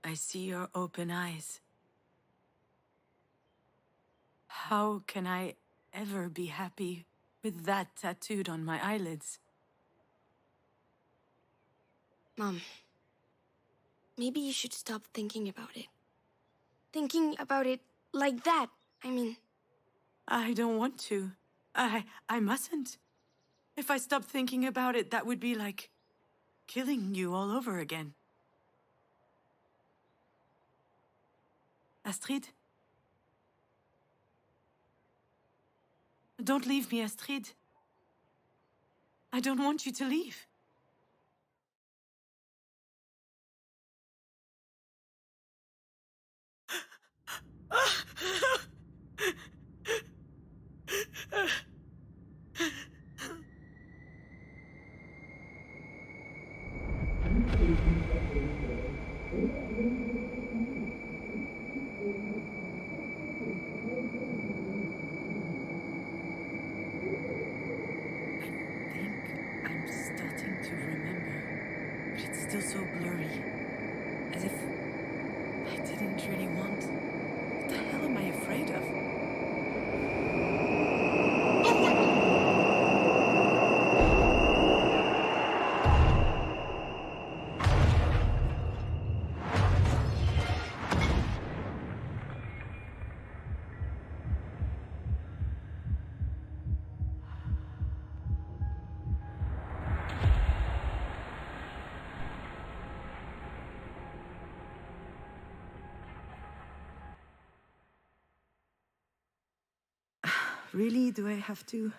S1: I see your open eyes. How can I ever be happy with that tattooed on my eyelids?
S8: Mom, maybe you should stop thinking about it. Thinking about it like that, I mean.
S1: I don't want to. I mustn't. If I stopped thinking about it, that would be like killing you all over again. Astrid? Don't leave me, Astrid. I don't want you to leave. I think I'm starting to remember, but it's still so blurry. As if I didn't really want. What the hell am I afraid of? Really? Do I have to?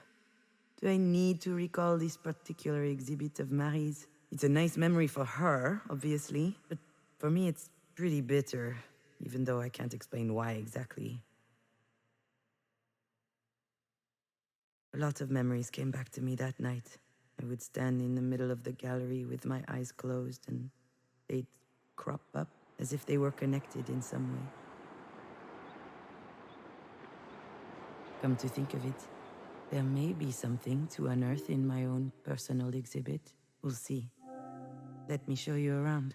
S1: Do I need to recall this particular exhibit of Marie's? It's a nice memory for her, obviously, but for me it's pretty bitter, even though I can't explain why exactly. A lot of memories came back to me that night. I would stand in the middle of the gallery with my eyes closed, and they'd crop up as if they were connected in some way. Come to think of it, there may be something to unearth in my own personal exhibit. We'll see. Let me show you around.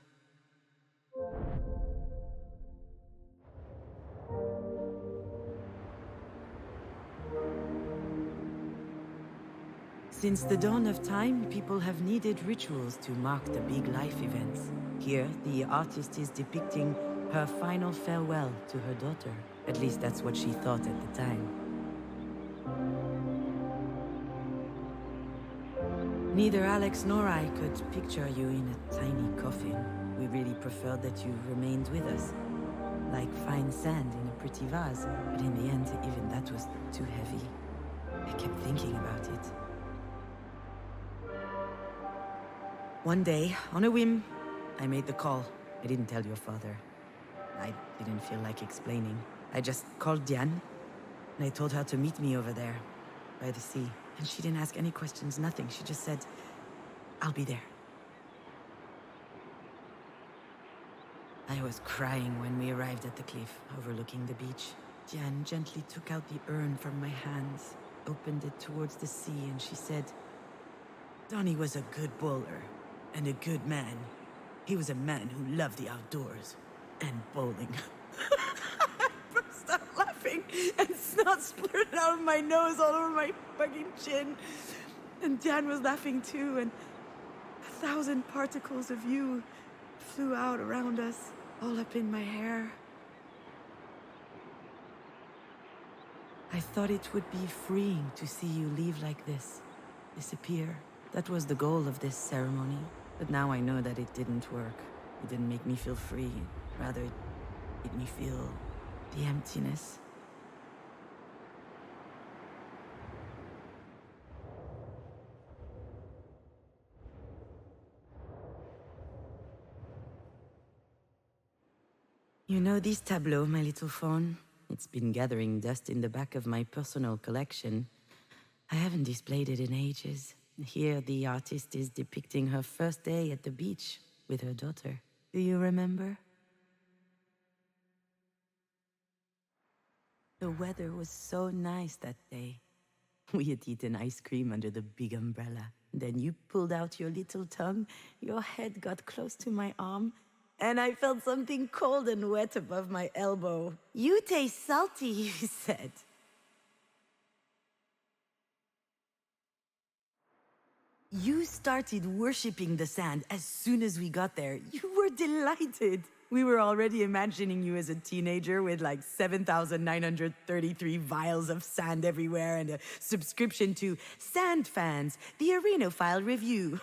S1: Since the dawn of time, people have needed rituals to mark the big life events. Here, the artist is depicting her final farewell to her daughter. At least that's what she thought at the time. Neither Alex nor I could picture you in a tiny coffin. We really preferred that you remained with us, like fine sand in a pretty vase. But in the end, even that was too heavy. I kept thinking about it. One day, on a whim, I made the call. I didn't tell your father. I didn't feel like explaining. I just called Diane, and I told her to meet me over there, by the sea. And she didn't ask any questions, nothing. She just said, I'll be there. I was crying when we arrived at the cliff, overlooking the beach. Diane gently took out the urn from my hands, opened it towards the sea, and she said, Donnie was a good bowler, and a good man. He was a man who loved the outdoors, and bowling. I burst out laughing, and snot splurted out of my nose all over my fucking chin. And Dan was laughing too, and 1,000 particles of you flew out around us, all up in my hair. I thought it would be freeing to see you leave like this, disappear. That was the goal of this ceremony. But now I know that it didn't work. It didn't make me feel free. Rather, it made me feel the emptiness. You know this tableau, my little fawn?
S9: It's been gathering dust in the back of my personal collection. I haven't displayed it in ages. Here, the artist is depicting her first day at the beach with her daughter. Do you remember? The weather was so nice that day. We had eaten ice cream under the big umbrella. Then you pulled out your little tongue, your head got close to my arm, and I felt something cold and wet above my elbow. "You taste salty," you said. You started worshipping the sand as soon as we got there. You were delighted. We were already imagining you as a teenager with like 7,933 vials of sand everywhere and a subscription to Sand Fans, the Arenophile Review.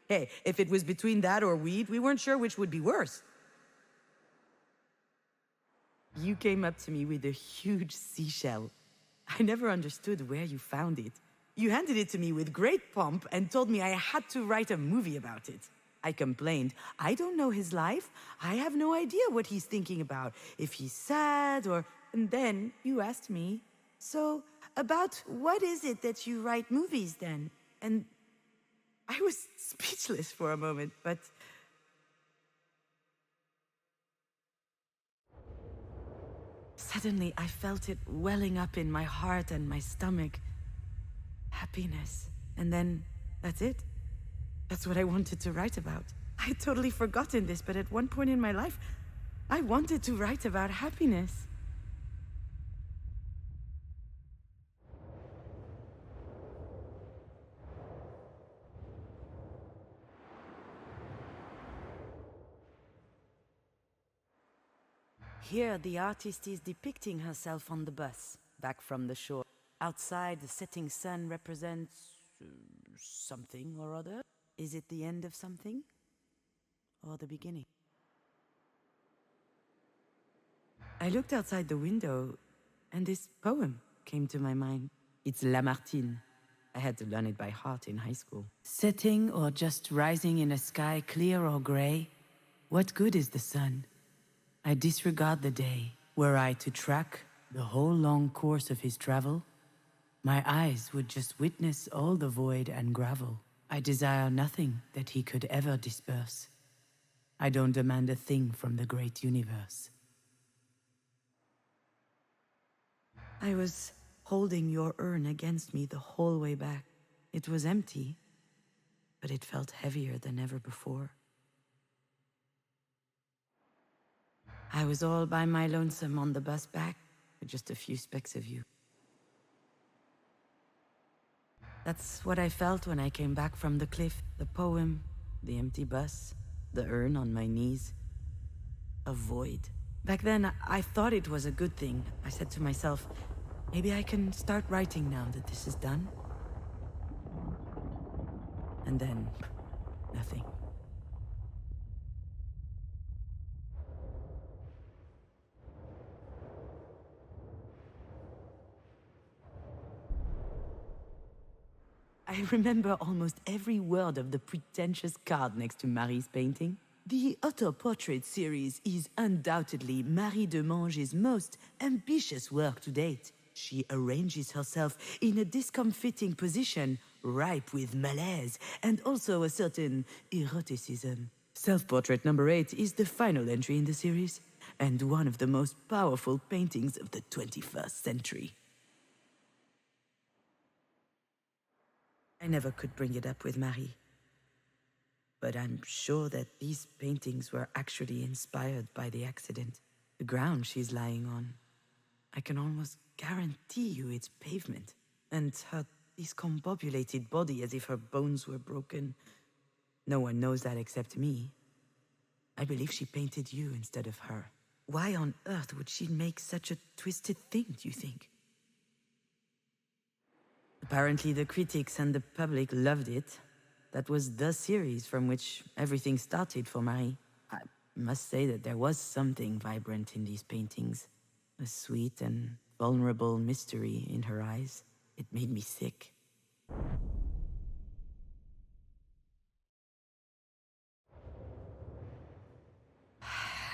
S9: Hey, if it was between that or weed, we weren't sure which would be worse. You came up to me with a huge seashell. I never understood where you found it. You handed it to me with great pomp and told me I had to write a movie about it. I complained, "I don't know his life. I have no idea what he's thinking about, if he's sad or..." And then you asked me, "So, about what is it that you write movies then?" And I was speechless for a moment, but... Suddenly, I felt it welling up in my heart and my stomach. Happiness. And then, that's it. That's what I wanted to write about. I had totally forgotten this, but at one point in my life, I wanted to write about happiness. Here, the artist is depicting herself on the bus, back from the shore. Outside, the setting sun represents... something or other. Is it the end of something? Or the beginning? I looked outside the window, and this poem came to my mind. It's Lamartine. I had to learn it by heart in high school. Setting or just rising in a sky clear or gray, what good is the sun? I disregard the day. Were I to track the whole long course of his travel, my eyes would just witness all the void and gravel. I desire nothing that he could ever disperse. I don't demand a thing from the great universe. I was holding your urn against me the whole way back. It was empty, but it felt heavier than ever before. I was all by my lonesome on the bus back, with just a few specks of you. That's what I felt when I came back from the cliff. The poem, the empty bus, the urn on my knees. A void. Back then, I thought it was a good thing. I said to myself, maybe I can start writing now that this is done. And then, nothing. I remember almost every word of the pretentious card next to Marie's painting. The auto-portrait series is undoubtedly Marie de Mange's most ambitious work to date. She arranges herself in a discomfiting position, ripe with malaise, and also a certain eroticism. Self-portrait number 8 is the final entry in the series, and one of the most powerful paintings of the 21st century. I never could bring it up with Marie. But I'm sure that these paintings were actually inspired by the accident. The ground she's lying on. I can almost guarantee you it's pavement. And her discombobulated body as if her bones were broken. No one knows that except me. I believe she painted you instead of her. Why on earth would she make such a twisted thing, do you think? Apparently the critics and the public loved it. That was the series from which everything started for Marie. I must say that there was something vibrant in these paintings. A sweet and vulnerable mystery in her eyes. It made me sick.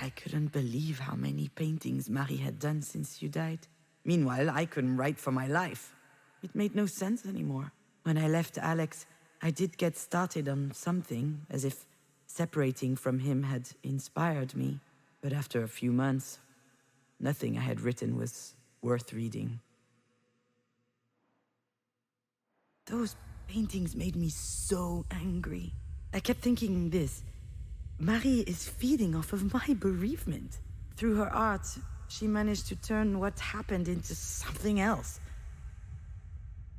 S9: I couldn't believe how many paintings Marie had done since you died. Meanwhile, I couldn't write for my life. It made no sense anymore. When I left Alex, I did get started on something, as if separating from him had inspired me. But after a few months, nothing I had written was worth reading. Those paintings made me so angry. I kept thinking this. Marie is feeding off of my bereavement. Through her art, she managed to turn what happened into something else.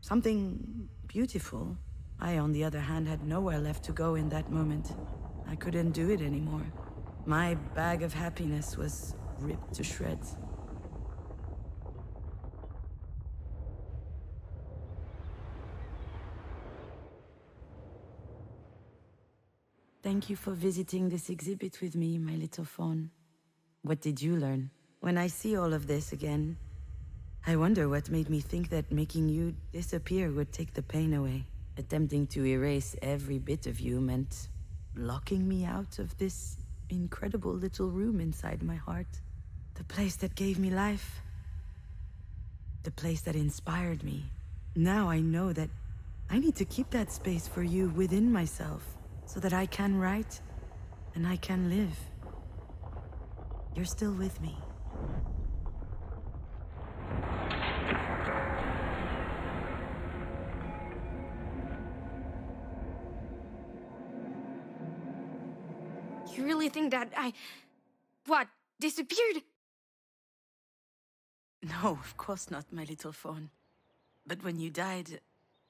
S9: Something beautiful. I, on the other hand, had nowhere left to go in that moment. I couldn't do it anymore. My bag of happiness was ripped to shreds. Thank you for visiting this exhibit with me, my little fawn. What did you learn? When I see all of this again, I wonder what made me think that making you disappear would take the pain away. Attempting to erase every bit of you meant locking me out of this incredible little room inside my heart. The place that gave me life. The place that inspired me. Now I know that I need to keep that space for you within myself, so that I can write and I can live. You're still with me.
S8: You really think that what, disappeared?
S9: No, of course not, my little fawn. But when you died,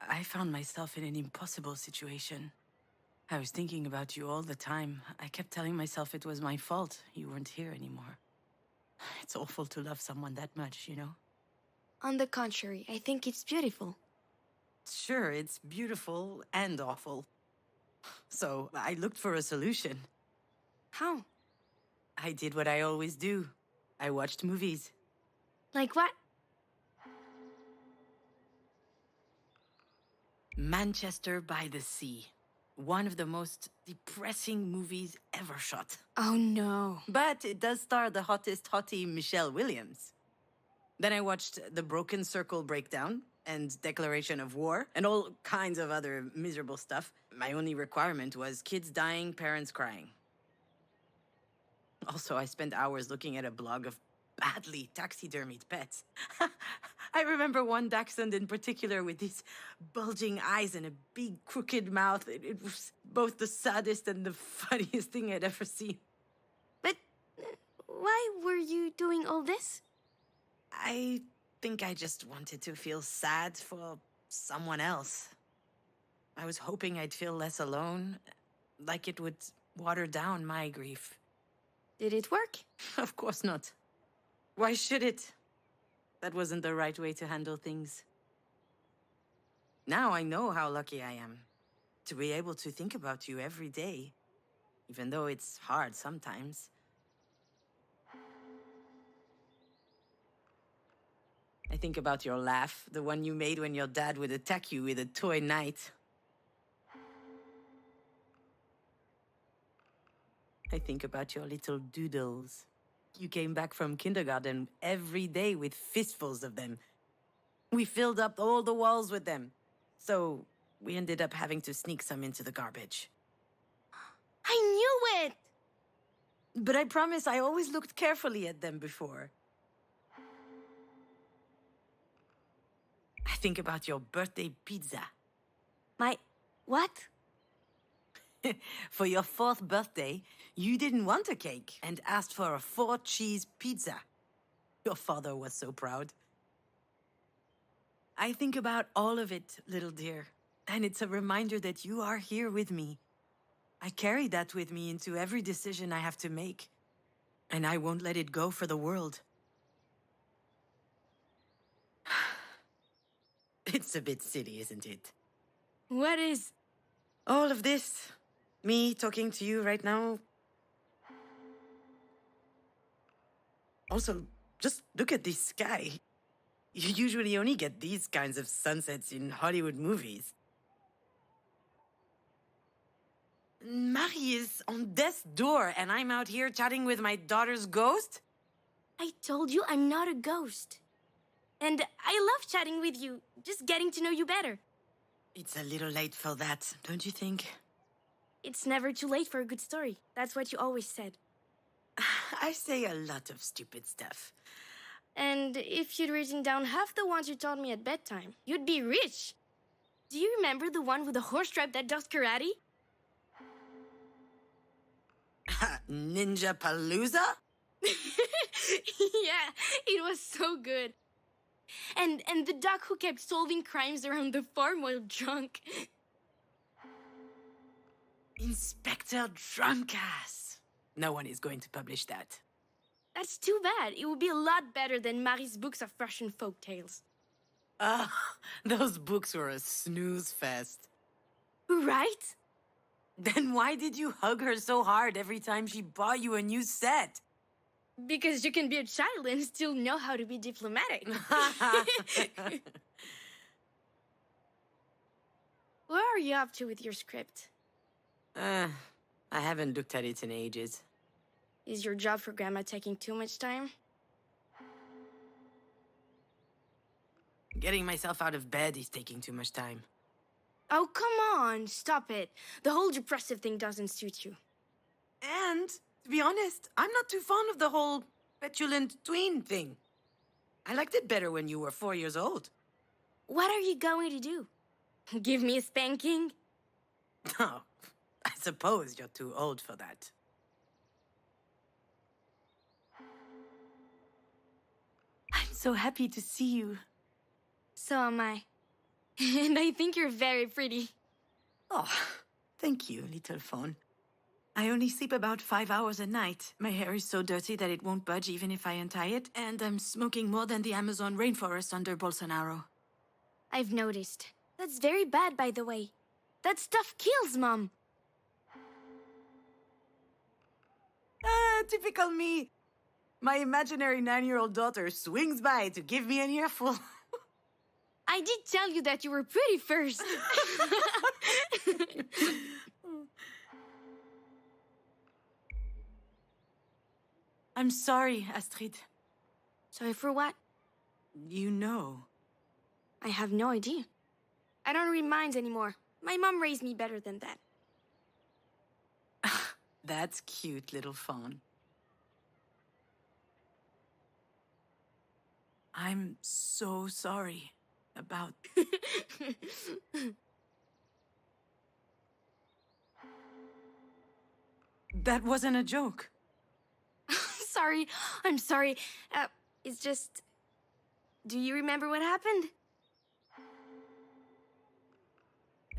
S9: I found myself in an impossible situation. I was thinking about you all the time. I kept telling myself it was my fault you weren't here anymore. It's awful to love someone that much, you know?
S8: On the contrary, I think it's beautiful.
S9: Sure, it's beautiful and awful. So I looked for a solution.
S8: How?
S9: I did what I always do. I watched movies.
S8: Like what?
S9: Manchester by the Sea. One of the most depressing movies ever shot.
S8: Oh no.
S9: But it does star the hottest hottie Michelle Williams. Then I watched The Broken Circle Breakdown and Declaration of War and all kinds of other miserable stuff. My only requirement was kids dying, parents crying. Also, I spent hours looking at a blog of badly taxidermied pets. I remember one dachshund in particular with these bulging eyes and a big crooked mouth. It was both the saddest and the funniest thing I'd ever seen.
S8: But why were you doing all this?
S9: I think I just wanted to feel sad for someone else. I was hoping I'd feel less alone, like it would water down my grief.
S8: Did it work?
S9: Of course not. Why should it? That wasn't the right way to handle things. Now I know how lucky I am to be able to think about you every day, even though it's hard sometimes. I think about your laugh, the one you made when your dad would attack you with a toy knight. I think about your little doodles. You came back from kindergarten every day with fistfuls of them. We filled up all the walls with them. So we ended up having to sneak some into the garbage.
S8: I knew it!
S9: But I promise I always looked carefully at them before. I think about your birthday pizza.
S8: My... what?
S9: For your 4th birthday, you didn't want a cake and asked for a 4-cheese pizza. Your father was so proud. I think about all of it, little dear, and it's a reminder that you are here with me. I carry that with me into every decision I have to make, and I won't let it go for the world. It's a bit silly, isn't it?
S8: What is...
S9: All of this, me talking to you right now. Also, just look at this sky. You usually only get these kinds of sunsets in Hollywood movies. Marie is on death's door, and I'm out here chatting with my daughter's ghost?
S8: I told you I'm not a ghost. And I love chatting with you, just getting to know you better.
S9: It's a little late for that, don't you think?
S8: It's never too late for a good story. That's what you always said.
S9: I say a lot of stupid stuff.
S8: And if you'd written down half the ones you taught me at bedtime, you'd be rich. Do you remember the one with the horse tribe that does karate?
S9: Ninja Palooza?
S8: Yeah, it was so good. And the duck who kept solving crimes around the farm while drunk.
S9: Inspector Drunkass. No one is going to publish that.
S8: That's too bad. It would be a lot better than Marie's books of Russian folk tales.
S9: Those books were a snooze fest.
S8: Right?
S9: Then why did you hug her so hard every time she bought you a new set?
S8: Because you can be a child and still know how to be diplomatic. Where are you up to with your script?
S9: I haven't looked at it in ages.
S8: Is your job for Grandma taking too much time?
S9: Getting myself out of bed is taking too much time.
S8: Oh, come on, stop it. The whole depressive thing doesn't suit you.
S9: And, to be honest, I'm not too fond of the whole petulant tween thing. I liked it better when you were 4 years old.
S8: What are you going to do? Give me a spanking?
S9: No, I suppose you're too old for that. I'm so happy to see you.
S8: So am I. And I think you're very pretty.
S9: Oh, thank you, little phone. I only sleep about 5 hours a night. My hair is so dirty that it won't budge even if I untie it, and I'm smoking more than the Amazon rainforest under Bolsonaro.
S8: I've noticed. That's very bad, by the way. That stuff kills, Mom.
S9: Typical me. My imaginary 9-year-old daughter swings by to give me an earful.
S8: I did tell you that you were pretty first.
S9: I'm sorry, Astrid.
S8: Sorry for what?
S9: You know.
S8: I have no idea. I don't read minds anymore. My mom raised me better than that.
S9: That's cute, little fawn. I'm so sorry about... That wasn't a joke.
S8: Sorry, I'm sorry. It's just... Do you remember what happened?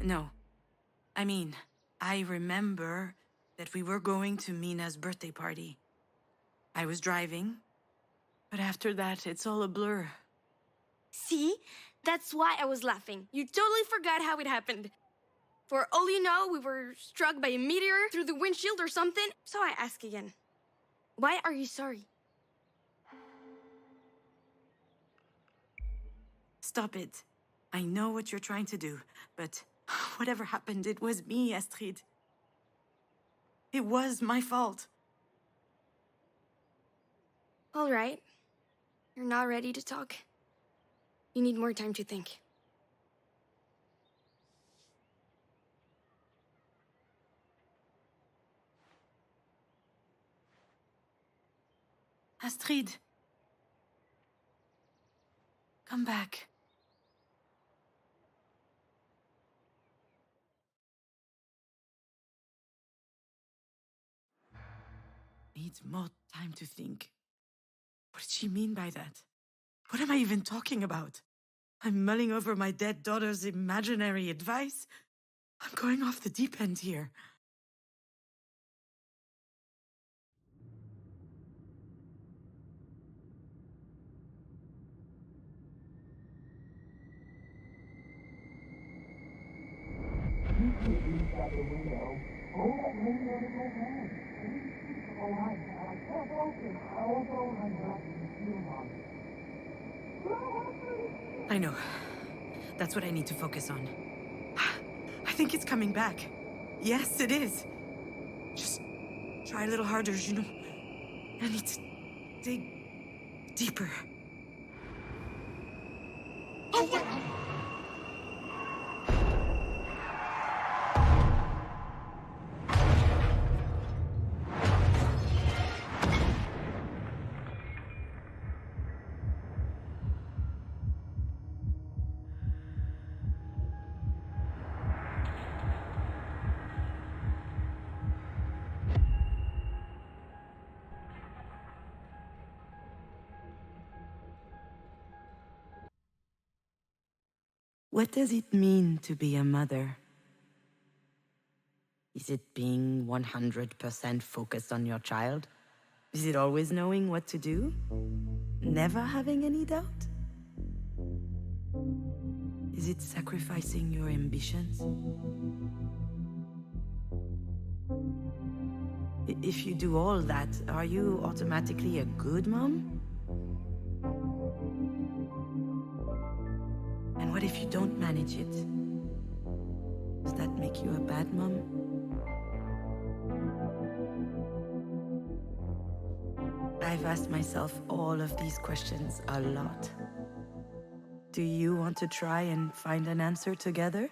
S9: No. I mean, I remember that we were going to Mina's birthday party. I was driving, but after that, it's all a blur.
S8: See? That's why I was laughing. You totally forgot how it happened. For all you know, we were struck by a meteor through the windshield or something. So I ask again. Why are you sorry?
S9: Stop it. I know what you're trying to do, but whatever happened, it was me, Astrid. It was my fault.
S8: All right. You're not ready to talk. You need more time to think.
S9: Astrid. Come back. Needs more time to think. What did she mean by that? What am I even talking about? I'm mulling over my dead daughter's imaginary advice? I'm going off the deep end here. I know. That's what I need to focus on. I think it's coming back. Yes, it is.
S1: Try a little harder, Junon. I need to dig deeper.
S9: What does it mean to be a mother? Is it being 100% focused on your child? Is it always knowing what to do? Never having any doubt? Is it sacrificing your ambitions? If you do all that, are you automatically a good mom? And what if you don't manage it? Does that make you a bad mom? I've asked myself all of these questions a lot. Do you want to try and find an answer together?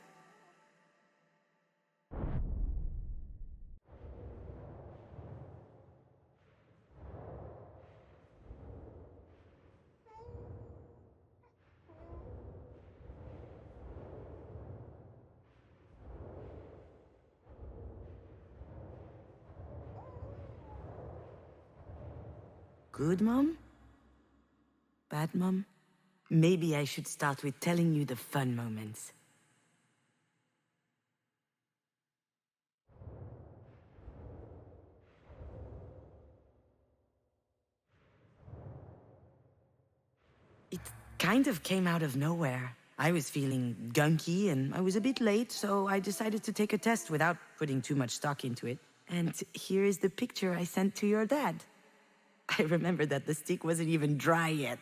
S9: Good mom? Bad mom? Maybe I should start with telling you the fun moments. It kind of came out of nowhere. I was feeling gunky and I was a bit late, so I decided to take a test without putting too much stock into it. And here is the picture I sent to your dad. I remember that the stick wasn't even dry yet.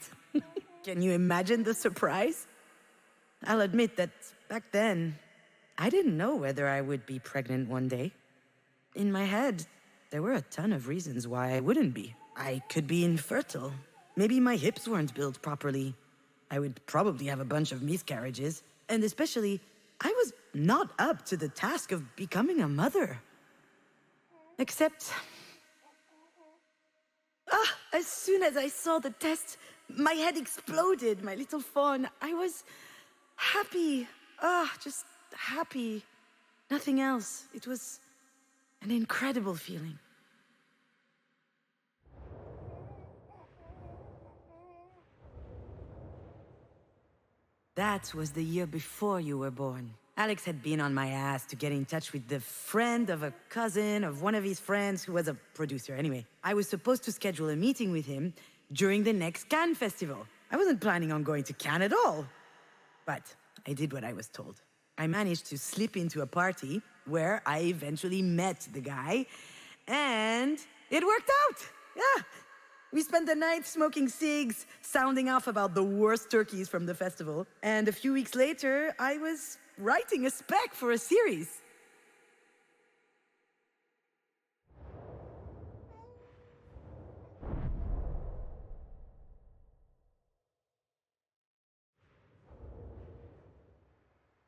S9: Can you imagine the surprise? I'll admit that back then, I didn't know whether I would be pregnant one day. In my head, there were a ton of reasons why I wouldn't be. I could be infertile. Maybe my hips weren't built properly. I would probably have a bunch of miscarriages. And especially, I was not up to the task of becoming a mother. Except... as soon as I saw the test, my head exploded, my little fawn. I was happy. Just happy. Nothing else. It was an incredible feeling. That was the year before you were born. Alex had been on my ass to get in touch with the friend of a cousin of one of his friends who was a producer. Anyway, I was supposed to schedule a meeting with him during the next Cannes festival. I wasn't planning on going to Cannes at all. But I did what I was told. I managed to slip into a party where I eventually met the guy, and it worked out. Yeah. We spent the night smoking cigs, sounding off about the worst turkeys from the festival. And a few weeks later, I was writing a spec for a series.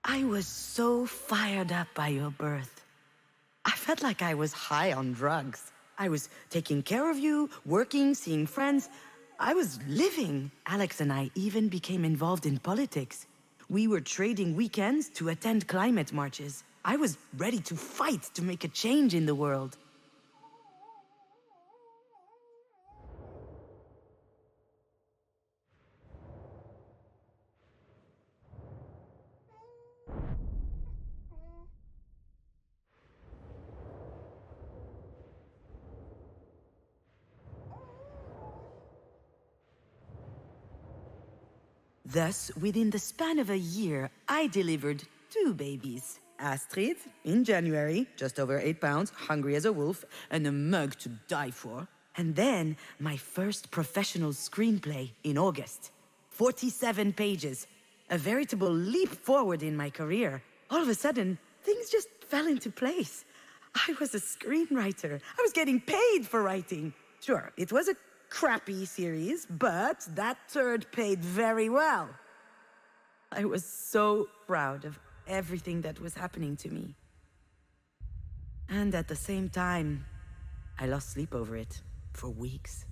S9: I was so fired up by your birth. I felt like I was high on drugs. I was taking care of you, working, seeing friends. I was living. Alex and I even became involved in politics. We were trading weekends to attend climate marches. I was ready to fight to make a change in the world. Thus, within the span of a year, I delivered 2 babies. Astrid, in January, just over 8 pounds, hungry as a wolf, and a mug to die for. And then, my first professional screenplay in August. 47 pages. A veritable leap forward in my career. All of a sudden, things just fell into place. I was a screenwriter. I was getting paid for writing. Sure, it was a crappy series, but that third paid very well. I was so proud of everything that was happening to me. And at the same time, I lost sleep over it for weeks.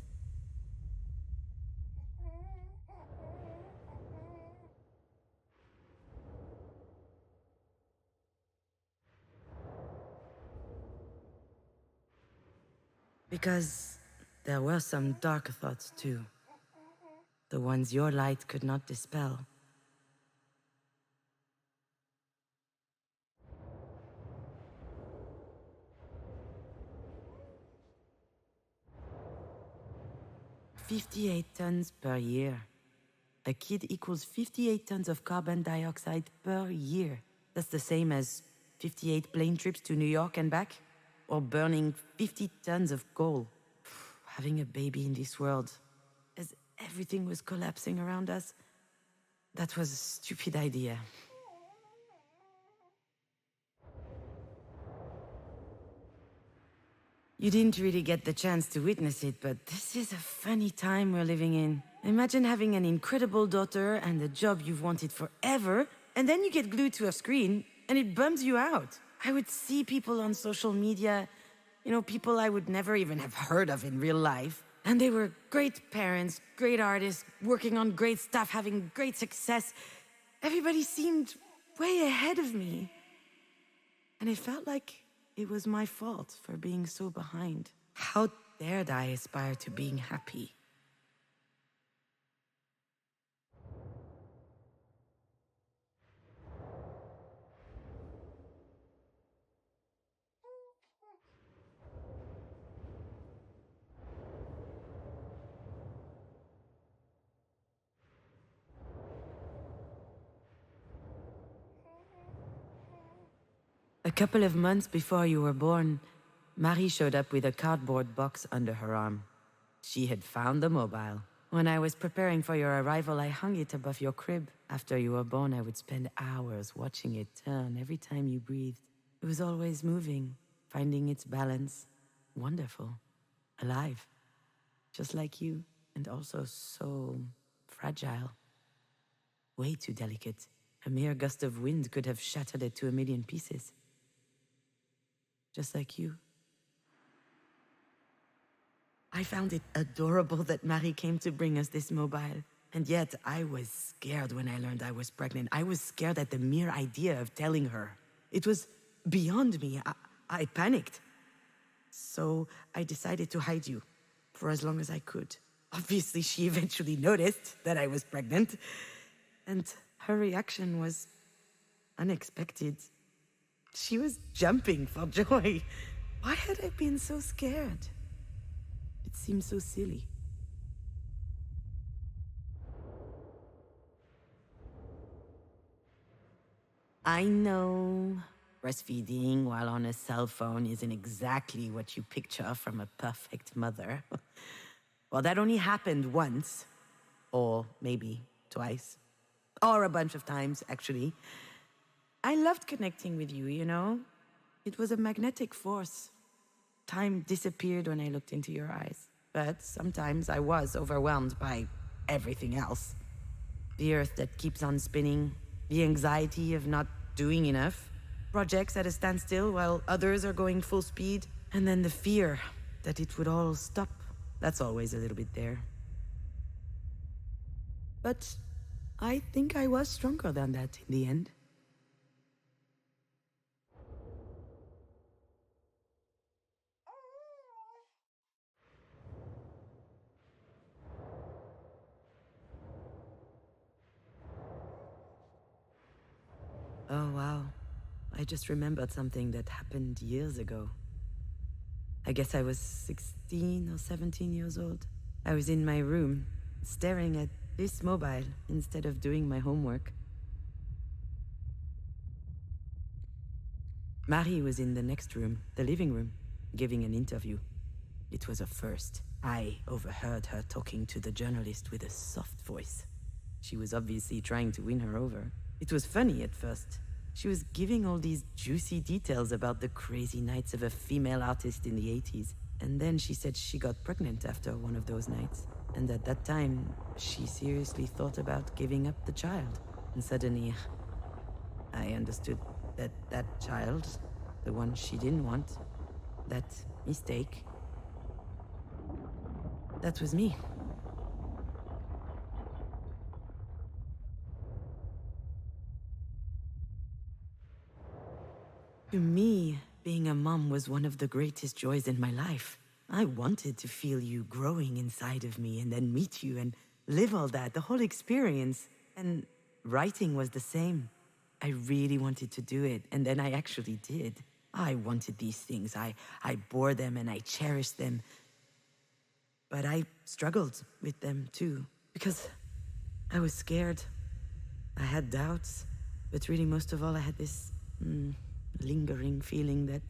S9: Because there were some dark thoughts too. The ones your light could not dispel. "58 tons per year. A kid equals 58 tons of carbon dioxide per year. That's the same as 58 plane trips to New York and back, or burning 50 tons of coal. Having a baby in this world, as everything was collapsing around us, that was a stupid idea. You didn't really get the chance to witness it, but this is a funny time we're living in. Imagine having an incredible daughter and a job you've wanted forever, and then you get glued to a screen, and it bums you out. I would see people on social media, people I would never even have heard of in real life, and they were great parents, great artists, working on great stuff, having great success. Everybody seemed way ahead of me. And it felt like it was my fault for being so behind. How dared I aspire to being happy? A couple of months before you were born, Marie showed up with a cardboard box under her arm. She had found the mobile. When I was preparing for your arrival, I hung it above your crib. After you were born, I would spend hours watching it turn every time you breathed. It was always moving, finding its balance. Wonderful. Alive. Just like you, and also so fragile. Way too delicate. A mere gust of wind could have shattered it to a million pieces. Just like you. I found it adorable that Marie came to bring us this mobile. And yet, I was scared when I learned I was pregnant. I was scared at the mere idea of telling her. It was beyond me. I panicked. So I decided to hide you for as long as I could. Obviously, she eventually noticed that I was pregnant. And her reaction was unexpected. She was jumping for joy. Why had I been so scared? It seemed so silly. I know breastfeeding while on a cell phone isn't exactly what you picture from a perfect mother. Well, that only happened once, or maybe twice, or a bunch of times, actually. I loved connecting with you, It was a magnetic force. Time disappeared when I looked into your eyes. But sometimes I was overwhelmed by everything else. The earth that keeps on spinning, the anxiety of not doing enough, projects at a standstill while others are going full speed, and then the fear that it would all stop. That's always a little bit there. But I think I was stronger than that in the end. Oh, wow. I just remembered something that happened years ago. I guess I was 16 or 17 years old. I was in my room, staring at this mobile instead of doing my homework. Marie was in the next room, the living room, giving an interview. It was a first. I overheard her talking to the journalist with a soft voice. She was obviously trying to win her over. It was funny at first. She was giving all these juicy details about the crazy nights of a female artist in the 80s. And then she said she got pregnant after one of those nights. And at that time, she seriously thought about giving up the child. And suddenly, I understood that that child, the one she didn't want, that mistake, that was me. To me, being a mom was one of the greatest joys in my life. I wanted to feel you growing inside of me and then meet you and live all that, the whole experience. And writing was the same. I really wanted to do it, and then I actually did. I wanted these things. I bore them and I cherished them. But I struggled with them too, because I was scared. I had doubts, but really most of all I had this lingering feeling that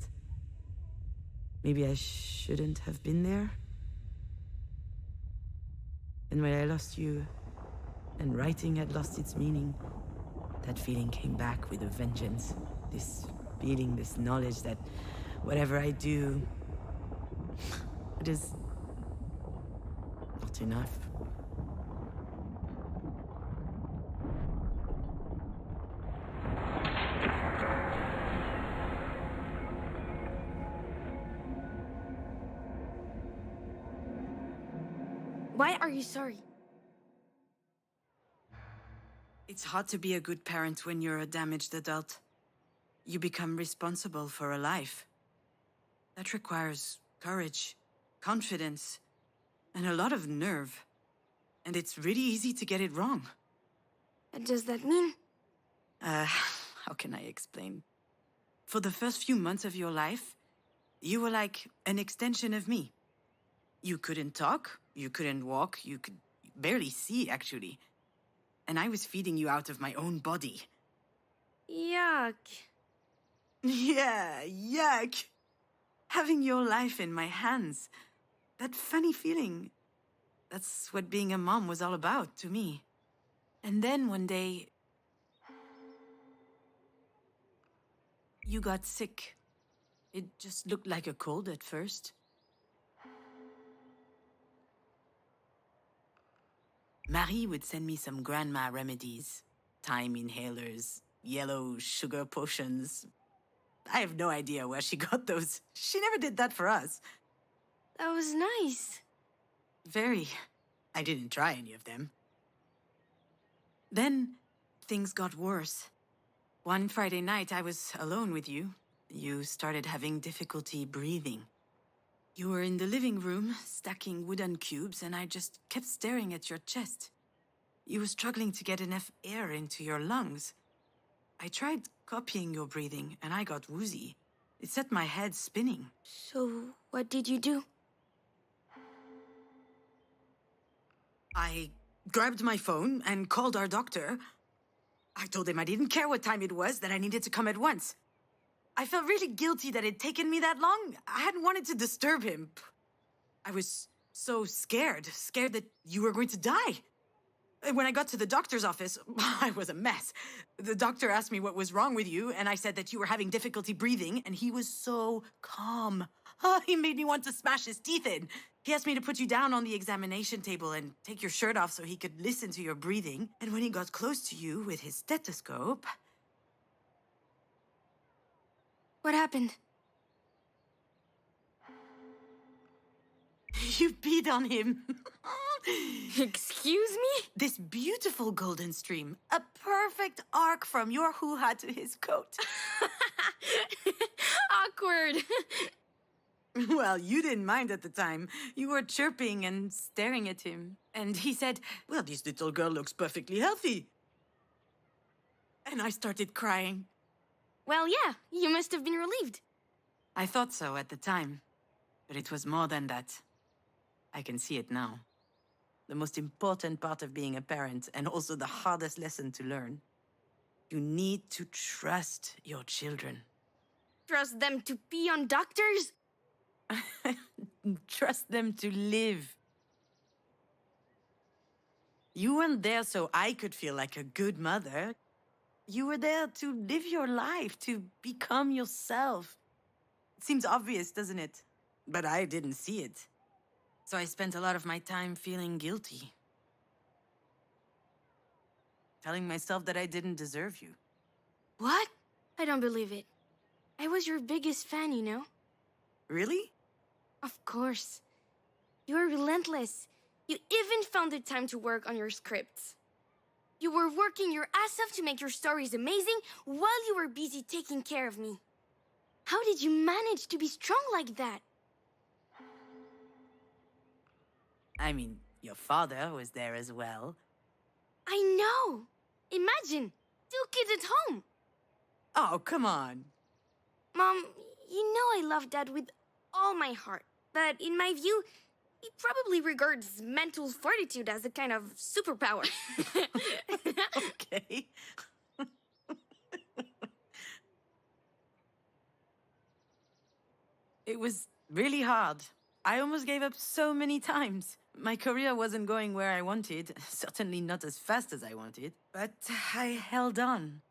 S9: maybe I shouldn't have been there. And when I lost you, and writing had lost its meaning, that feeling came back with a vengeance. This feeling, this knowledge that whatever I do, it is not enough.
S8: Why are you sorry?
S1: It's hard to be a good parent when you're a damaged adult. You become responsible for a life. That requires courage, confidence, and a lot of nerve. And it's really easy to get it wrong.
S8: What does that mean?
S1: How can I explain? For the first few months of your life, you were like an extension of me. You couldn't talk, you couldn't walk, you could barely see, actually. And I was feeding you out of my own body.
S8: Yuck.
S1: Yeah, yuck! Having your life in my hands. That funny feeling. That's what being a mom was all about to me. And then one day, you got sick. It just looked like a cold at first. Marie would send me some grandma remedies. Thyme inhalers, yellow sugar potions. I have no idea where she got those. She never did that for us.
S8: That was nice.
S1: Very. I didn't try any of them. Then, things got worse. One Friday night, I was alone with you. You started having difficulty breathing. You were in the living room, stacking wooden cubes, and I just kept staring at your chest. You were struggling to get enough air into your lungs. I tried copying your breathing, and I got woozy. It set my head spinning.
S8: So, what did you do?
S1: I grabbed my phone and called our doctor. I told him I didn't care what time it was, that I needed to come at once. I felt really guilty that it'd taken me that long. I hadn't wanted to disturb him. I was so scared that you were going to die. And when I got to the doctor's office, I was a mess. The doctor asked me what was wrong with you, and I said that you were having difficulty breathing, and he was so calm. He made me want to smash his teeth in. He asked me to put you down on the examination table and take your shirt off so he could listen to your breathing. And when he got close to you with his stethoscope...
S8: What happened?
S1: You peed on him.
S8: Excuse me?
S1: This beautiful golden stream. A perfect arc from your hoo-ha to his coat.
S8: Awkward.
S1: Well, you didn't mind at the time. You were chirping and staring at him. And he said, well, this little girl looks perfectly healthy. And I started crying.
S8: Well, yeah, you must have been relieved.
S1: I thought so at the time. But it was more than that. I can see it now. The most important part of being a parent, and also the hardest lesson to learn. You need to trust your children.
S8: Trust them to pee on doctors?
S1: Trust them to live. You weren't there so I could feel like a good mother.
S9: You were there to live your life, to become yourself. It seems obvious, doesn't it? But I didn't see it. So I spent a lot of my time feeling guilty. Telling myself that I didn't deserve you.
S8: What? I don't believe it. I was your biggest fan, you know?
S9: Really?
S8: Of course. You were relentless. You even found the time to work on your scripts. You were working your ass off to make your stories amazing while you were busy taking care of me. How did you manage to be strong like that?
S9: I mean, your father was there as well.
S8: I know. Imagine, 2 kids at home.
S9: Oh, come on.
S8: Mom, you know I love Dad with all my heart. But in my view, he probably regards mental fortitude as a kind of superpower.
S9: Okay. It was really hard. I almost gave up so many times. My career wasn't going where I wanted, certainly not as fast as I wanted, but I held on.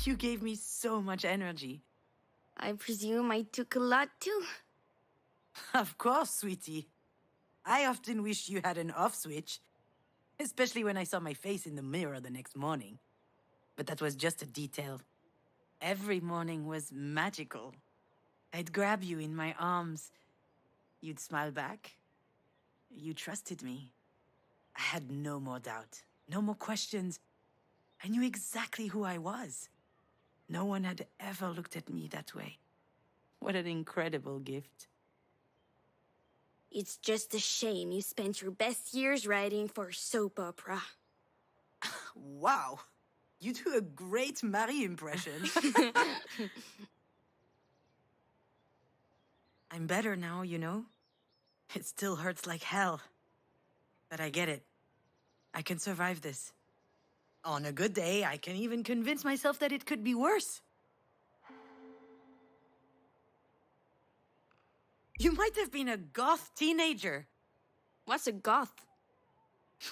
S9: You gave me so much energy.
S8: I presume I took a lot too.
S9: Of course, sweetie. I often wish you had an off switch, especially when I saw my face in the mirror the next morning. But that was just a detail. Every morning was magical. I'd grab you in my arms. You'd smile back. You trusted me. I had no more doubt, no more questions. I knew exactly who I was. No one had ever looked at me that way. What an incredible gift.
S8: It's just a shame you spent your best years writing for soap opera.
S9: Wow! You do a great Marie impression. I'm better now, you know? It still hurts like hell. But I get it. I can survive this. On a good day, I can even convince myself that it could be worse. You might have been a goth teenager.
S8: What's a goth?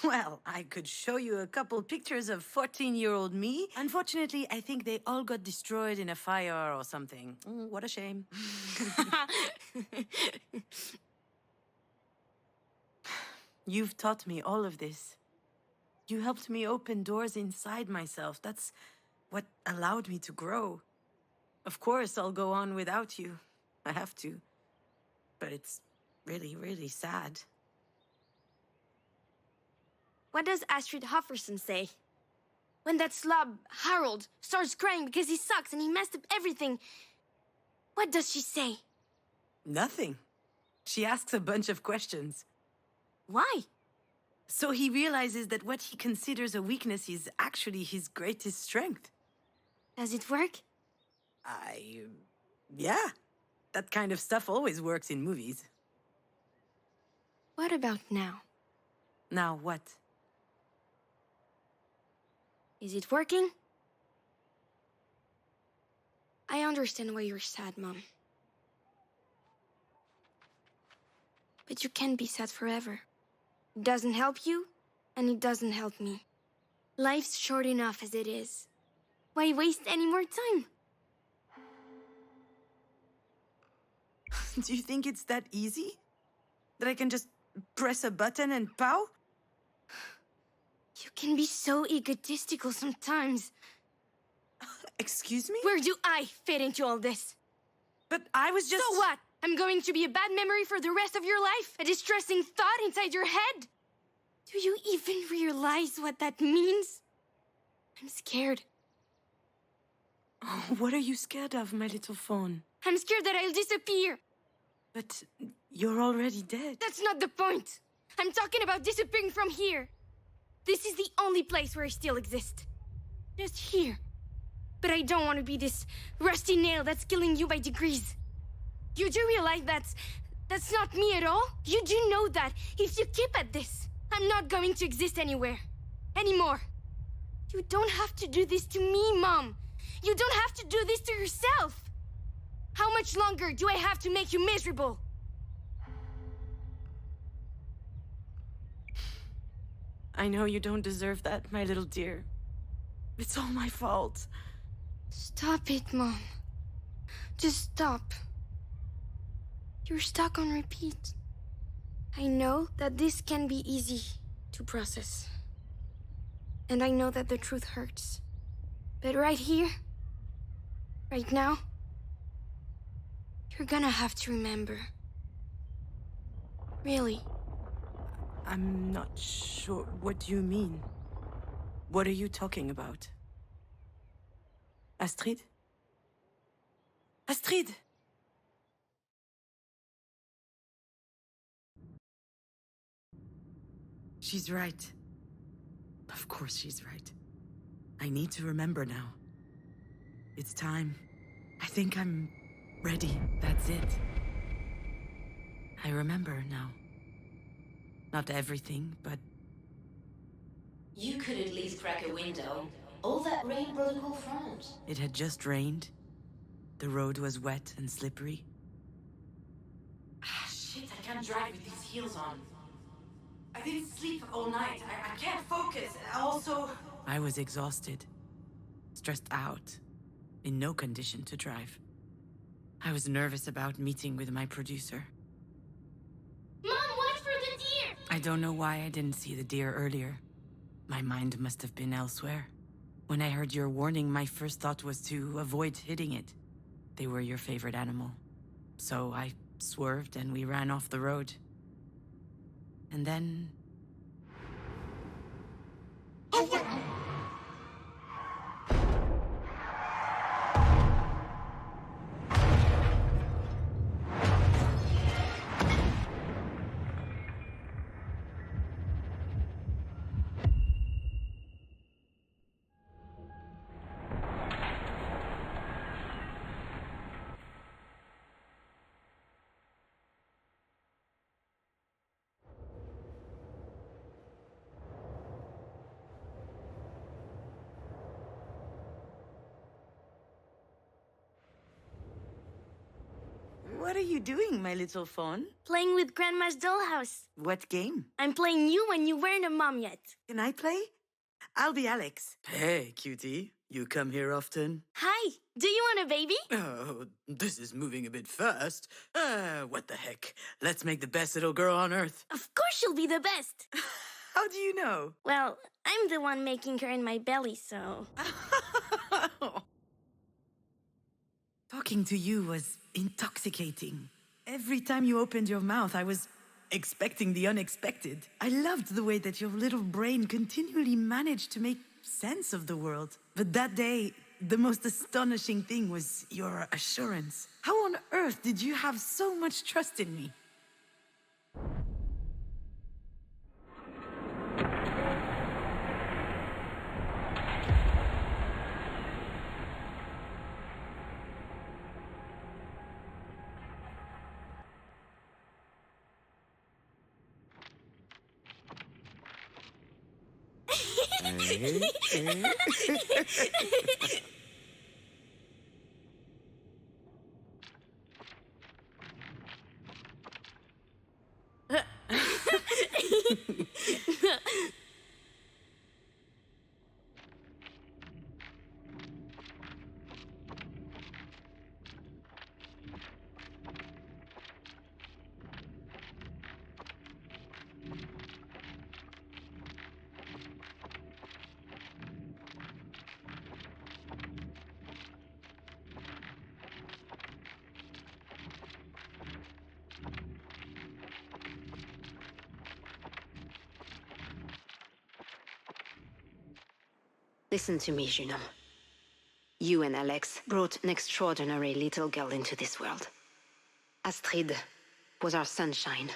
S9: Well, I could show you a couple pictures of 14-year-old me. Unfortunately, I think they all got destroyed in a fire or something. What a shame. You've taught me all of this. You helped me open doors inside myself. That's what allowed me to grow. Of course, I'll go on without you. I have to. But it's really, really sad.
S8: What does Astrid Hofferson say? When that slob, Harold, starts crying because he sucks and he messed up everything, what does she say?
S9: Nothing. She asks a bunch of questions.
S8: Why?
S9: So he realizes that what he considers a weakness is actually his greatest strength.
S8: Does it work?
S9: Yeah. That kind of stuff always works in movies.
S8: What about now?
S9: Now what?
S8: Is it working? I understand why you're sad, Mom. But you can't be sad forever. It doesn't help you, and it doesn't help me. Life's short enough as it is. Why waste any more time?
S9: Do you think it's that easy? That I can just press a button and pow?
S8: You can be so egotistical sometimes.
S9: Excuse me?
S8: Where do I fit into all this?
S9: But I was just...
S8: So what? I'm going to be a bad memory for the rest of your life? A distressing thought inside your head? Do you even realize what that means? I'm scared.
S9: Oh, what are you scared of, my little phone?
S8: I'm scared that I'll disappear.
S9: But you're already dead.
S8: That's not the point. I'm talking about disappearing from here. This is the only place where I still exist. Just here. But I don't want to be this rusty nail that's killing you by degrees. You do realize that's not me at all? You do know that if you keep at this, I'm not going to exist anywhere. Anymore. You don't have to do this to me, Mom. You don't have to do this to yourself. How much longer do I have to make you miserable?
S9: I know you don't deserve that, my little dear. It's all my fault.
S8: Stop it, Mom. Just stop. You're stuck on repeat. I know that this can be easy to process. And I know that the truth hurts. But right here, right now, you're gonna have to remember. Really.
S9: I'm not sure. What do you mean? What are you talking about? Astrid? Astrid! She's right. Of course she's right. I need to remember now. It's time. I think I'm ready. That's it. I remember now. Not everything, but...
S10: You could at least crack a window. All that rain brought a cool front.
S9: It had just rained. The road was wet and slippery.
S11: Ah, shit, I can't drive with these heels on. I didn't sleep all night. I can't focus. Also...
S9: I was exhausted. Stressed out. In no condition to drive. I was nervous about meeting with my producer.
S8: Mom, watch for the deer!
S9: I don't know why I didn't see the deer earlier. My mind must have been elsewhere. When I heard your warning, my first thought was to avoid hitting it. They were your favorite animal. So I swerved and we ran off the road. And then... What are you doing, my little fawn?
S8: Playing with Grandma's dollhouse.
S9: What game?
S8: I'm playing you when you weren't a mom yet.
S9: Can I play? I'll be Alex. Hey, cutie. You come here often?
S8: Hi, do you want a baby?
S9: Oh, this is moving a bit fast. What the heck? Let's make the best little girl on Earth.
S8: Of course she'll be the best.
S9: How do you know?
S8: Well, I'm the one making her in my belly, so...
S9: Talking to you was intoxicating. Every time you opened your mouth, I was expecting the unexpected. I loved the way that your little brain continually managed to make sense of the world. But that day, the most astonishing thing was your assurance. How on earth did you have so much trust in me?
S10: Listen to me, Junon. You and Alex brought an extraordinary little girl into this world. Astrid was our sunshine.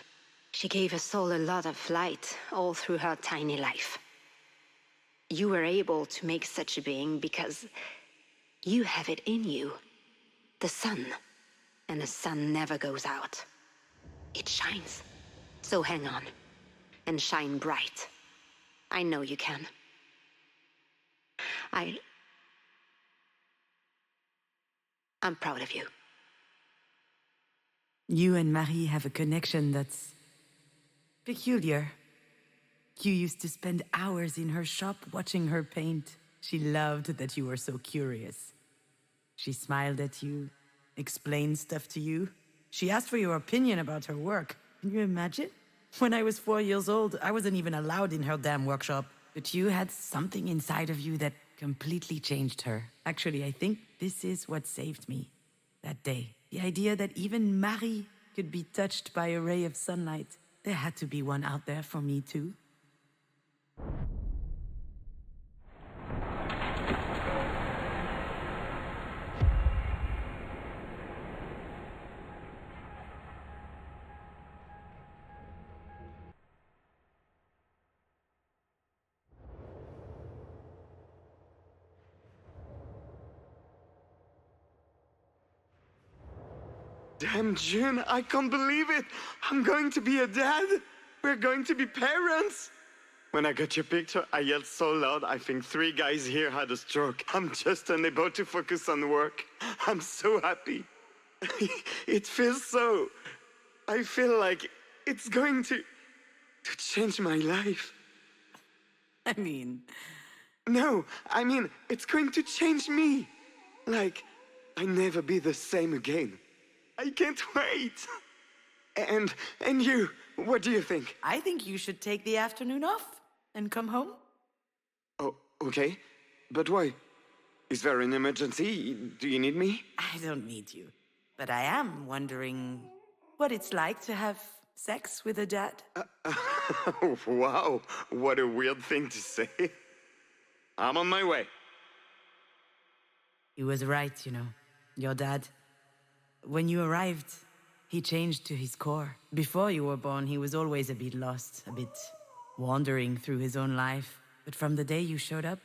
S10: She gave us all a lot of light all through her tiny life. You were able to make such a being because you have it in you. The sun. And the sun never goes out. It shines. So hang on. And shine bright. I know you can. I'm proud of you.
S9: You and Marie have a connection that's peculiar. You used to spend hours in her shop watching her paint. She loved that you were so curious. She smiled at you, explained stuff to you. She asked for your opinion about her work. Can you imagine? When I was 4 years old, I wasn't even allowed in her damn workshop. But you had something inside of you that completely changed her. Actually, I think this is what saved me that day. The idea that even Marie could be touched by a ray of sunlight. There had to be one out there for me too.
S7: Damn, June, I can't believe it. I'm going to be a dad. We're going to be parents. When I got your picture, I yelled so loud, I think 3 guys here had a stroke. I'm just unable to focus on work. I'm so happy. It feels so... I feel like it's going to change my life.
S9: I mean...
S7: No, I mean, it's going to change me. Like, I'll never be the same again. I can't wait. And you, what do you think?
S9: I think you should take the afternoon off and come home.
S7: Oh, okay. But why? Is there an emergency? Do you need me?
S9: I don't need you. But I am wondering what it's like to have sex with a dad.
S7: Wow, what a weird thing to say. I'm on my way.
S9: He was right, you know. Your dad. When you arrived, he changed to his core. Before you were born, he was always a bit lost, a bit wandering through his own life. But from the day you showed up,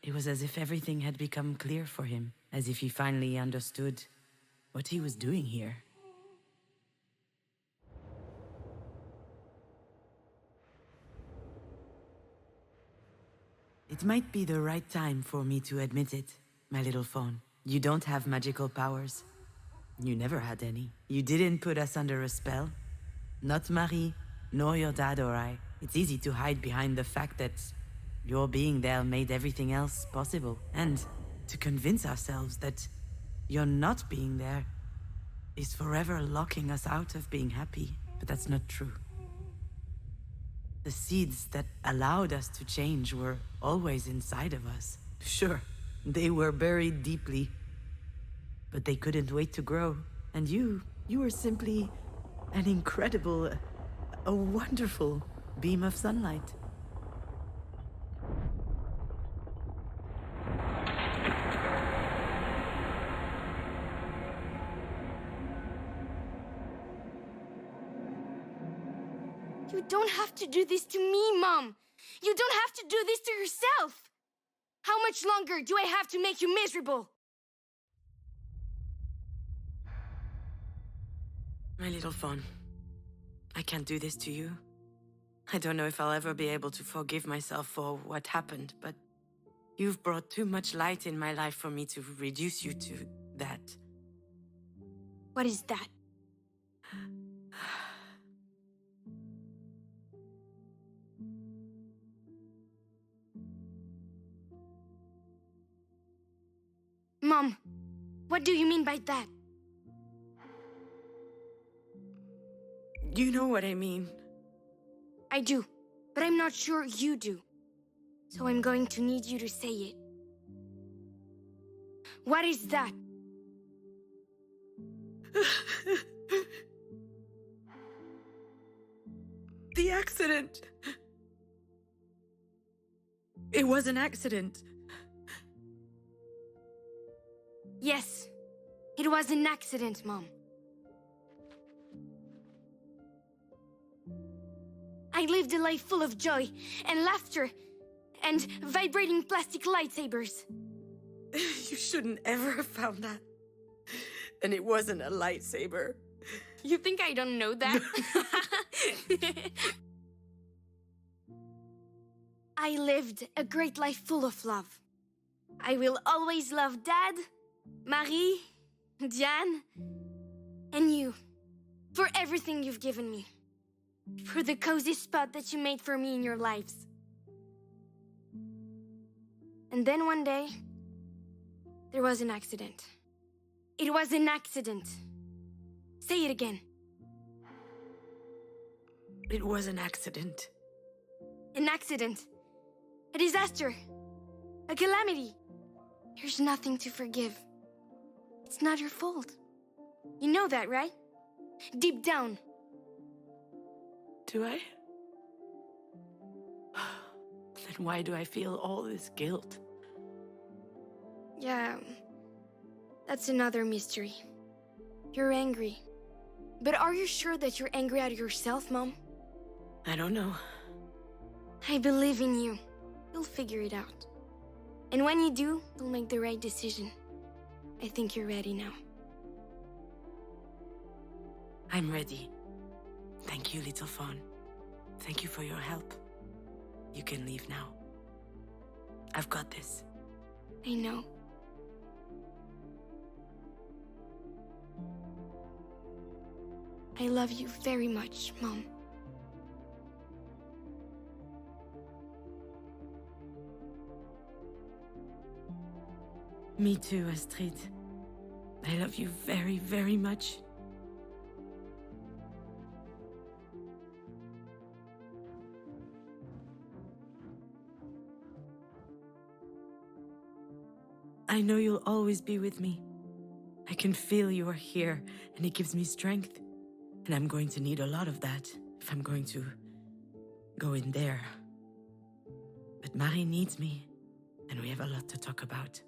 S9: it was as if everything had become clear for him, as if he finally understood what he was doing here. It might be the right time for me to admit it, my little fawn. You don't have magical powers. You never had any. You didn't put us under a spell. Not Marie, nor your dad or I. It's easy to hide behind the fact that your being there made everything else possible. And to convince ourselves that your not being there is forever locking us out of being happy. But that's not true. The seeds that allowed us to change were always inside of us. Sure, they were buried deeply, but they couldn't wait to grow. And you were simply an incredible, a wonderful beam of sunlight.
S8: You don't have to do this to me, Mom. You don't have to do this to yourself. How much longer do I have to make you miserable?
S9: My little fawn, I can't do this to you. I don't know if I'll ever be able to forgive myself for what happened, but you've brought too much light in my life for me to reduce you to that.
S8: What is that? Mom, what do you mean by that?
S9: You know what I mean.
S8: I do, but I'm not sure you do. So I'm going to need you to say it. What is that?
S9: The accident. It was an accident.
S8: Yes, it was an accident, Mom. I lived a life full of joy and laughter and vibrating plastic lightsabers.
S9: You shouldn't ever have found that. And it wasn't a lightsaber.
S8: You think I don't know that? I lived a great life full of love. I will always love Dad, Marie, Diane, and you for everything you've given me. for the cozy spot that you made for me in your lives. And then one day, there was an accident. It was an accident. Say it again.
S9: It was an accident.
S8: An accident. A disaster. A calamity. There's nothing to forgive. It's not your fault. You know that, right? Deep down.
S9: Do I? Then why do I feel all this guilt?
S8: Yeah, that's another mystery. You're angry. But are you sure that you're angry at yourself, Mom?
S9: I don't know.
S8: I believe in you. You'll figure it out. And when you do, you'll make the right decision. I think you're ready now.
S9: I'm ready. Thank you, little fawn. Thank you for your help. You can leave now. I've got this.
S8: I know. I love you very much, Mom.
S9: Me too, Astrid. I love you very, very much. I know you'll always be with me. I can feel you are here, and it gives me strength. And I'm going to need a lot of that if I'm going to go in there. But Marie needs me, and we have a lot to talk about.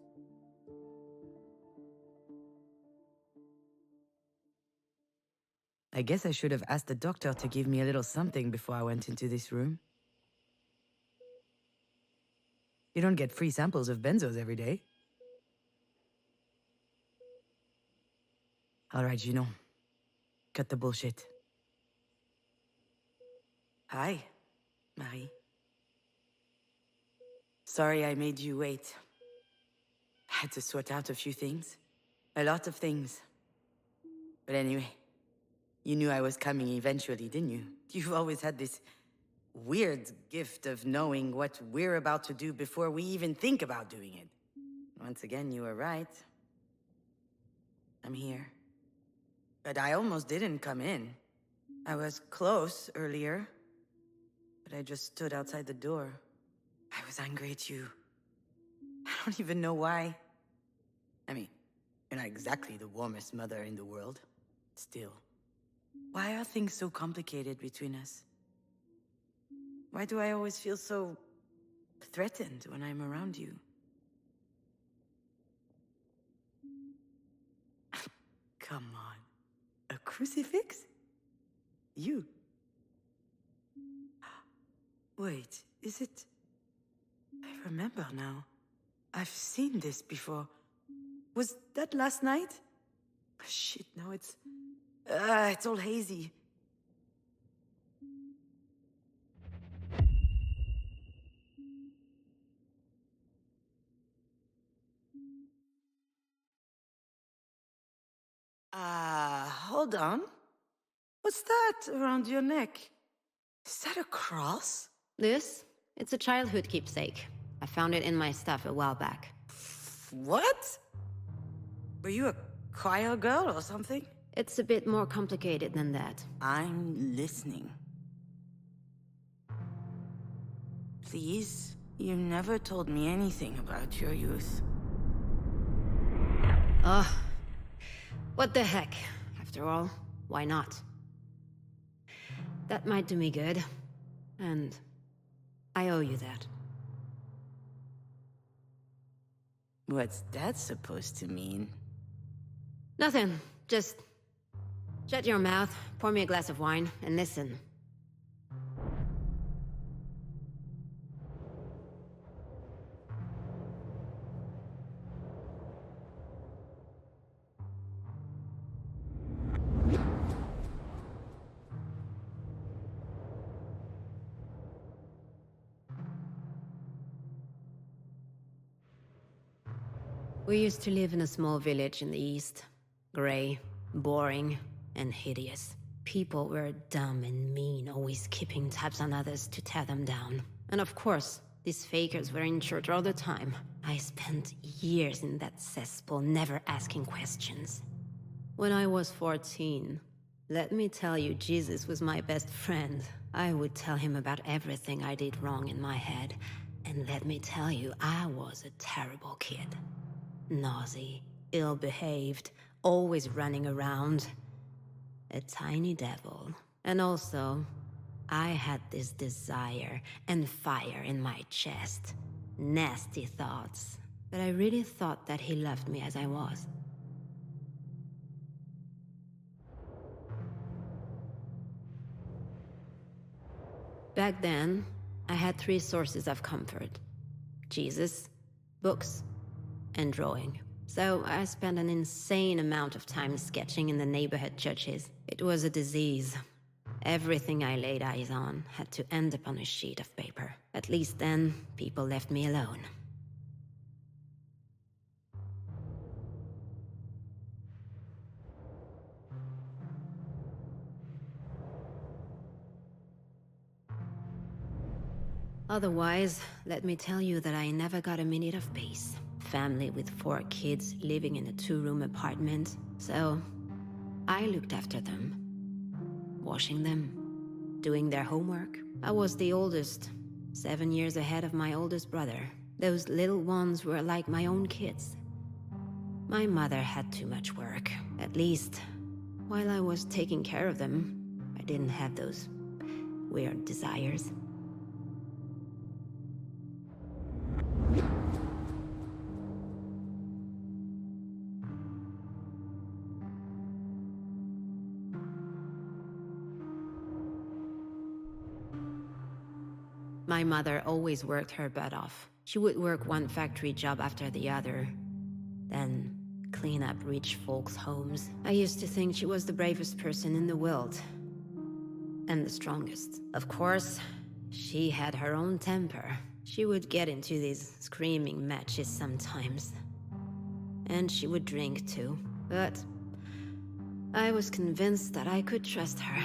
S9: I guess I should have asked the doctor to give me a little something before I went into this room. You don't get free samples of benzos every day. All right, Junon. Cut the bullshit. Hi, Marie. Sorry I made you wait. I had to sort out a few things. A lot of things. But anyway, you knew I was coming eventually, didn't you? You've always had this weird gift of knowing what we're about to do before we even think about doing it. Once again, you were right. I'm here. But I almost didn't come in. I was close earlier, but I just stood outside the door. I was angry at you. I don't even know why. I mean, you're not exactly the warmest mother in the world. Still, why are things so complicated between us? Why do I always feel so threatened when I'm around you? Come on. A crucifix? You? Wait, is it... I remember now. I've seen this before. Was that last night? Shit, now it's all hazy. Hold on. What's that around your neck? Is that a cross?
S10: This? It's a childhood keepsake. I found it in my stuff a while back.
S9: What? Were you a choir girl or something?
S10: It's a bit more complicated than that.
S9: I'm listening. Please, you never told me anything about your youth.
S10: Ugh. What the heck? After all, why not? That might do me good. And I owe you that.
S9: What's that supposed to mean?
S10: Nothing. Just shut your mouth, pour me a glass of wine, and listen. We used to live in a small village in the east. Grey, boring, and hideous. People were dumb and mean, always keeping tabs on others to tear them down. And of course, these fakers were in church all the time. I spent years in that cesspool, never asking questions. When I was 14, let me tell you, Jesus was my best friend. I would tell him about everything I did wrong in my head. And let me tell you, I was a terrible kid. Nosy, ill-behaved, always running around. A tiny devil. And also, I had this desire and fire in my chest. Nasty thoughts. But I really thought that he loved me as I was. Back then, I had 3 sources of comfort. Jesus, books, and drawing. So I spent an insane amount of time sketching in the neighborhood churches. It was a disease. Everything I laid eyes on had to end up on a sheet of paper. At least then, people left me alone. Otherwise, let me tell you that I never got a minute of peace. Family with 4 kids living in a 2-room apartment. So, I looked after them. Washing them. Doing their homework. I was the oldest. 7 years ahead of my oldest brother. Those little ones were like my own kids. My mother had too much work. At least, while I was taking care of them, I didn't have those weird desires. My mother always worked her butt off. She would work one factory job after the other, then clean up rich folks' homes. I used to think she was the bravest person in the world. And the strongest. Of course, she had her own temper. She would get into these screaming matches sometimes. And she would drink too. But I was convinced that I could trust her.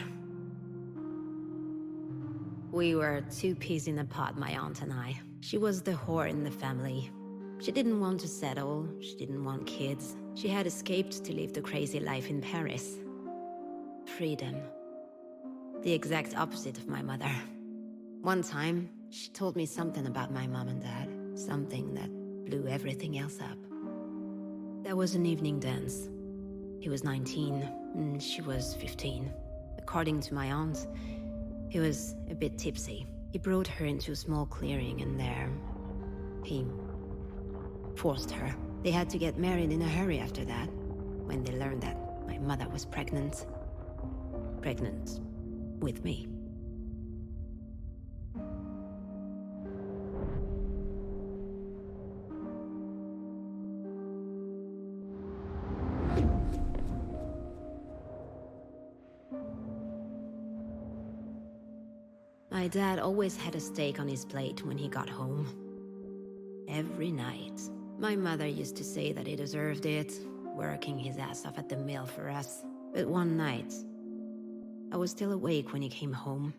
S10: We were 2 peas in a pod, my aunt and I. She was the whore in the family. She didn't want to settle, she didn't want kids. She had escaped to live the crazy life in Paris. Freedom. The exact opposite of my mother. One time, she told me something about my mom and dad. Something that blew everything else up. There was an evening dance. He was 19, and she was 15. According to my aunt, he was a bit tipsy. He brought her into a small clearing, and there, he forced her. They had to get married in a hurry after that, when they learned that my mother was pregnant. Pregnant with me. My dad always had a steak on his plate when he got home. Every night. My mother used to say that he deserved it, working his ass off at the mill for us. But one night, I was still awake when he came home.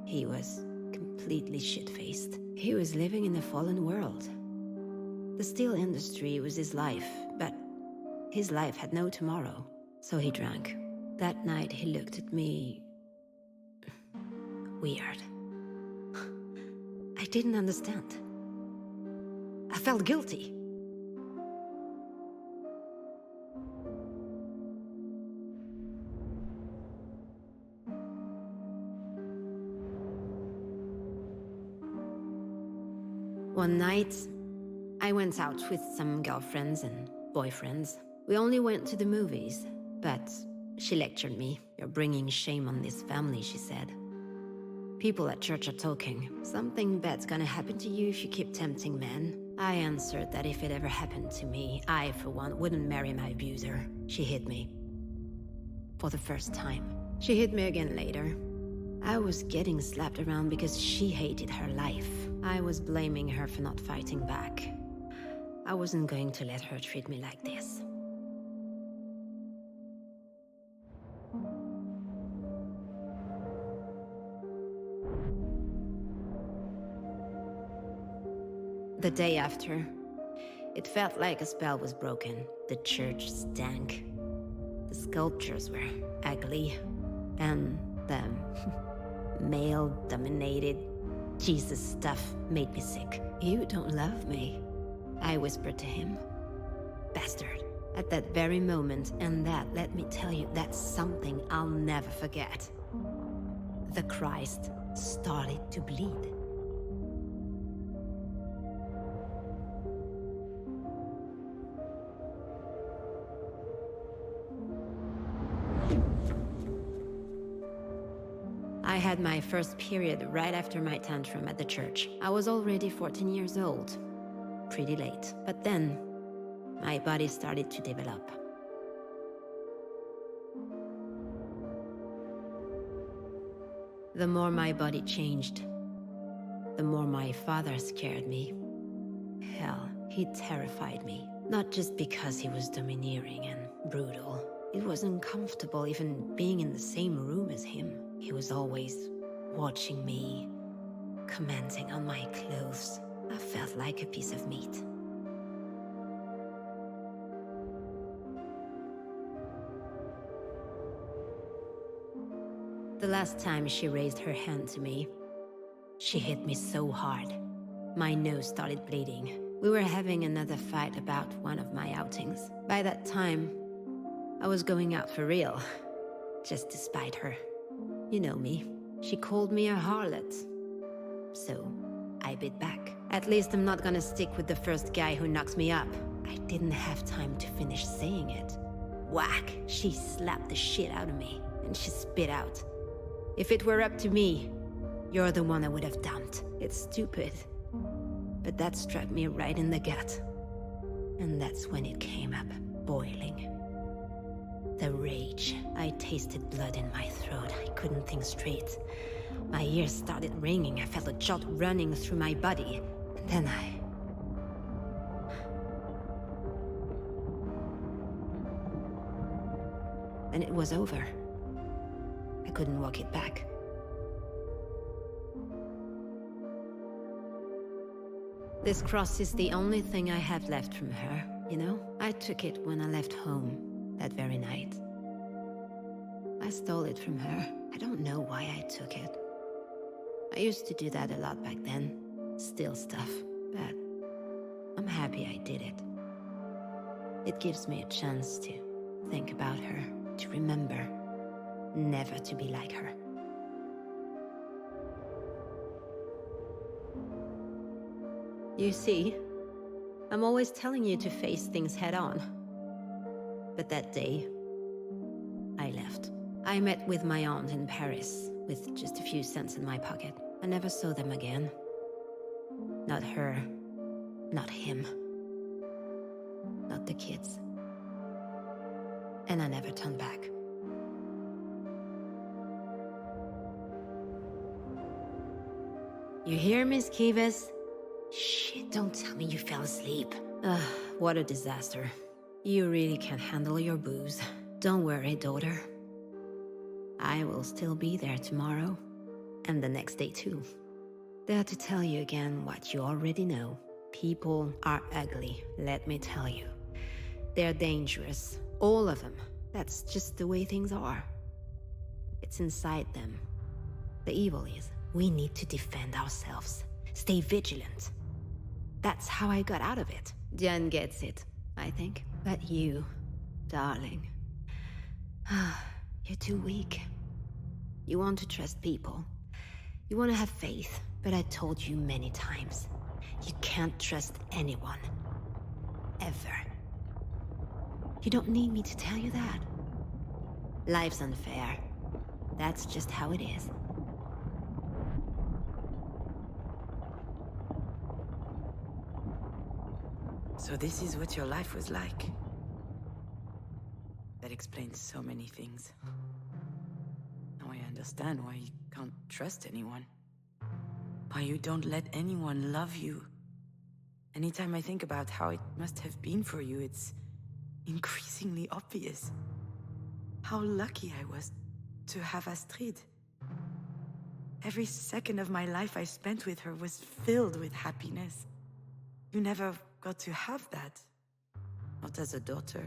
S10: He was completely shit-faced. He was living in a fallen world. The steel industry was his life, but his life had no tomorrow. So he drank. That night he looked at me weird. I didn't understand. I felt guilty. One night, I went out with some girlfriends and boyfriends. We only went to the movies, but she lectured me. "You're bringing shame on this family," she said. "People at church are talking. Something bad's gonna happen to you if you keep tempting men." I answered that if it ever happened to me, I, for one, wouldn't marry my abuser. She hit me. For the first time. She hit me again later. I was getting slapped around because she hated her life. I was blaming her for not fighting back. I wasn't going to let her treat me like this. The day after, it felt like a spell was broken. The church stank. The sculptures were ugly. And the male-dominated Jesus stuff made me sick. "You don't love me," I whispered to him. Bastard. At that very moment, and that, let me tell you, that's something I'll never forget. The Christ started to bleed. I had my first period right after my tantrum at the church. I was already 14 years old. Pretty late. But then, my body started to develop. The more my body changed, the more my father scared me. Hell, he terrified me. Not just because he was domineering and brutal. It was uncomfortable even being in the same room as him. He was always watching me, commenting on my clothes. I felt like a piece of meat. The last time she raised her hand to me, she hit me so hard. My nose started bleeding. We were having another fight about one of my outings. By that time, I was going out for real, just to spite her. You know me. She called me a harlot. So, I bit back. At least I'm not gonna stick with the first guy who knocks me up. I didn't have time to finish saying it. Whack! She slapped the shit out of me, and she spit out. "If it were up to me, you're the one I would have dumped." It's stupid, but that struck me right in the gut. And that's when it came up, boiling. The rage. I tasted blood in my throat. I couldn't think straight. My ears started ringing. I felt a jolt running through my body. And then Then it was over. I couldn't walk it back. This cross is the only thing I have left from her, you know? I took it when I left home. That very night. I stole it from her. I don't know why I took it. I used to do that a lot back then. Steal stuff. But I'm happy I did it. It gives me a chance to think about her, to remember, never to be like her. You see, I'm always telling you to face things head on. But that day, I left. I met with my aunt in Paris, with just a few cents in my pocket. I never saw them again. Not her, not him, not the kids. And I never turned back. You hear, Miss Kivas? Shit, don't tell me you fell asleep. Ugh, what a disaster. You really can't handle your booze. Don't worry, daughter. I will still be there tomorrow, and the next day too. There to tell you again what you already know. People are ugly, let me tell you. They're dangerous, all of them. That's just the way things are. It's inside them. The evil is, we need to defend ourselves. Stay vigilant. That's how I got out of it. Diane gets it, I think. But you, darling, you're too weak. You want to trust people. You want to have faith, but I told you many times. You can't trust anyone. Ever. You don't need me to tell you that. Life's unfair. That's just how it is.
S9: So this is what your life was like. That explains so many things. Now I understand why you can't trust anyone. Why you don't let anyone love you. Anytime I think about how it must have been for you, it's increasingly obvious. How lucky I was to have Astrid. Every second of my life I spent with her was filled with happiness. You never got to have that. Not as a daughter.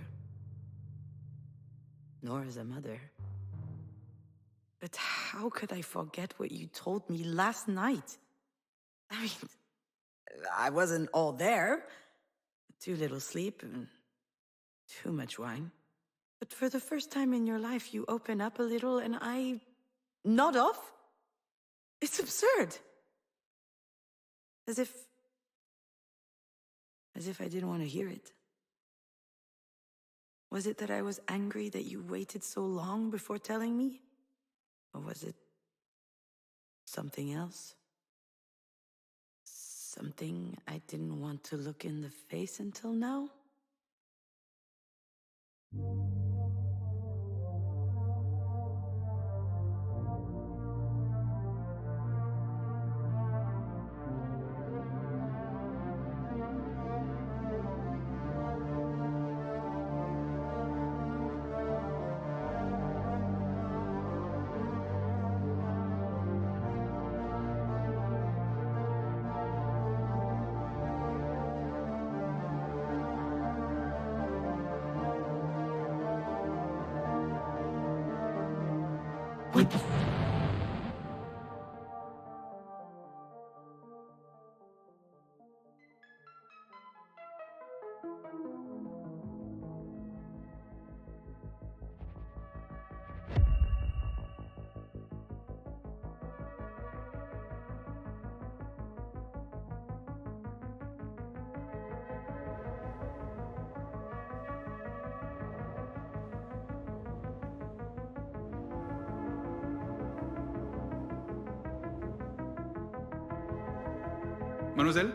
S9: Nor as a mother. But how could I forget what you told me last night? I mean, I wasn't all there. Too little sleep and too much wine. But for the first time in your life, you open up a little and I nod off? It's absurd. As if I didn't want to hear it. Was it that I was angry that you waited so long before telling me? Or was it something else? Something I didn't want to look in the face until now?
S6: Mademoiselle,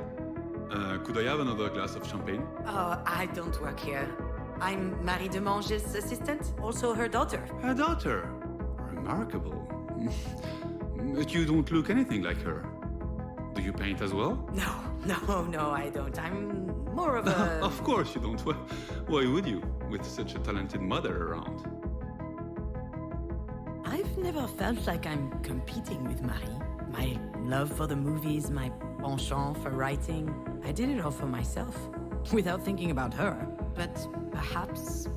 S6: could I have another glass of champagne?
S9: I don't work here. I'm Marie Demange's assistant, also her daughter.
S6: Her daughter? Remarkable. But you don't look anything like her. Do you paint as well?
S9: No, I don't. I'm more of a...
S6: Of course you don't. Why would you, with such a talented mother around?
S9: I've never felt like I'm competing with Marie. My love for the movies, my penchant for writing, I did it all for myself, without thinking about her. But perhaps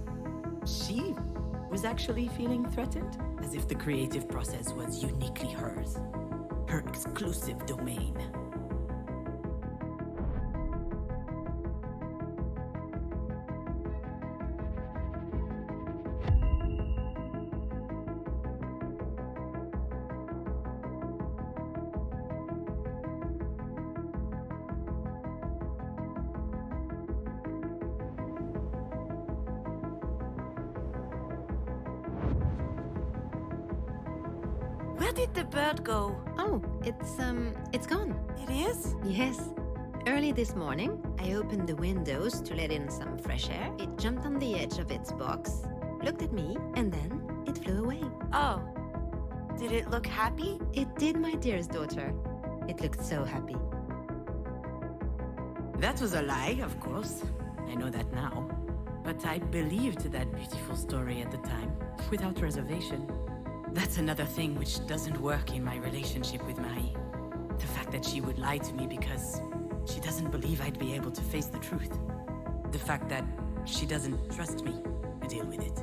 S9: she was actually feeling threatened, as if the creative process was uniquely hers, her exclusive domain.
S5: Where did the bird go?
S10: Oh, it's gone.
S5: It is?
S10: Yes. Early this morning, I opened the windows to let in some fresh air. It jumped on the edge of its box, looked at me, and then it flew away.
S5: Oh. Did it look happy?
S10: It did, my dearest daughter. It looked so happy.
S9: That was a lie, of course. I know that now. But I believed that beautiful story at the time, without reservation. That's another thing which doesn't work in my relationship with Marie. The fact that she would lie to me because she doesn't believe I'd be able to face the truth. The fact that she doesn't trust me to deal with it.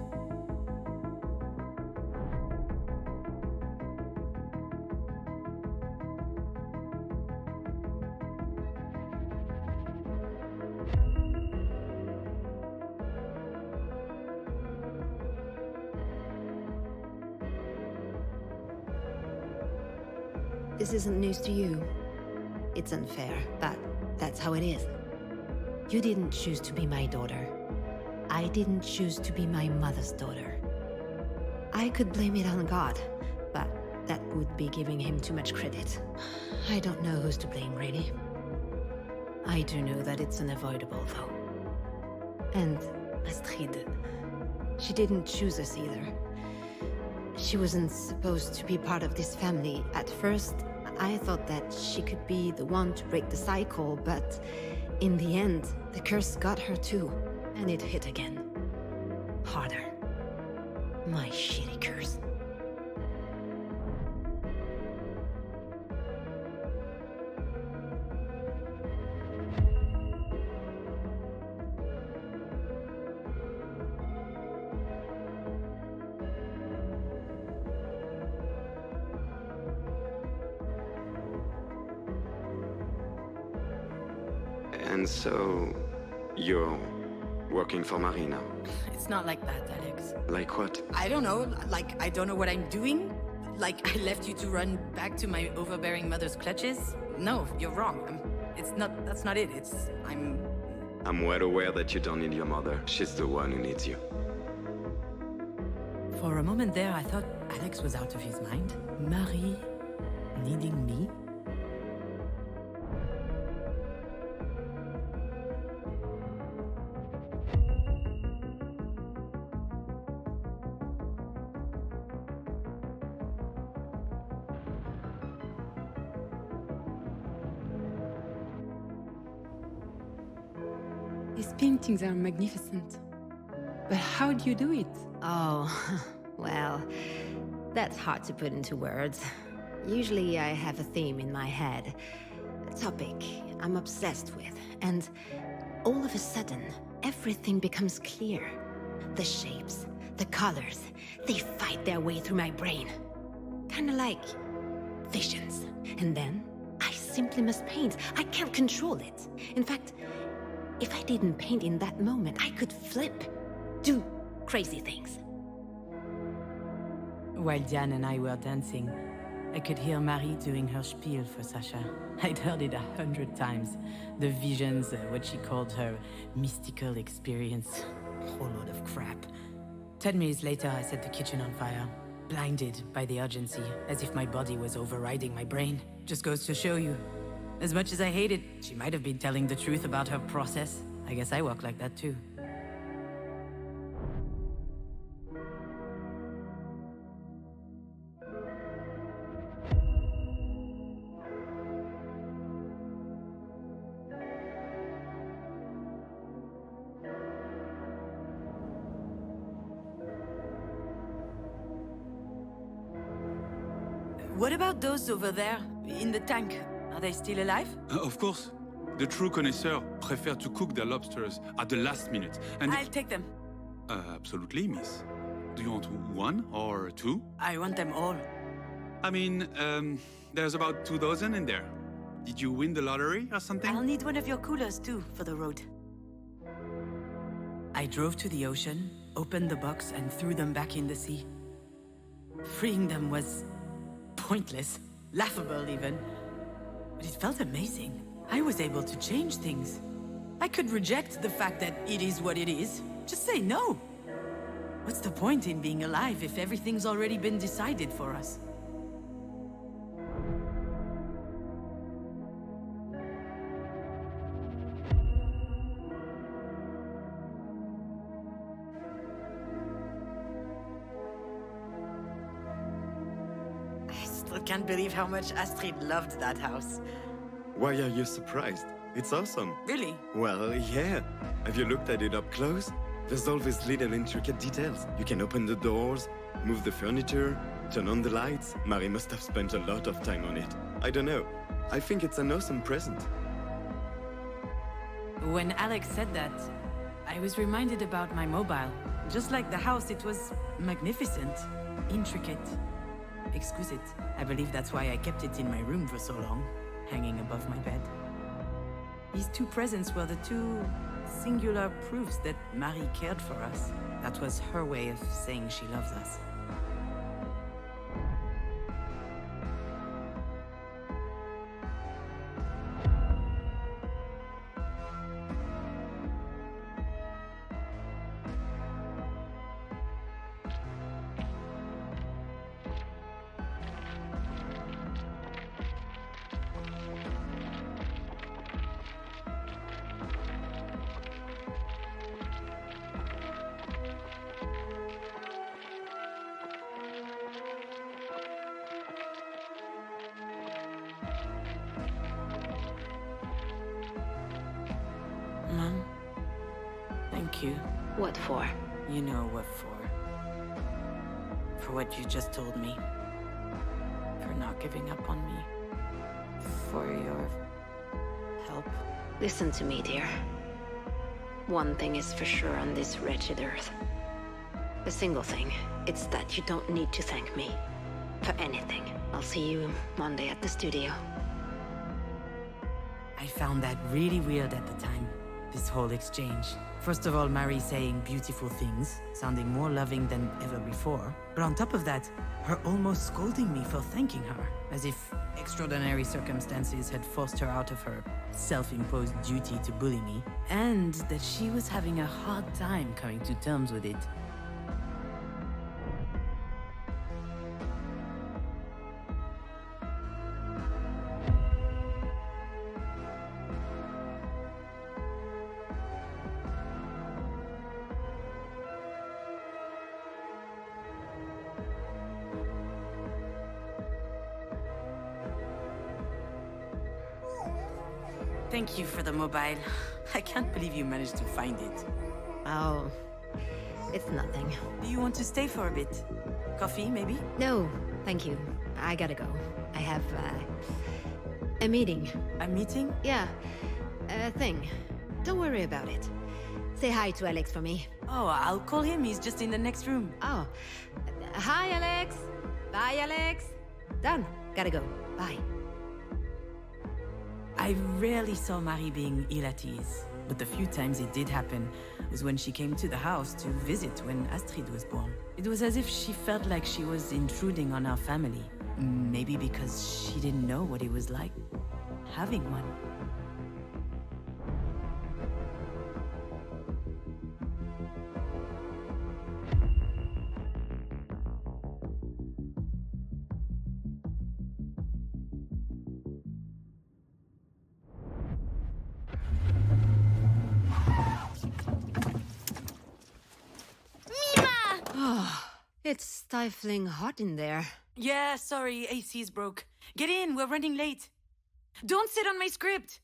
S10: This isn't news to you. It's unfair, but that's how it is. You didn't choose to be my daughter. I didn't choose to be my mother's daughter. I could blame it on God, but that would be giving him too much credit. I don't know who's to blame, really. I do know that it's unavoidable, though. And Astrid, she didn't choose us either. She wasn't supposed to be part of this family. At first, I thought that she could be the one to break the cycle, but in the end, the curse got her too, and it hit again. Harder. My shitty curse.
S7: And so, you're working for Marie now?
S9: It's not like that, Alex.
S7: Like what?
S9: I don't know. Like, I don't know what I'm doing. Like, I left you to run back to my overbearing mother's clutches. No, you're wrong. That's not it.
S7: I'm well aware that you don't need your mother. She's the one who needs you.
S9: For a moment there, I thought Alex was out of his mind. Marie needing me?
S12: These paintings are magnificent. But how do you do it?
S5: Oh, well, that's hard to put into words. Usually I have a theme in my head, a topic I'm obsessed with, and all of a sudden, everything becomes clear. The shapes, the colors, they fight their way through my brain. Kinda like visions. And then, I simply must paint. I can't control it. In fact, if I didn't paint in that moment, I could flip. Do crazy things.
S9: While Diane and I were dancing, I could hear Marie doing her spiel for Sasha. I'd heard it 100 times. The visions, what she called her mystical experience. A whole lot of crap. 10 minutes later, I set the kitchen on fire. Blinded by the urgency, as if my body was overriding my brain. Just goes to show you. As much as I hate it, she might have been telling the truth about her process. I guess I work like that too. What about those over there, in the tank? Are they still alive?
S6: Of course. The true connoisseur prefer to cook their lobsters at the last minute. And
S9: I'll take them.
S6: Absolutely, miss. Do you want one or two?
S9: I want them all.
S6: I mean, there's about 2 dozen in there. Did you win the lottery or something?
S9: I'll need one of your coolers too, for the road. I drove to the ocean, opened the box and threw them back in the sea. Freeing them was pointless, laughable even. But it felt amazing. I was able to change things. I could reject the fact that it is what it is. Just say no. What's the point in being alive if everything's already been decided for us? I still can't believe how much Astrid loved that house.
S7: Why are you surprised? It's awesome.
S9: Really?
S7: Well, yeah. Have you looked at it up close? There's all these little intricate details. You can open the doors, move the furniture, turn on the lights. Marie must have spent a lot of time on it. I don't know. I think it's an awesome present.
S9: When Alex said that, I was reminded about my mobile. Just like the house, it was magnificent, intricate, exquisite. I believe that's why I kept it in my room for so long, hanging above my bed. These two presents were the two singular proofs that Marie cared for us. That was her way of saying she loves us. Mom, thank you.
S10: What for?
S9: You know what for. For what you just told me. For not giving up on me. For your help.
S10: Listen to me, dear. One thing is for sure on this wretched earth. A single thing. It's that you don't need to thank me. For anything. I'll see you Monday at the studio.
S9: I found that really weird at the time, this whole exchange. First of all, Marie saying beautiful things, sounding more loving than ever before. But on top of that, her almost scolding me for thanking her, as if extraordinary circumstances had forced her out of her self-imposed duty to bully me, and that she was having a hard time coming to terms with it. Thank you for the mobile. I can't believe you managed to find it.
S5: Oh, it's nothing.
S9: Do you want to stay for a bit? Coffee, maybe?
S5: No, thank you. I gotta go. I have, a meeting.
S9: A meeting?
S5: Yeah, a thing. Don't worry about it. Say hi to Alex for me.
S9: Oh, I'll call him. He's just in the next room.
S5: Oh, hi, Alex. Bye, Alex. Done. Gotta go. Bye.
S9: I rarely saw Marie being ill at ease, but the few times it did happen was when she came to the house to visit when Astrid was born. It was as if she felt like she was intruding on our family. Maybe because she didn't know what it was like having one.
S5: It's stifling hot in there.
S9: Yeah, sorry, AC's broke. Get in, we're running late. Don't sit on my script!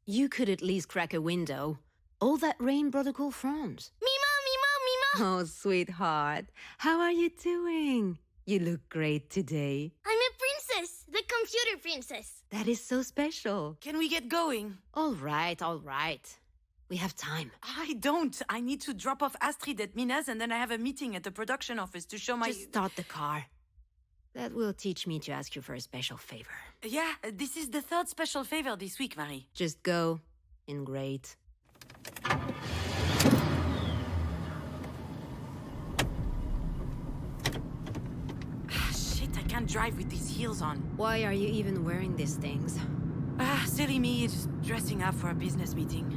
S5: You could at least crack a window. All that rain brought a cool front.
S8: Mima, Mima, Mima!
S5: Oh, sweetheart. How are you doing? You look great today.
S8: I'm a princess, the computer princess.
S5: That is so special.
S9: Can we get going?
S5: All right, all right. We have time.
S9: I don't. I need to drop off Astrid at Mina's and then I have a meeting at the production office to show my...
S5: Just start the car. That will teach me to ask you for a special favor.
S9: Yeah, this is the third special favor this week, Marie.
S5: Just go. In great.
S9: Shit, I can't drive with these heels on.
S5: Why are you even wearing these things?
S9: Silly me, just dressing up for a business meeting.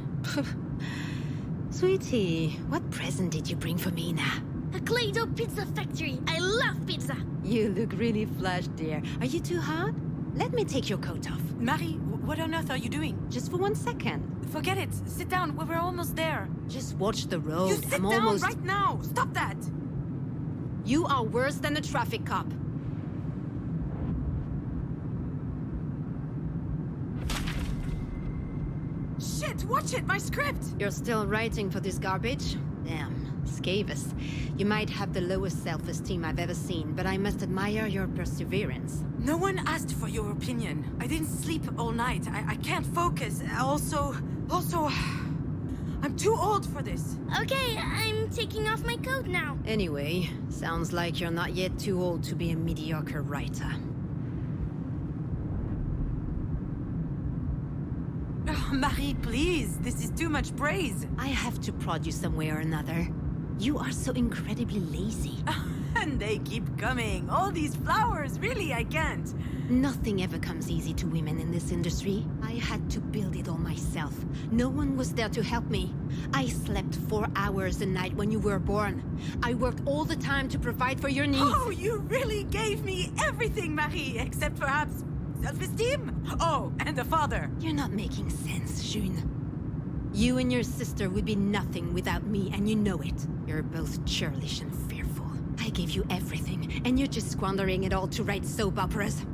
S5: Sweetie, what present did you bring for Mina?
S8: A Clay-Doh pizza factory. I love pizza.
S5: You look really flushed, dear. Are you too hot? Let me take your coat off.
S9: Marie, what on earth are you doing?
S5: Just for 1 second.
S9: Forget it. Sit down. We're almost there.
S5: Just watch the road.
S9: You sit down right now. Stop that.
S5: You are worse than a traffic cop.
S9: Shit, watch it, my script!
S5: You're still writing for this garbage? Damn, Scavis. You might have the lowest self-esteem I've ever seen, but I must admire your perseverance.
S9: No one asked for your opinion. I didn't sleep all night. I can't focus. Also, I'm too old for this.
S8: Okay, I'm taking off my coat now.
S5: Anyway, sounds like you're not yet too old to be a mediocre writer.
S9: Oh, Marie, please. This is too much praise.
S5: I have to prod you some way or another. You are so incredibly lazy.
S9: And they keep coming. All these flowers. Really, I can't.
S5: Nothing ever comes easy to women in this industry. I had to build it all myself. No one was there to help me. I slept 4 hours a night when you were born. I worked all the time to provide for your needs.
S9: Oh, you really gave me everything, Marie, except perhaps self-esteem. Oh, and a father.
S5: You're not making sense, June. You and your sister would be nothing without me, and you know it. You're both churlish and fearful. I gave you everything, and you're just squandering it all to write soap operas.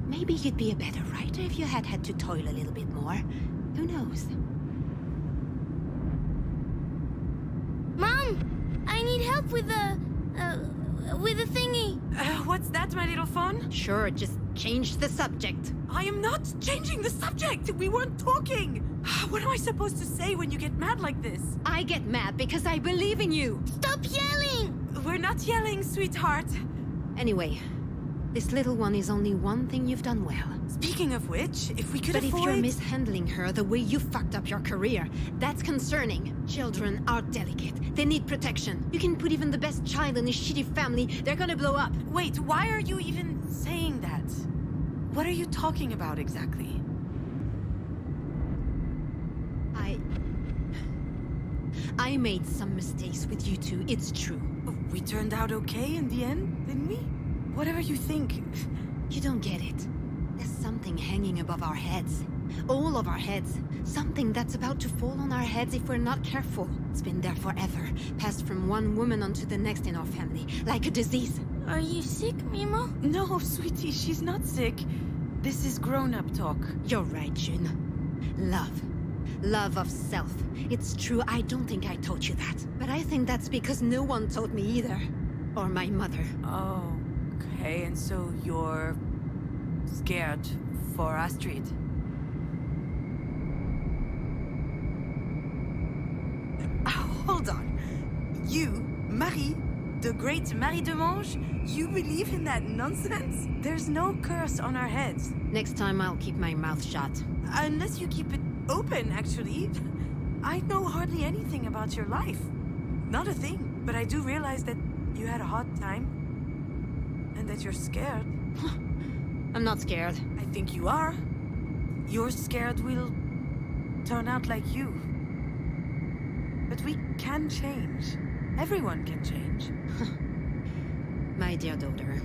S5: Maybe you'd be a better writer if you had to toil a little bit more. Who knows?
S8: Mom, I need help with the thingy.
S9: What's that, my little phone?
S5: Sure, just change the subject.
S9: I am not changing the subject. We weren't talking. What am I supposed to say when you get mad like this?
S5: I get mad because I believe in you.
S8: Stop yelling!
S9: We're not yelling, sweetheart.
S5: Anyway, This little one is only one thing you've done well.
S1: Speaking of which, if we could
S5: But if you're
S1: avoid...
S5: mishandling her the way you fucked up your career, that's concerning. Children are delicate. They need protection. You can put even the best child in a shitty family, they're gonna blow up.
S1: Wait, why are you even saying that? What are you talking about exactly?
S5: I made some mistakes with you two, it's true.
S1: We turned out okay in the end, didn't we? Whatever you think.
S5: You don't get it. There's something hanging above our heads. All of our heads. Something that's about to fall on our heads if we're not careful. It's been there forever, passed from one woman onto the next in our family, like a disease.
S8: Are you sick, Mimo?
S1: No, sweetie, she's not sick. This is grown-up talk.
S5: You're right, June. Love. Love of self. It's true, I don't think I taught you that. But I think that's because no one taught me either. Or my mother.
S9: Oh, okay, and so you're scared for Astrid?
S1: Hold on. You, Marie, the great Marie de Mange, you believe in that nonsense? There's no curse on our heads.
S5: Next time I'll keep my mouth shut.
S1: Unless you keep it open, actually. I know hardly anything about your life. Not a thing. But I do realize that you had a hard time. And that you're scared.
S5: I'm not scared.
S1: I think you are. You're scared we'll turn out like you. But we can change. Everyone can change.
S5: My dear daughter,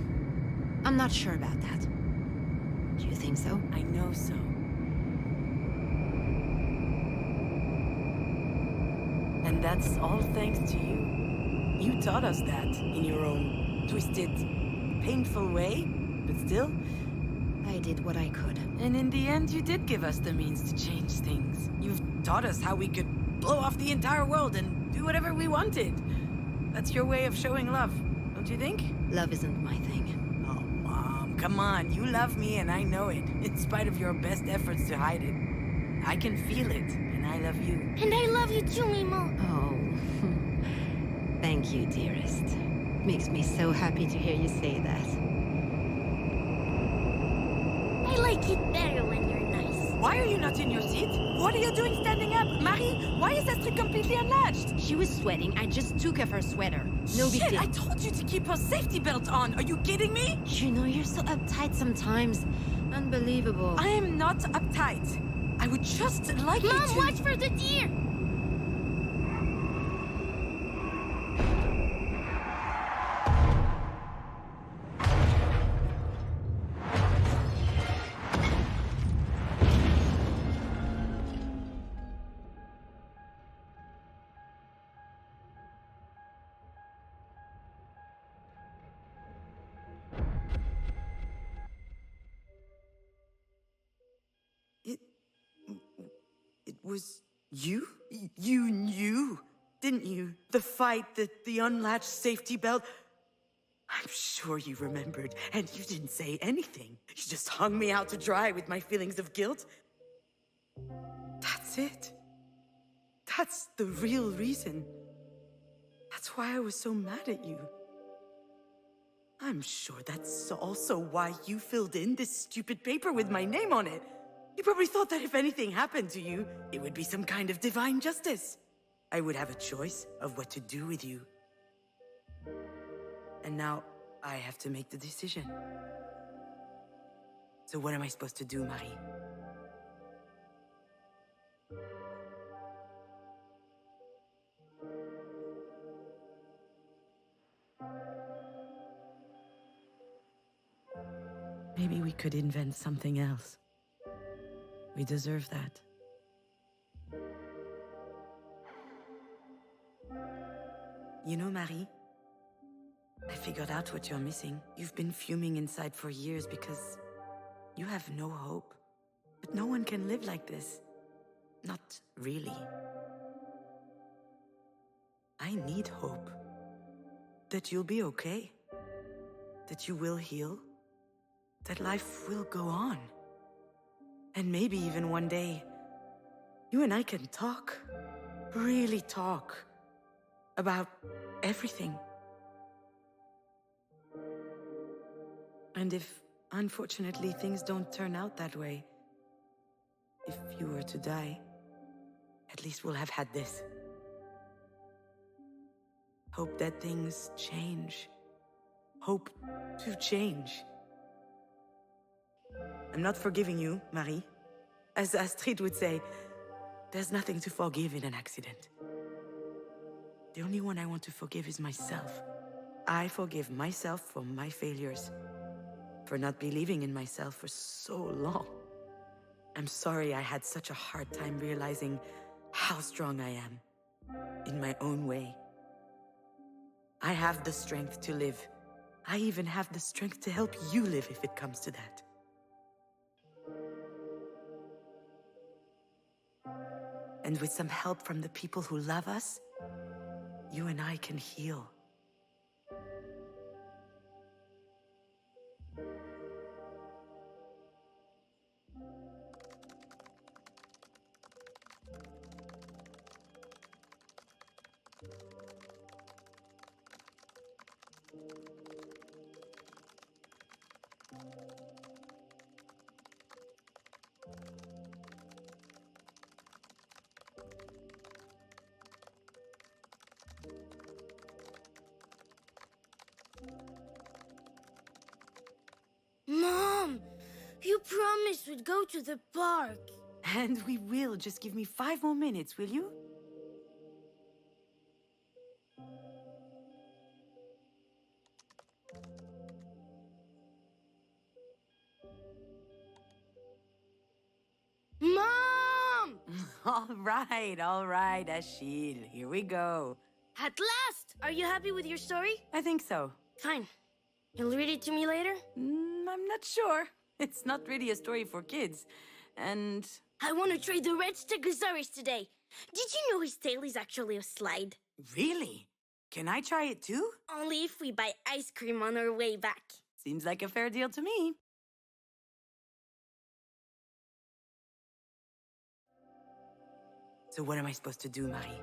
S5: I'm not sure about that. Do you think so?
S1: I know so. And that's all thanks to you. You taught us that in your own twisted, painful way, but still.
S5: I did what I could.
S1: And in the end, you did give us the means to change things. You've taught us how we could blow off the entire world and do whatever we wanted. That's your way of showing love, don't you think?
S5: Love isn't my thing.
S1: Oh, Mom, come on. You love me and I know it, in spite of your best efforts to hide it. I can feel it, and I love you.
S8: And I love you too, Mimo.
S5: Oh, thank you, dearest. Makes me so happy to hear you say that.
S8: I like it better when you're nice.
S1: Why are you not in your seat? What are you doing standing up? Marie, why is Astrid completely unlatched?
S5: She was sweating. I just took off her sweater. No big
S1: Shit,
S5: deal.
S1: I told you to keep her safety belt on. Are you kidding me?
S5: You know, you're so uptight sometimes. Unbelievable.
S1: I am not uptight. I would just like you to...
S8: Mom, watch for the deer!
S1: It was you? You knew, didn't you? The fight, the unlatched safety belt. I'm sure you remembered, and you didn't say anything. You just hung me out to dry with my feelings of guilt. That's it. That's the real reason. That's why I was so mad at you. I'm sure that's also why you filled in this stupid paper with my name on it. You probably thought that if anything happened to you, it would be some kind of divine justice. I would have a choice of what to do with you. And now, I have to make the decision. So what am I supposed to do, Marie? Maybe we could invent something else. We deserve that. You know, Marie, I figured out what you're missing. You've been fuming inside for years because you have no hope. But no one can live like this. Not really. I need hope. That you'll be okay. That you will heal. That life will go on. And maybe even one day, you and I can talk. Really talk. About everything.
S9: And if, unfortunately, things don't turn out that way, if you were to die, at least we'll have had this. Hope that things change. Hope to change. I'm not forgiving you, Marie. As Astrid would say, there's nothing to forgive in an accident. The only one I want to forgive is myself. I forgive myself for my failures, for not believing in myself for so long. I'm sorry I had such a hard time realizing how strong I am, in my own way. I have the strength to live. I even have the strength to help you live if it comes to that. And with some help from the people who love us, you and I can heal.
S8: Mom, you promised we'd go to the park.
S9: And we will. Just give me 5 more minutes, will you?
S8: Mom!
S9: All right, Achille. Here we go.
S8: At last! Are you happy with your story?
S9: I think so.
S8: Fine. You'll read it to me later?
S9: I'm not sure. It's not really a story for kids. And...
S8: I want to try the red Stegosaurus today. Did you know his tail is actually a slide?
S9: Really? Can I try it too?
S8: Only if we buy ice cream on our way back.
S9: Seems like a fair deal to me. So what am I supposed to do, Marie?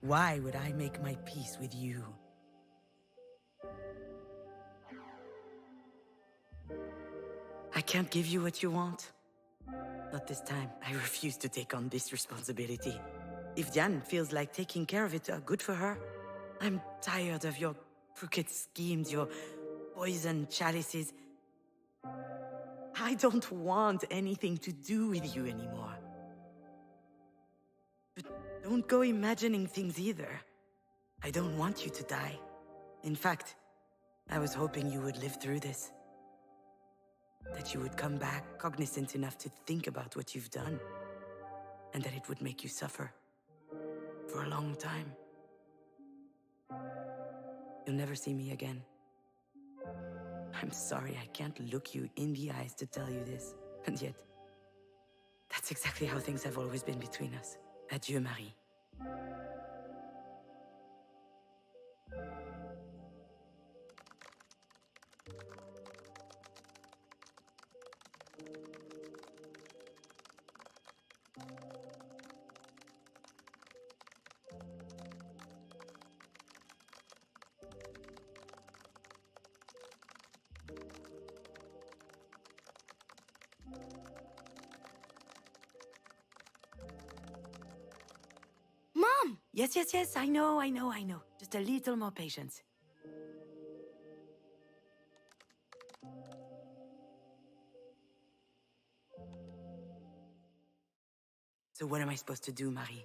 S9: Why would I make my peace with you? I can't give you what you want. Not this time. I refuse to take on this responsibility. If Diane feels like taking care of it, good for her. I'm tired of your crooked schemes, your poison chalices. I don't want anything to do with you anymore. But don't go imagining things either. I don't want you to die. In fact, I was hoping you would live through this. That you would come back cognizant enough to think about what you've done. And that it would make you suffer. For a long time. You'll never see me again. I'm sorry I can't look you in the eyes to tell you this. And yet, that's exactly how things have always been between us. Adieu, Marie.
S8: Mom!
S9: Yes, I know. Just a little more patience. So what am I supposed to do, Marie?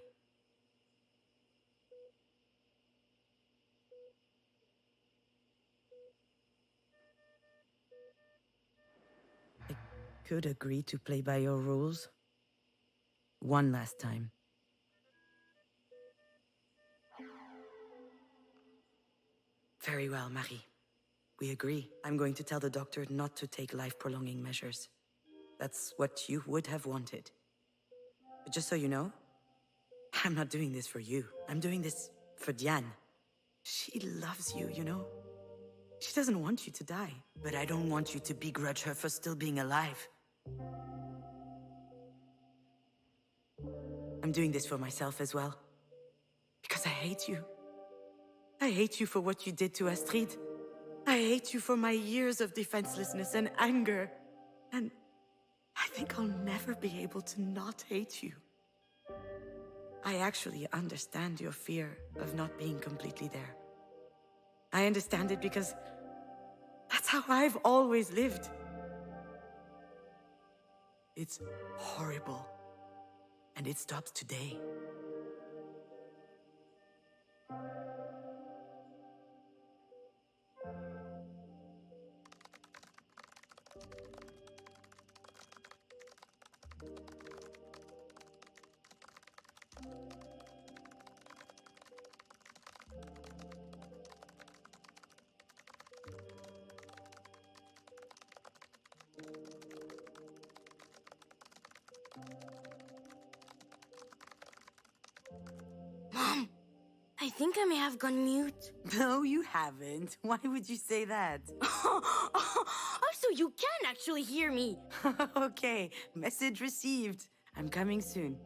S9: I could agree to play by your rules. One last time. Very well, Marie. We agree. I'm going to tell the doctor not to take life-prolonging measures. That's what you would have wanted. But just so you know, I'm not doing this for you. I'm doing this for Diane. She loves you, you know? She doesn't want you to die. But I don't want you to begrudge her for still being alive. I'm doing this for myself as well. Because I hate you. I hate you for what you did to Astrid. I hate you for my years of defenselessness and anger. And I think I'll never be able to not hate you. I actually understand your fear of not being completely there. I understand it because that's how I've always lived. It's horrible. And it stops today.
S8: Mom, I think I may have gone mute.
S9: No, you haven't. Why would you say that?
S8: Oh, so you can actually hear me.
S9: Okay, message received. I'm coming soon.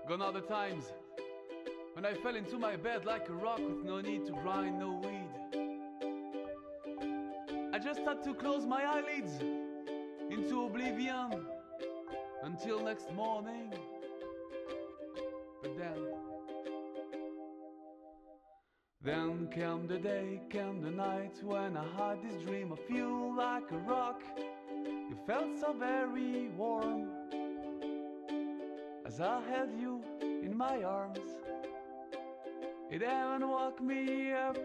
S13: Gone are the times when I fell into my bed like a rock with no need to grind, no weed. I just had to close my eyelids into oblivion until next morning. But then came the day, came the night when I had this dream of you like a rock. You felt so very warm as I held you in my arms. It even woke me up,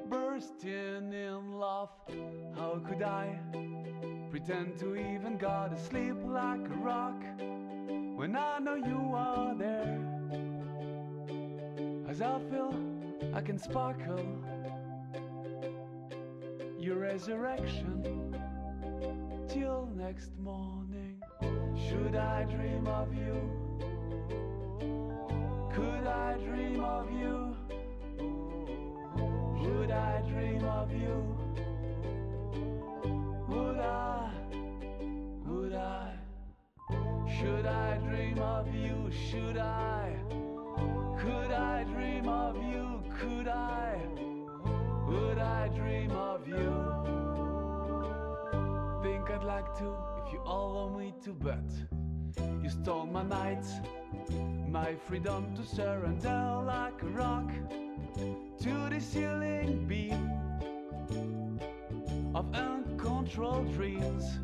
S13: bursting in love. How could I pretend to even go to sleep like a rock when I know you are there? As I feel I can sparkle your resurrection till next morning. Should I dream of you? Could I dream of you? Would I dream of you? Would I? Would I? Should I dream of you? Should I? Could I dream of you? Could I? Would I dream of you? Think I'd like to if you allow me to, but you stole my nights, my freedom to surrender like a rock to the ceiling beam of uncontrolled dreams.